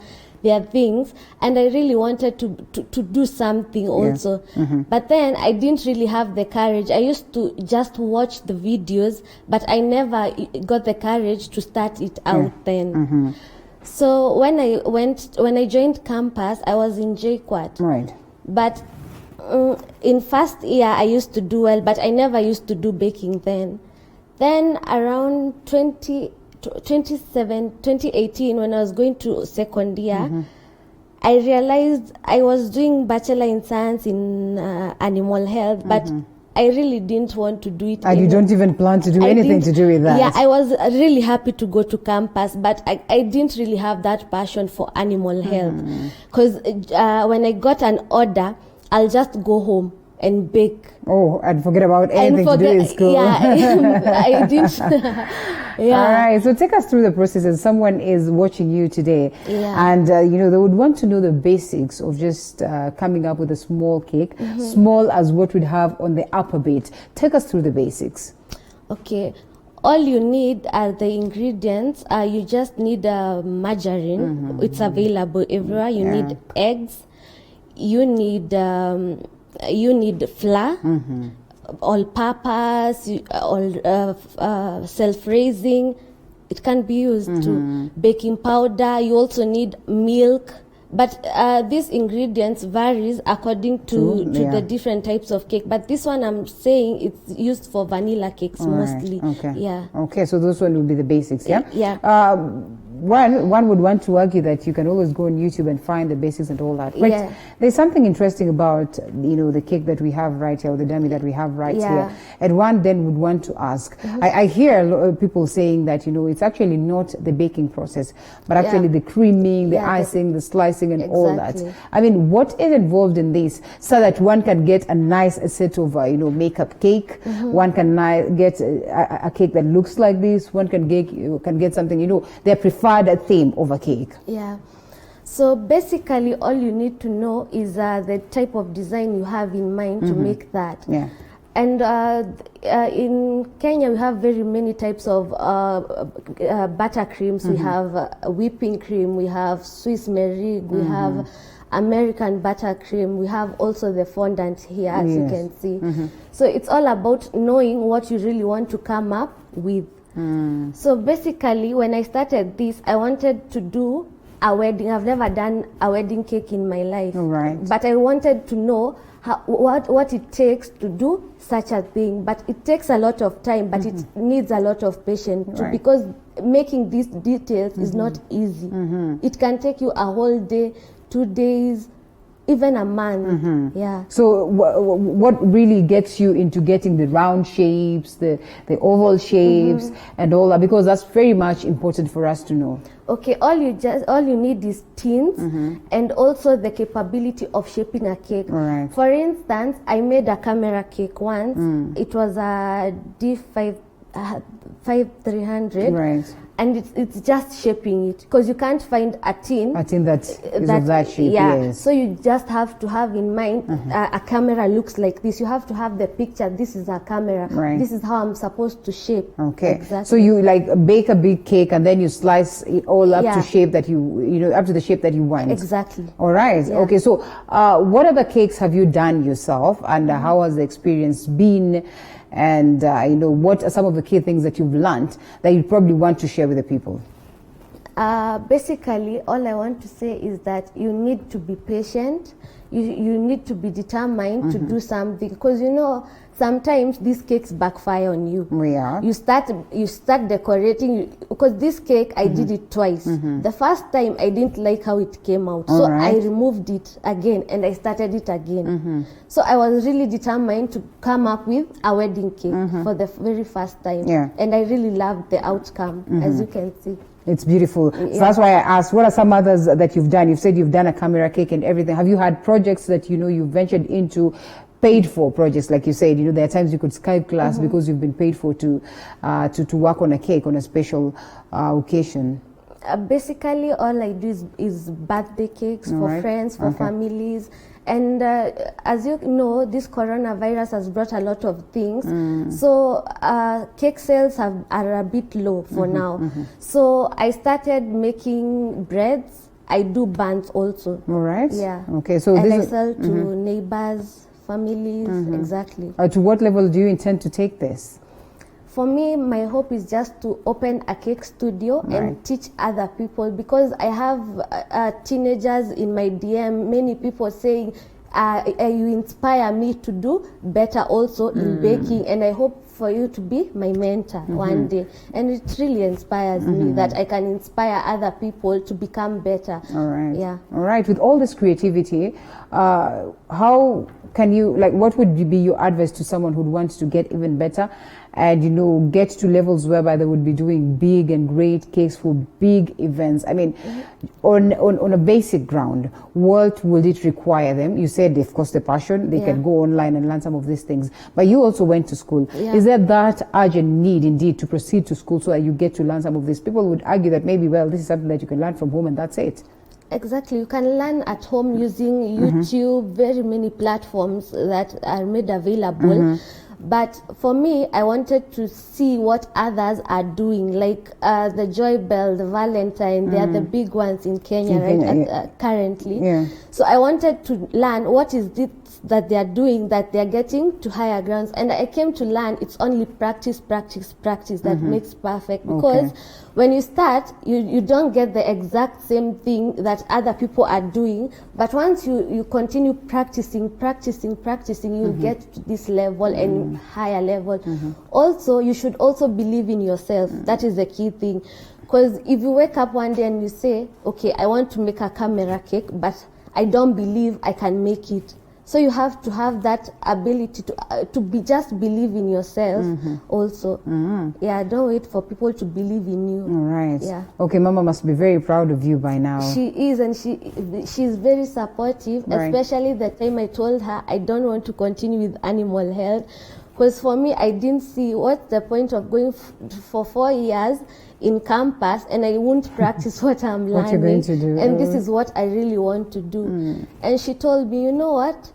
things, and I really wanted to do something also. But then I didn't really have the courage. I used to just watch the videos, but I never got the courage to start it out then. So when I joined campus, I was in JKUAT. Right. But in first year I used to do well, but I never used to do baking then. Then around 2018, when I was going to second year, I realized I was doing Bachelor in Science in Animal Health, but I really didn't want to do it. And you don't even plan to do anything to do with that? Yeah, I was really happy to go to campus, but I didn't really have that passion for animal health. Because when I got an order, I'll just go home and bake. Oh, and forget about anything to do in school. Yeah, I didn't. Yeah. All right. So take us through the process. As someone is watching you today, and they would want to know the basics of just coming up with a small cake, small as what we'd have on the upper bit. Take us through the basics. Okay. All you need are the ingredients. You just need margarine. It's available everywhere. You need eggs. You need flour, all-purpose, all self-raising. It can be used to baking powder. You also need milk. But these ingredients varies according to the different types of cake. But this one I'm saying it's used for vanilla cakes mostly. Okay. Yeah. Okay, so those one will be the basics, yeah? Yeah. one would want to argue that you can always go on YouTube and find the basics and all that. But Yeah. there's something interesting about, the cake that we have right here, or the dummy that we have right Yeah. here. And one then would want to ask, I hear a lot of people saying that, it's actually not the baking process, but actually Yeah. the creaming, the Yeah, icing, the slicing and all that. Exactly. I mean, what is involved in this so that one can get a nice set of, makeup cake, one can get a cake that looks like this, one can get something, their preferred theme of a cake. Yeah. So basically, all you need to know is the type of design you have in mind to make that. Yeah. And in Kenya, we have very many types of buttercreams. We have whipping cream, we have Swiss meringue, we have American buttercream, we have also the fondant here, as you Yes. can see. So it's all about knowing what you really want to come up with. So basically, when I started this, I wanted to do a wedding. I've never done a wedding cake in my life. Right. But I wanted to know what it takes to do such a thing. But it takes a lot of time, but it needs a lot of patience too, Right. because making these details is not easy. It can take you a whole day, 2 days, even a month. Yeah. So what really gets you into getting the round shapes, the oval shapes and all that? Because that's very much important for us to know. Okay, all you need is tins and also the capability of shaping a cake. Right. For instance, I made a camera cake once. It was a D5 5300. Right. And it's just shaping it, because you can't find a tin. A tin that is of that shape, yeah. yes. So you just have to have in mind a camera looks like this. You have to have the picture. This is a camera. Right. This is how I'm supposed to shape. Okay. Exactly. So you bake a big cake and then you slice it all up Yeah. to shape that up to the shape that you want. Exactly. All right. Yeah. Okay. So what other cakes have you done yourself, and how has the experience been? And what are some of the key things that you've learned that you probably want to share with the people? Basically, all I want to say is that you need to be patient. You need to be determined to do something, because sometimes these cakes backfire on you. Yeah. You start decorating, because this cake I did it twice. The first time I didn't like how it came out, so All right. I removed it again and I started it again. So I was really determined to come up with a wedding cake for the very first time. Yeah. And I really loved the outcome, as you can see. It's beautiful. So Yeah. that's why I asked, what are some others that you've done? You've said you've done a camera cake and everything. Have you had projects that you've ventured into, paid for projects, like you said? There are times you could Skype class because you've been paid for to work on a cake on a special occasion. Basically, all I do is birthday cakes for Alright. friends, for Okay. families. And as you know, this coronavirus has brought a lot of things. So cake sales are a bit low for now. So I started making breads. I do buns also. All right. Yeah. Okay. So and this I is, sell to neighbors, families, exactly. to what level do you intend to take this? For me, my hope is just to open a cake studio Right. and teach other people, because I have teenagers in my DM, many people saying, you inspire me to do better also in baking, and I hope for you to be my mentor one day. And it really inspires me that I can inspire other people to become better. All right. Yeah. All right. With all this creativity, how can you, what would be your advice to someone who wants to get even better and, get to levels whereby they would be doing big and great cakes for big events? I mean, on a basic ground, what will it require them? You said, of course, the passion. They Yeah. can go online and learn some of these things. But you also went to school. Yeah. Is there that urgent need, indeed, to proceed to school so that you get to learn some of this? People would argue that maybe, this is something that you can learn from home and that's it. Exactly. You can learn at home using YouTube, very many platforms that are made available. But for me, I wanted to see what others are doing, like the Joy Bell, the Valentine. They are the big ones in Kenya, In right? Kenya, Currently. Yeah. So I wanted to learn what is it that they are doing, that they are getting to higher grounds. And I came to learn it's only practice that makes perfect. Because when you start, you don't get the exact same thing that other people are doing. But once you continue practicing, you'll get to this level and higher level. Also, you should also believe in yourself. That is the key thing. Because if you wake up one day and you say, okay, I want to make a camera cake, but I don't believe I can make it. So you have to have that ability to just believe in yourself also. Yeah, don't wait for people to believe in you. All right. Yeah. Okay, Mama must be very proud of you by now. She is, and she's very supportive, Right. especially the time I told her I don't want to continue with animal health. Because for me, I didn't see what's the point of going for 4 years in campus and I won't practice what I'm learning. What you're going to do. And this is what I really want to do. And she told me, you know what?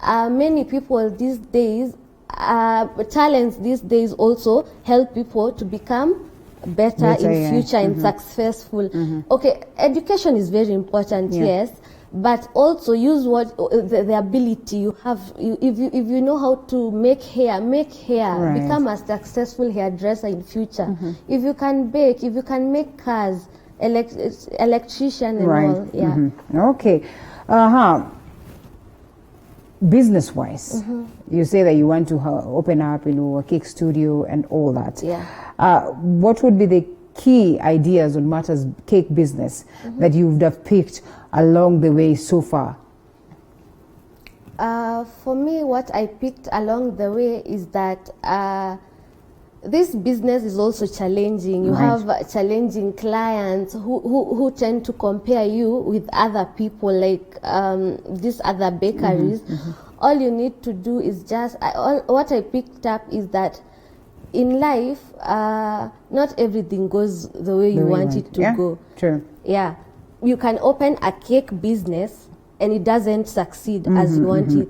Many people these days, talents these days also help people to become better in future and successful. Okay, education is very important, yes. But also use what the ability you have. If you know how to make hair, Right. become a successful hairdresser in future. If you can bake, if you can make cars, electrician and all, yeah. Okay. Business-wise, you say that you want to open up, a cake studio and all that. Yeah. What would be the key ideas on matters cake business that you would have picked along the way so far? For me, what I picked along the way is that this business is also challenging. You have challenging clients who tend to compare you with other people, like these other bakeries. All you need to do is just, what I picked up is that in life, not everything goes the way you want it to go. True. Yeah. You can open a cake business and it doesn't succeed as you want it.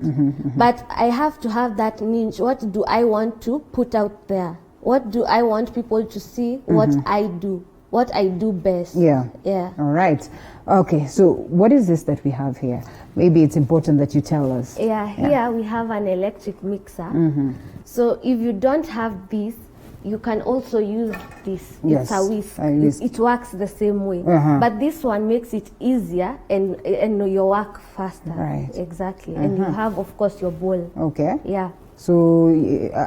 But I have to have that niche. What do I want to put out there? What do I want people to see? What I do best. Yeah. Yeah. All right. Okay, so what is this that we have here? Maybe it's important that you tell us. Yeah, here we have an electric mixer. So if you don't have this, you can also use this. Yes, It's a whisk. a whisk. It works the same way. But this one makes it easier and your work faster. Right. Exactly. And you have, of course, your bowl. Okay. Yeah. So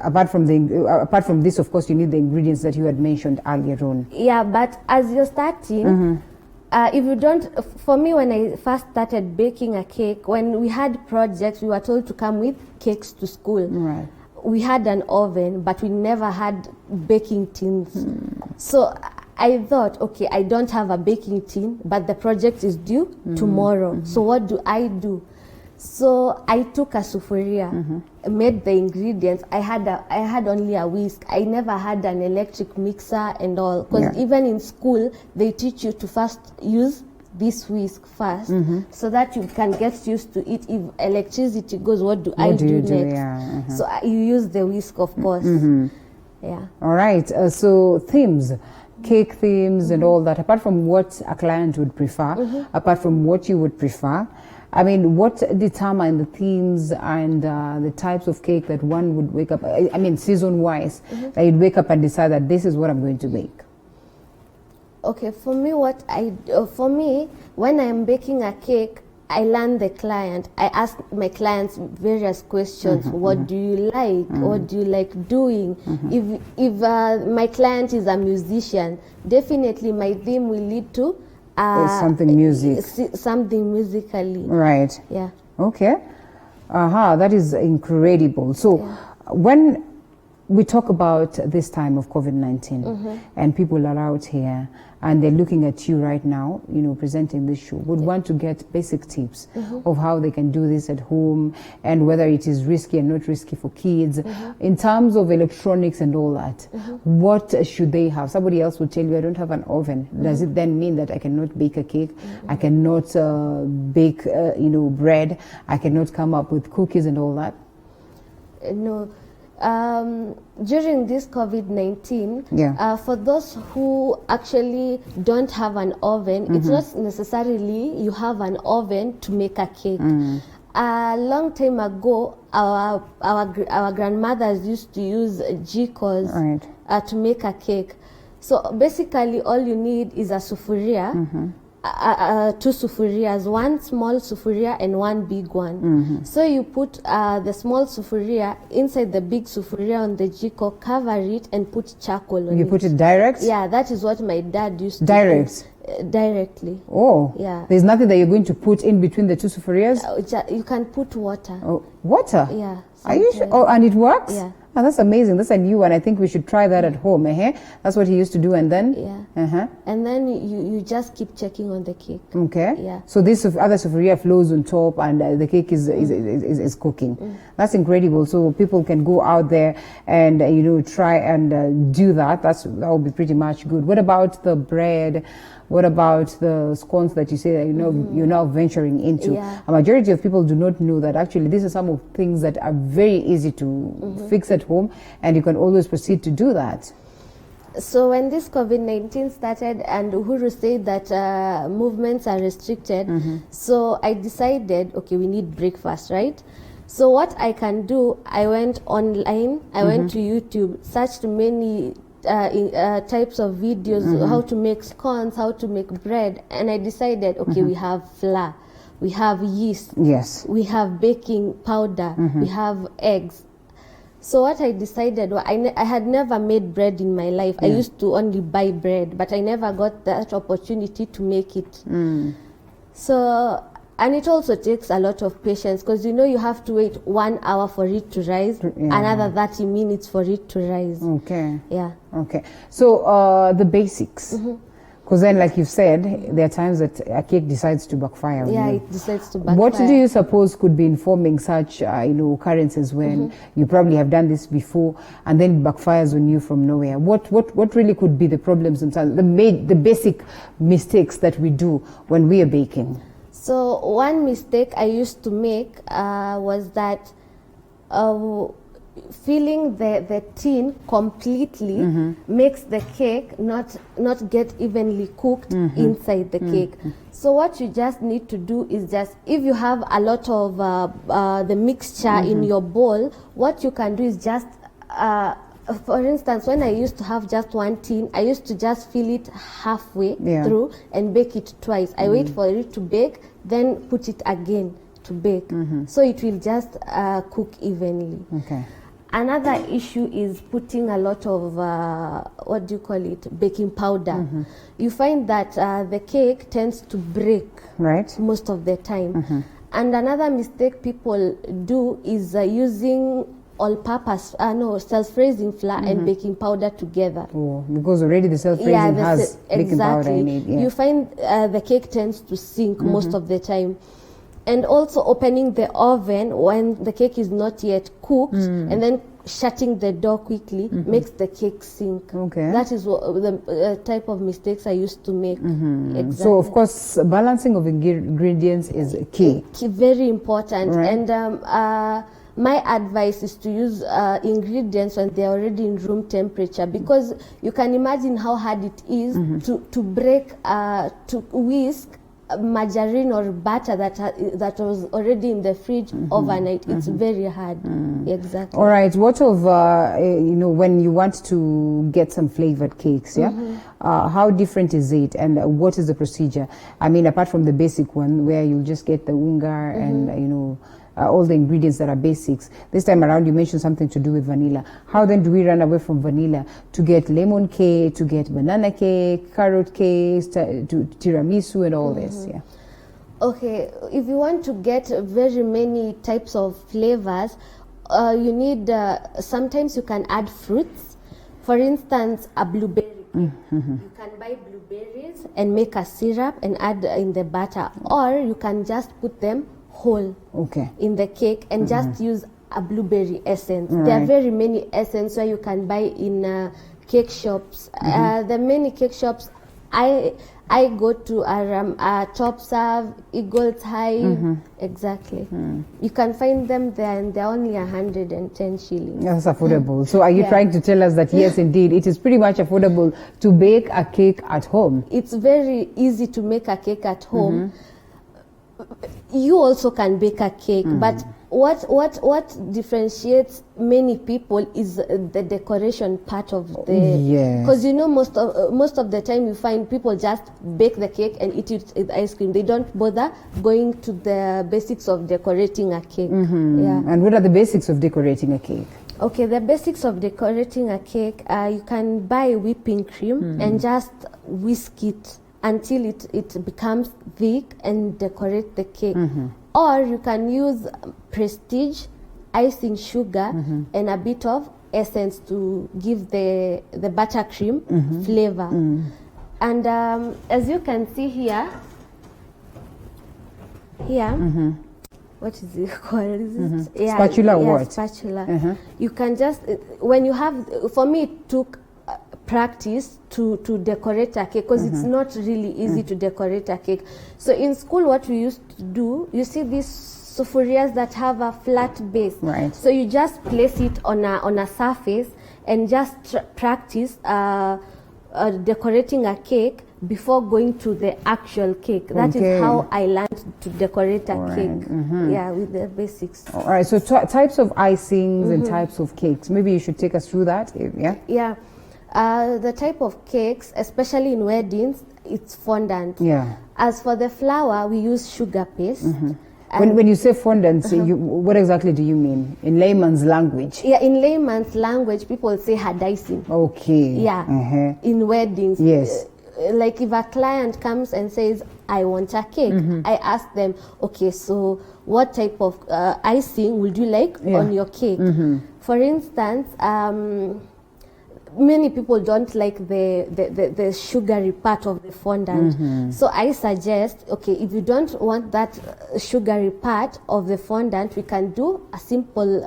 apart from this, of course, you need the ingredients that you had mentioned earlier on. Yeah, but as you're starting, if you don't, for me, when I first started baking a cake, when we had projects, we were told to come with cakes to school. Right. We had an oven, but we never had baking tins. So I thought, okay, I don't have a baking tin, but the project is due tomorrow. So what do I do? So I took a sufuria, made the ingredients. I had only a whisk. I never had an electric mixer and all. Because even in school, they teach you to first use this whisk first, so that you can get used to it. If electricity goes, what do I do next? Yeah. So you use the whisk, of course. Yeah. All right. So themes, cake themes and all that, apart from what a client would prefer, apart from what you would prefer, I mean, what determine the themes and the types of cake that one would wake up, I mean, season-wise, that you'd wake up and decide that this is what I'm going to make? Okay, for me, when I'm baking a cake, I learn the client. I ask my clients various questions. What do you like? What do you like doing? If my client is a musician, definitely my theme will lead to something something musically. Right. Yeah. Okay. That is incredible. So when we talk about this time of COVID-19 and people are out here and they're looking at you right now, presenting this show, would want to get basic tips of how they can do this at home and whether it is risky and not risky for kids. In terms of electronics and all that, what should they have? Somebody else would tell you, I don't have an oven. Does it then mean that I cannot bake a cake? I cannot bake, bread? I cannot come up with cookies and all that? No. During this COVID-19, for those who actually don't have an oven, it's not necessarily you have an oven to make a cake. A long time ago, our grandmothers used to use jikos to make a cake. So basically, all you need is a sufuria, two sufurias, one small sufuria and one big one. So you put the small sufuria inside the big sufuria on the jiko, cover it and put charcoal on it. You put it direct? Yeah, that is what my dad used to Direct? do. Directly. Oh. Yeah. There's nothing that you're going to put in between the two sufurias? You can put water. Oh, water? Yeah. Are you sure? Oh, and it works? Yeah. Oh, that's amazing. That's a new one. I think we should try that at home. That's what he used to do, and then? Yeah. And then you just keep checking on the cake. Okay. Yeah. So this other sufuria flows on top, and the cake is cooking. That's incredible. So people can go out there and try and do that. That will be pretty much good. What about the bread? What about the scones that you say that you're now venturing into? Yeah. A majority of people do not know that actually these are some of things that are very easy to fix at home, and you can always proceed to do that. So when this COVID-19 started and Uhuru said that movements are restricted, so I decided, okay, we need breakfast, right? So what I can do, I went online, I went to YouTube, searched many types of videos, how to make scones, how to make bread, and I decided, okay, we have flour, we have yeast, yes, we have baking powder, we have eggs. So what I decided, I had never made bread in my life. I used to only buy bread, but I never got that opportunity to make it. So, and it also takes a lot of patience, because you have to wait 1 hour for it to rise, another 30 minutes for it to rise. Okay. Yeah. Okay. So the basics. Because then, like you said, there are times that a cake decides to backfire on Yeah, you. it decides to backfire. What do you suppose could be informing such occurrences when you probably have done this before and then it backfires on you from nowhere? What really could be the problems themselves, the basic mistakes that we do when we are baking? So one mistake I used to make was that filling the tin completely makes the cake not get evenly cooked inside the cake. So what you just need to do is if you have a lot of the mixture in your bowl, what you can do is just for instance, when I used to have just one tin, I used to just fill it halfway through and bake it twice. I wait for it to bake, then put it again to bake. So it will just cook evenly. Okay. Another issue is putting a lot of, baking powder. You find that the cake tends to break most of the time. And another mistake people do is using all-purpose, self-raising flour and baking powder together. Oh, because already the self-raising has baking powder in it. You find the cake tends to sink most of the time. And also opening the oven when the cake is not yet cooked and then shutting the door quickly makes the cake sink. Okay. That is what the type of mistakes I used to make. Exactly. So, of course, balancing of ingredients is key. Very important. Right. And my advice is to use ingredients when they're already in room temperature, because you can imagine how hard it is to break, to whisk margarine or butter that was already in the fridge overnight. It's very hard. Exactly. All right. What of when you want to get some flavored cakes? How different is it, and what is the procedure? I mean, apart from the basic one where you just get the unga and all the ingredients that are basics. This time around, you mentioned something to do with vanilla. How then do we run away from vanilla to get lemon cake, to get banana cake, carrot cakes, to tiramisu and all this? Yeah. Okay, if you want to get very many types of flavors, you need, sometimes you can add fruits. For instance, a blueberry. You can buy blueberries and make a syrup and add in the batter, or you can just put them whole in the cake and just use a blueberry essence. There are very many essences where you can buy in cake shops. The many cake shops I go to are Top Serve, Eagles Hive, exactly. You can find them there and they're only 110 shillings. That's affordable. So are you trying to tell us that yes, indeed, it is pretty much affordable to bake a cake at home? It's very easy to make a cake at home. You also can bake a cake, but what differentiates many people is the decoration part of the. Yes. Because you know most of the time you find people just bake the cake and eat it with ice cream. They don't bother going to the basics of decorating a cake. Yeah. And what are the basics of decorating a cake? Okay, the basics of decorating a cake, you can buy whipping cream and just whisk it until it becomes thick and decorate the cake. Or you can use Prestige icing sugar and a bit of essence to give the buttercream flavor. And as you can see here, what is it called? Is it? Spatula or what? Spatula. You can just, when you have, for me it took practice to decorate a cake because it's not really easy to decorate a cake. So in school what we used to do, you see these sufurias that have a flat base. Right. So you just place it on a surface and just practice decorating a cake before going to the actual cake. That is how I learned to decorate a cake. Yeah, with the basics. All right, so types of icings and types of cakes. Maybe you should take us through that, yeah? Yeah. The type of cakes, especially in weddings, it's fondant. Yeah. As for the flour, we use sugar paste. When you say fondant, what exactly do you mean? In layman's language? Yeah, in layman's language, people say hard icing. Okay. Yeah. In weddings. Yes. Like if a client comes and says, I want a cake, I ask them, okay, so what type of icing would you like on your cake? For instance, many people don't like the sugary part of the fondant. So I suggest, okay, if you don't want that sugary part of the fondant, we can do a simple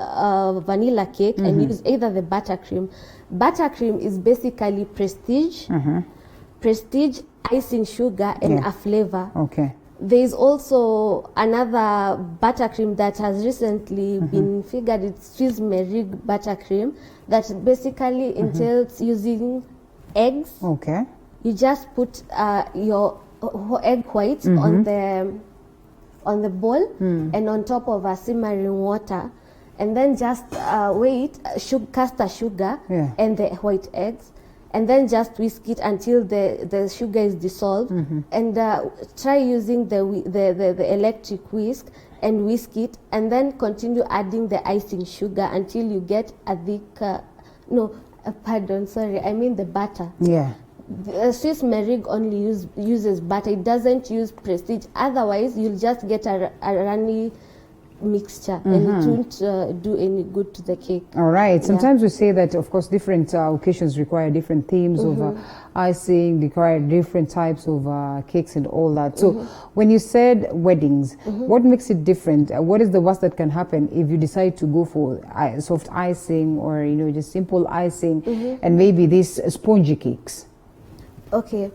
vanilla cake and use either the buttercream. Buttercream is basically Prestige icing sugar and a flavor. Okay. There is also another buttercream that has recently been figured. It's Swiss Merig buttercream that basically entails using eggs. Okay. You just put your egg white on the bowl and on top of a simmering water, and then just caster sugar and the white eggs. And then just whisk it until the sugar is dissolved, and try using the electric whisk and whisk it, and then continue adding the icing sugar until you get a thick. I mean the butter. Yeah. Swiss Merig only uses butter. It doesn't use Prestige. Otherwise, you'll just get a runny mixture and it won't do any good to the cake. All right. Sometimes we say that, of course, different occasions require different themes of icing, require different types of cakes and all that. So when you said weddings, what makes it different? What is the worst that can happen if you decide to go for soft icing or, just simple icing and maybe these spongy cakes? Okay.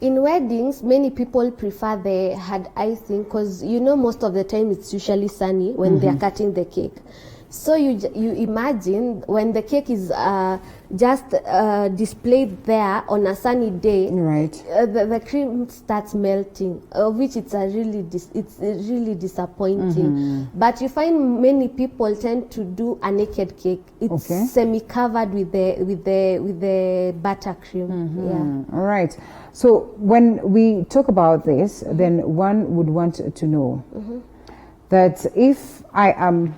In weddings, many people prefer the hard icing because most of the time it's usually sunny when they are cutting the cake. So you imagine when the cake is just displayed there on a sunny day, right? The cream starts melting, which it's really disappointing. But you find many people tend to do a naked cake. It's semi-covered with the buttercream. Yeah. All right. So when we talk about this, then one would want to know that if I am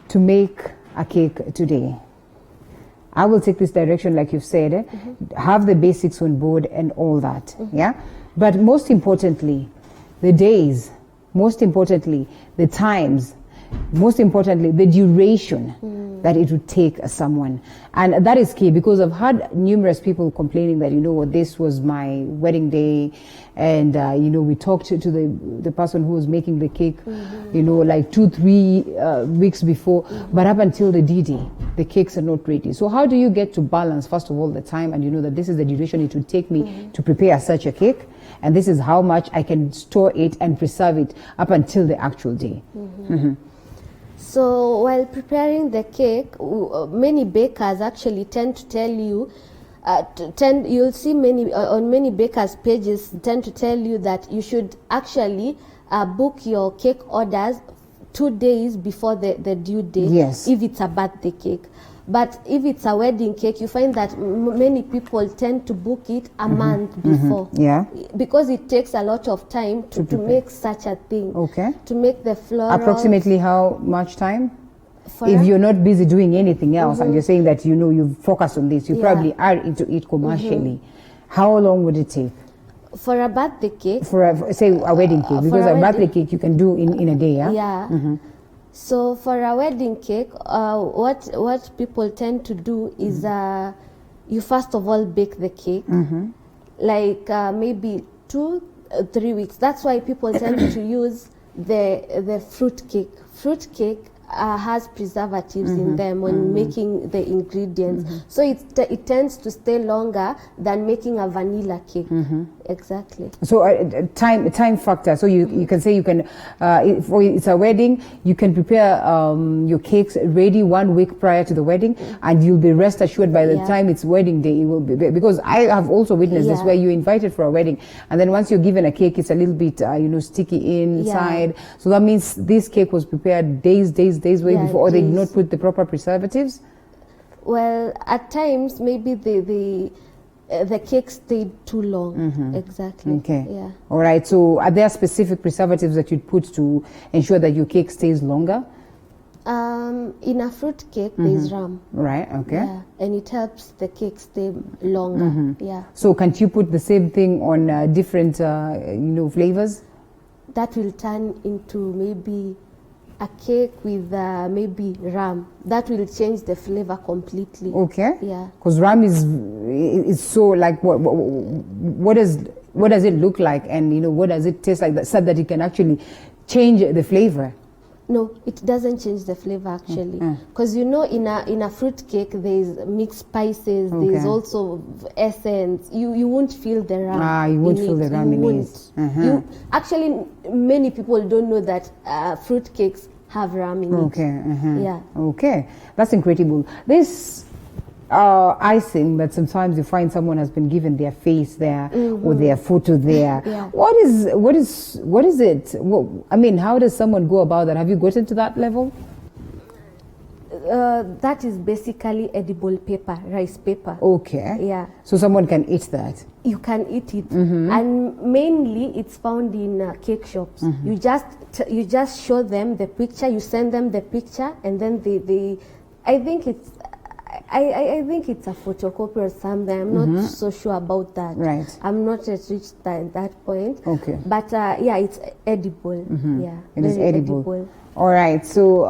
to make a cake today, I will take this direction like you've said, have the basics on board and all that, yeah? But most importantly, the days, most importantly, the times, most importantly, the duration that it would take someone. And that is key because I've had numerous people complaining that, this was my wedding day and, we talked to the person who was making the cake, like 2-3 weeks before, but up until the D-Day, the cakes are not ready. So how do you get to balance, first of all, the time and that this is the duration it would take me to prepare such a cake and this is how much I can store it and preserve it up until the actual day? So while preparing the cake, many bakers actually tend to tell you, you'll see on many bakers' pages tend to tell you that you should actually book your cake orders 2 days before the due date. Yes. If it's a birthday cake. But if it's a wedding cake, you find that many people tend to book it a month before. Yeah. Because it takes a lot of time to make such a thing. Okay. To make the floral. Approximately how much time? For If us- you're not busy doing anything else and you're saying that, you know, you focus on this, you Yeah. probably are into it commercially. How long would it take? For a birthday cake. For say a wedding cake, for because a a birthday wedding- cake you can do in a day, yeah? Yeah. So for a wedding cake, what people tend to do is you first of all bake the cake, like maybe 2-3 weeks. That's why people tend to use the fruit cake. Fruit cake has preservatives in them when making the ingredients, so it tends to stay longer than making a vanilla cake. Exactly. So time factor. So you can say you can, if it's a wedding, you can prepare your cakes ready 1 week prior to the wedding, and you'll be rest assured by the time it's wedding day, it will be, because I have also witnessed this, where you're invited for a wedding, and then once you're given a cake, it's a little bit sticky inside. So that means this cake was prepared days way before, or they did not put the proper preservatives. Well, at times maybe the cake stayed too long. Exactly. Okay. Yeah. All right. So are there specific preservatives that you'd put to ensure that your cake stays longer? In a fruit cake, there's rum. Right. Okay. Yeah, and it helps the cake stay longer. Yeah. So can't you put the same thing on different, flavors? That will turn into maybe a cake with maybe rum. That will change the flavor completely. Okay. Yeah. Because rum is so like what does it look like, and what does it taste like, that, so that it can actually change the flavor? No, it doesn't change the flavor actually, because in a fruit cake there's mixed spices. There's also essence. You won't feel the rum. You won't feel the rum in it. You actually, many people don't know that fruit cakes have rum in it. Yeah. Okay, that's incredible. This icing that sometimes you find someone has been given their face there or their photo there. What is it? I mean, how does someone go about that? Have you gotten to that level? That is basically edible paper, rice paper. Okay. Yeah. So someone can eat that? You can eat it, and mainly it's found in cake shops. You just show them the picture, you send them the picture, and then I think it's a photocopy or something. I'm not so sure about that. Right. I'm not yet reached that point. Okay. But yeah, it's edible. Yeah. It is edible. All right. So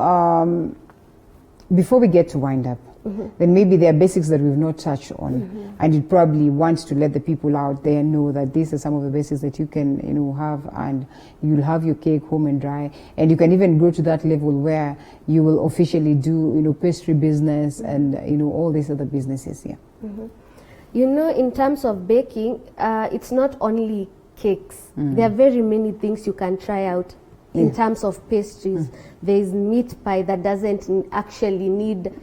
before we get to wind up, then maybe there are basics that we've not touched on, and you probably want to let the people out there know that these are some of the basics that you can have, and you'll have your cake home and dry, and you can even grow to that level where you will officially do pastry business and all these other businesses here. In terms of baking, it's not only cakes. There are very many things you can try out. In terms of pastries, there is meat pie that doesn't actually need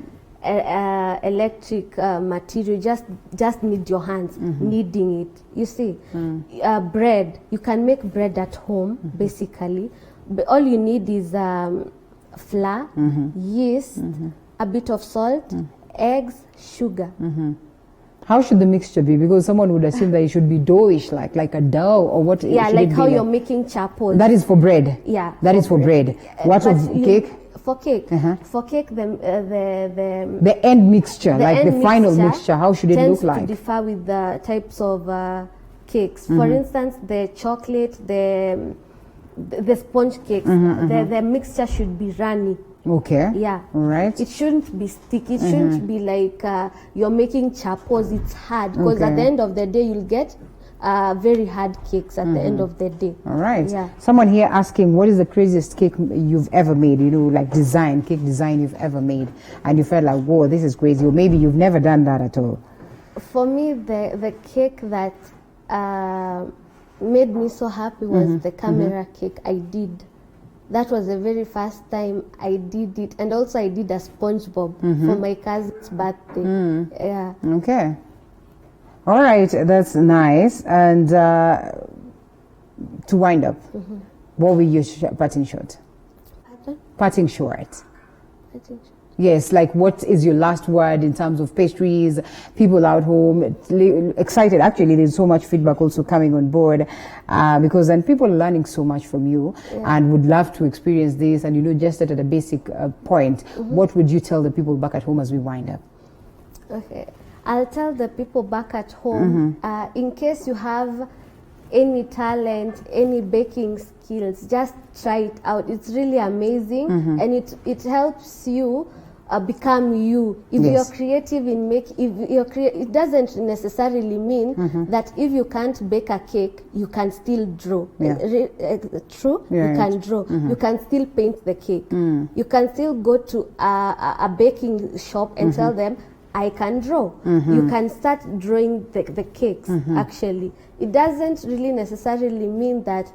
electric material, just need your hands kneading it. You see, bread, you can make bread at home basically. But all you need is flour, yeast, a bit of salt, eggs, sugar. How should the mixture be? Because someone would assume that it should be doughish, like a dough, or what? Yeah, like how you're making chapels. That is for bread. Yeah, that is for bread. What of cake? For cake, the end mixture, the final mixture. How should it look like? Tends to differ with the types of cakes. For instance, the chocolate, the sponge cakes, the mixture should be runny. Okay. Yeah. All right. It shouldn't be sticky. It shouldn't be like you're making chapels. It's hard, because at the end of the day you'll get very hard cakes at the end of the day. All right. Yeah. Someone here asking, what is the craziest cake you've ever made? Like cake design you've ever made, and you felt like, whoa, this is crazy, or maybe you've never done that at all. For me, the cake that made me so happy was the camera cake I did. That was the very first time I did it, and also I did a SpongeBob for my cousin's birthday. Yeah. Okay. All right, that's nice. And to wind up, what will your parting shot? Pardon? Parting short. I think so. Yes, like what is your last word in terms of pastries, people out home, excited. Actually, there's so much feedback also coming on board because then people are learning so much from you and would love to experience this. And, you know, just at a basic point, what would you tell the people back at home as we wind up? Okay. I'll tell the people back at home, in case you have any talent, any baking skills, just try it out. It's really amazing and it helps you become you. If you're creative in it doesn't necessarily mean that if you can't bake a cake, you can still draw. True? You can draw. You can still paint the cake. You can still go to a baking shop and tell them, I can draw. You can start drawing the cakes, actually. It doesn't really necessarily mean that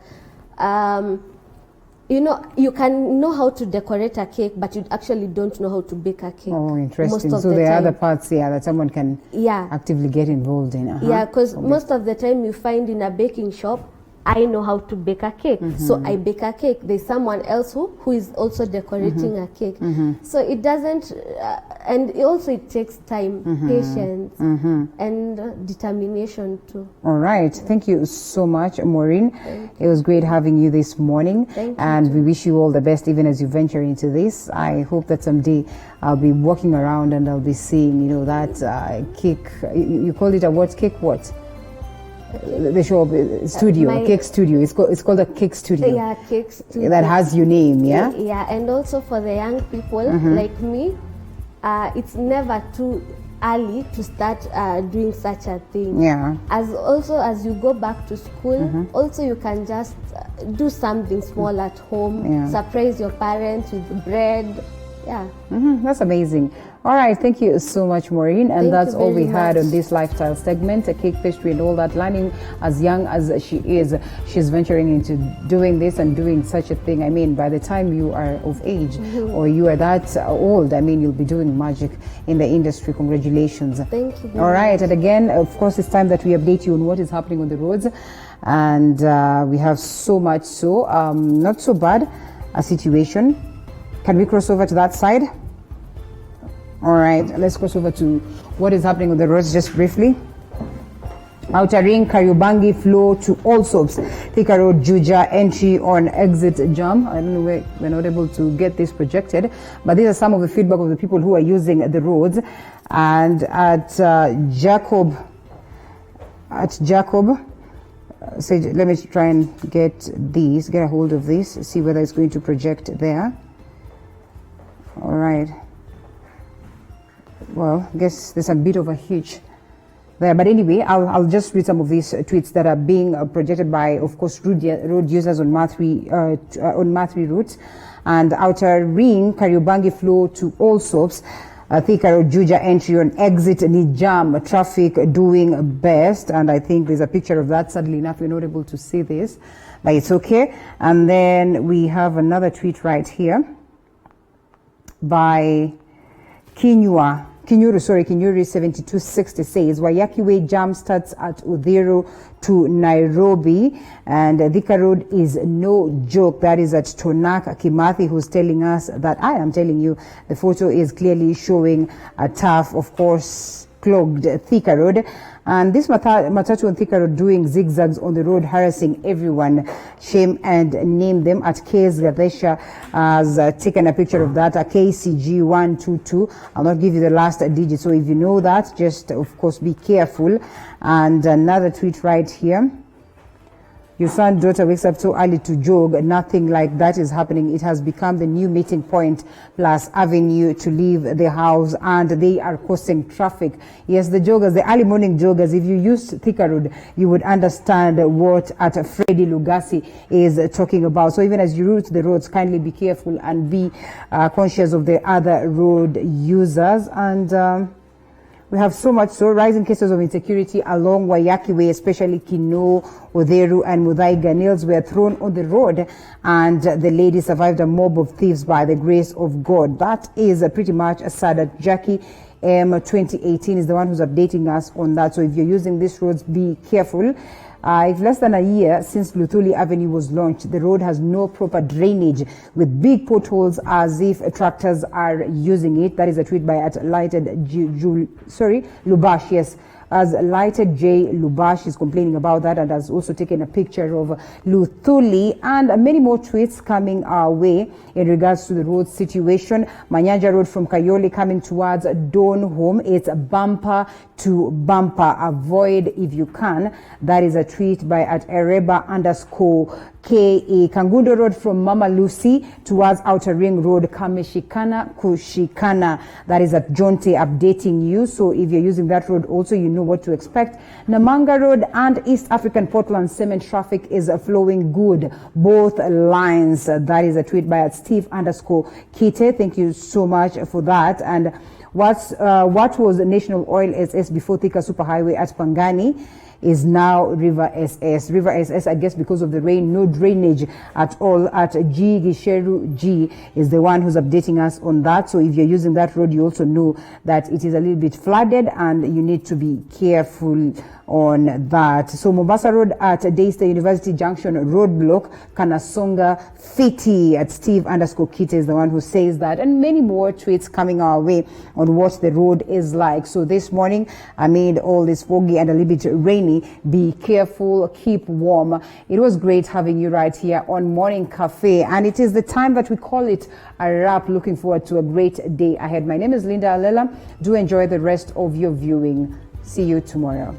you know, you can know how to decorate a cake, but you actually don't know how to bake a cake. Oh, interesting. Most of So the there are time. other parts, that someone can actively get involved in. Yeah, because most of the time you find in a baking shop, I know how to bake a cake, so I bake a cake. There's someone else who is also decorating a cake. So it doesn't, and also it takes time, patience, and determination too. All right. Thank you so much, Maureen. It was great having you this morning. And we wish you all the best even as you venture into this. I hope that someday I'll be walking around and I'll be seeing, you know, that cake. You called it a what cake? What? The shop studio, cake studio. It's called a cake studio. Yeah, cake studio. That has your name, yeah? Yeah, and also for the young people like me, it's never too early to start doing such a thing. Yeah. As you go back to school, also you can just do something small at home, surprise your parents with bread. Yeah. That's amazing. All right, thank you so much, Maureen. And that's all we had on this lifestyle segment, a cake, pastry, and all that. Learning as young as she is, she's venturing into doing this and doing such a thing. I mean, by the time you are of age or you are that old, I mean, you'll be doing magic in the industry. Congratulations. Thank you. All right, and again, of course, it's time that we update you on what is happening on the roads. And we have so much not so bad a situation. Can we cross over to that side? All right, let's cross over to what is happening on the roads just briefly. Outer Ring, Kariobangi flow to Allsops, Thika Road, Juja, entry on exit jam. I don't know where we're not able to get this projected, but these are some of the feedback of the people who are using the roads. And at Jacob, so let me try and get a hold of this, see whether it's going to project there. All right. Well, I guess there's a bit of a hitch there. But anyway, I'll just read some of these tweets that are being projected by, of course, road users on Mathri routes. And Outer Ring, Kariobangi flow to Allsops, Thika Road, Juja entry on exit Nijam, traffic doing best. And I think there's a picture of that. Sadly enough, we're not able to see this, but it's okay. And then we have another tweet right here by Kinyuri 7260 says Waiyaki Way jam starts at Udhiru to Nairobi, and Thika Road is no joke. That is at Tonak Kimathi, who's telling us that I am telling you the photo is clearly showing a tough, of course, clogged Thika Road. And this Matatu and Thika Road doing zigzags on the road, harassing everyone. Shame and name them. At KS Gadesha has taken a picture of that, a KCG 122. I'll not give you the last digit, so if you know that, just of course be careful. And another tweet right here. Your son, daughter wakes up so early to jog. Nothing like that is happening. It has become the new meeting point plus avenue to leave the house, and they are causing traffic. Yes, the joggers, the early morning joggers, if you used Thika Road, you would understand what Freddy Lugasi is talking about. So even as you route the roads, kindly be careful and be conscious of the other road users. And we have so much rising cases of insecurity along Waiyaki Way, especially Kino, Udhiru and Muthaiga. Nails were thrown on the road, and the lady survived a mob of thieves by the grace of God. That is pretty much sad. Jackie M 2018 is the one who's updating us on that. So if you're using these roads, be careful. It's less than a year since Luthuli Avenue was launched. The road has no proper drainage with big potholes as if tractors are using it. That is a tweet by Lighted Lubash, yes. As Lighted J. Lubash is complaining about that and has also taken a picture of Luthuli, and many more tweets coming our way in regards to the road situation. Manyanja Road from Kayole coming towards Dawn Home. It's bumper to bumper. Avoid if you can. That is a tweet by @Ereba_KE. Kangundo Road from Mama Lucy towards Outer Ring Road. Kameshikana Kushikana. That is Jonte updating you. So if you're using that road also, you know what to expect. Namanga Road and East African Portland Cement traffic is flowing good. Both lines. That is a tweet by @Steve_Kite. Thank you so much for that. And what was National Oil SS before Thika Superhighway at Pangani is now River SS. River SS, I guess because of the rain, no drainage at all at G. Gisheru G is the one who's updating us on that. So if you're using that road, you also know that it is a little bit flooded and you need to be careful on that. So Mombasa Road at Daystar University Junction roadblock, Kanasonga Fiti at Steve_Kite is the one who says that, and many more tweets coming our way on what the road is like. So this morning, amid all this foggy and a little bit rainy, be careful, keep warm. It was great having you right here on Morning Cafe, and it is the time that we call it a wrap. Looking forward to a great day ahead. My name is Linda Alela. Do enjoy the rest of your viewing. See you tomorrow.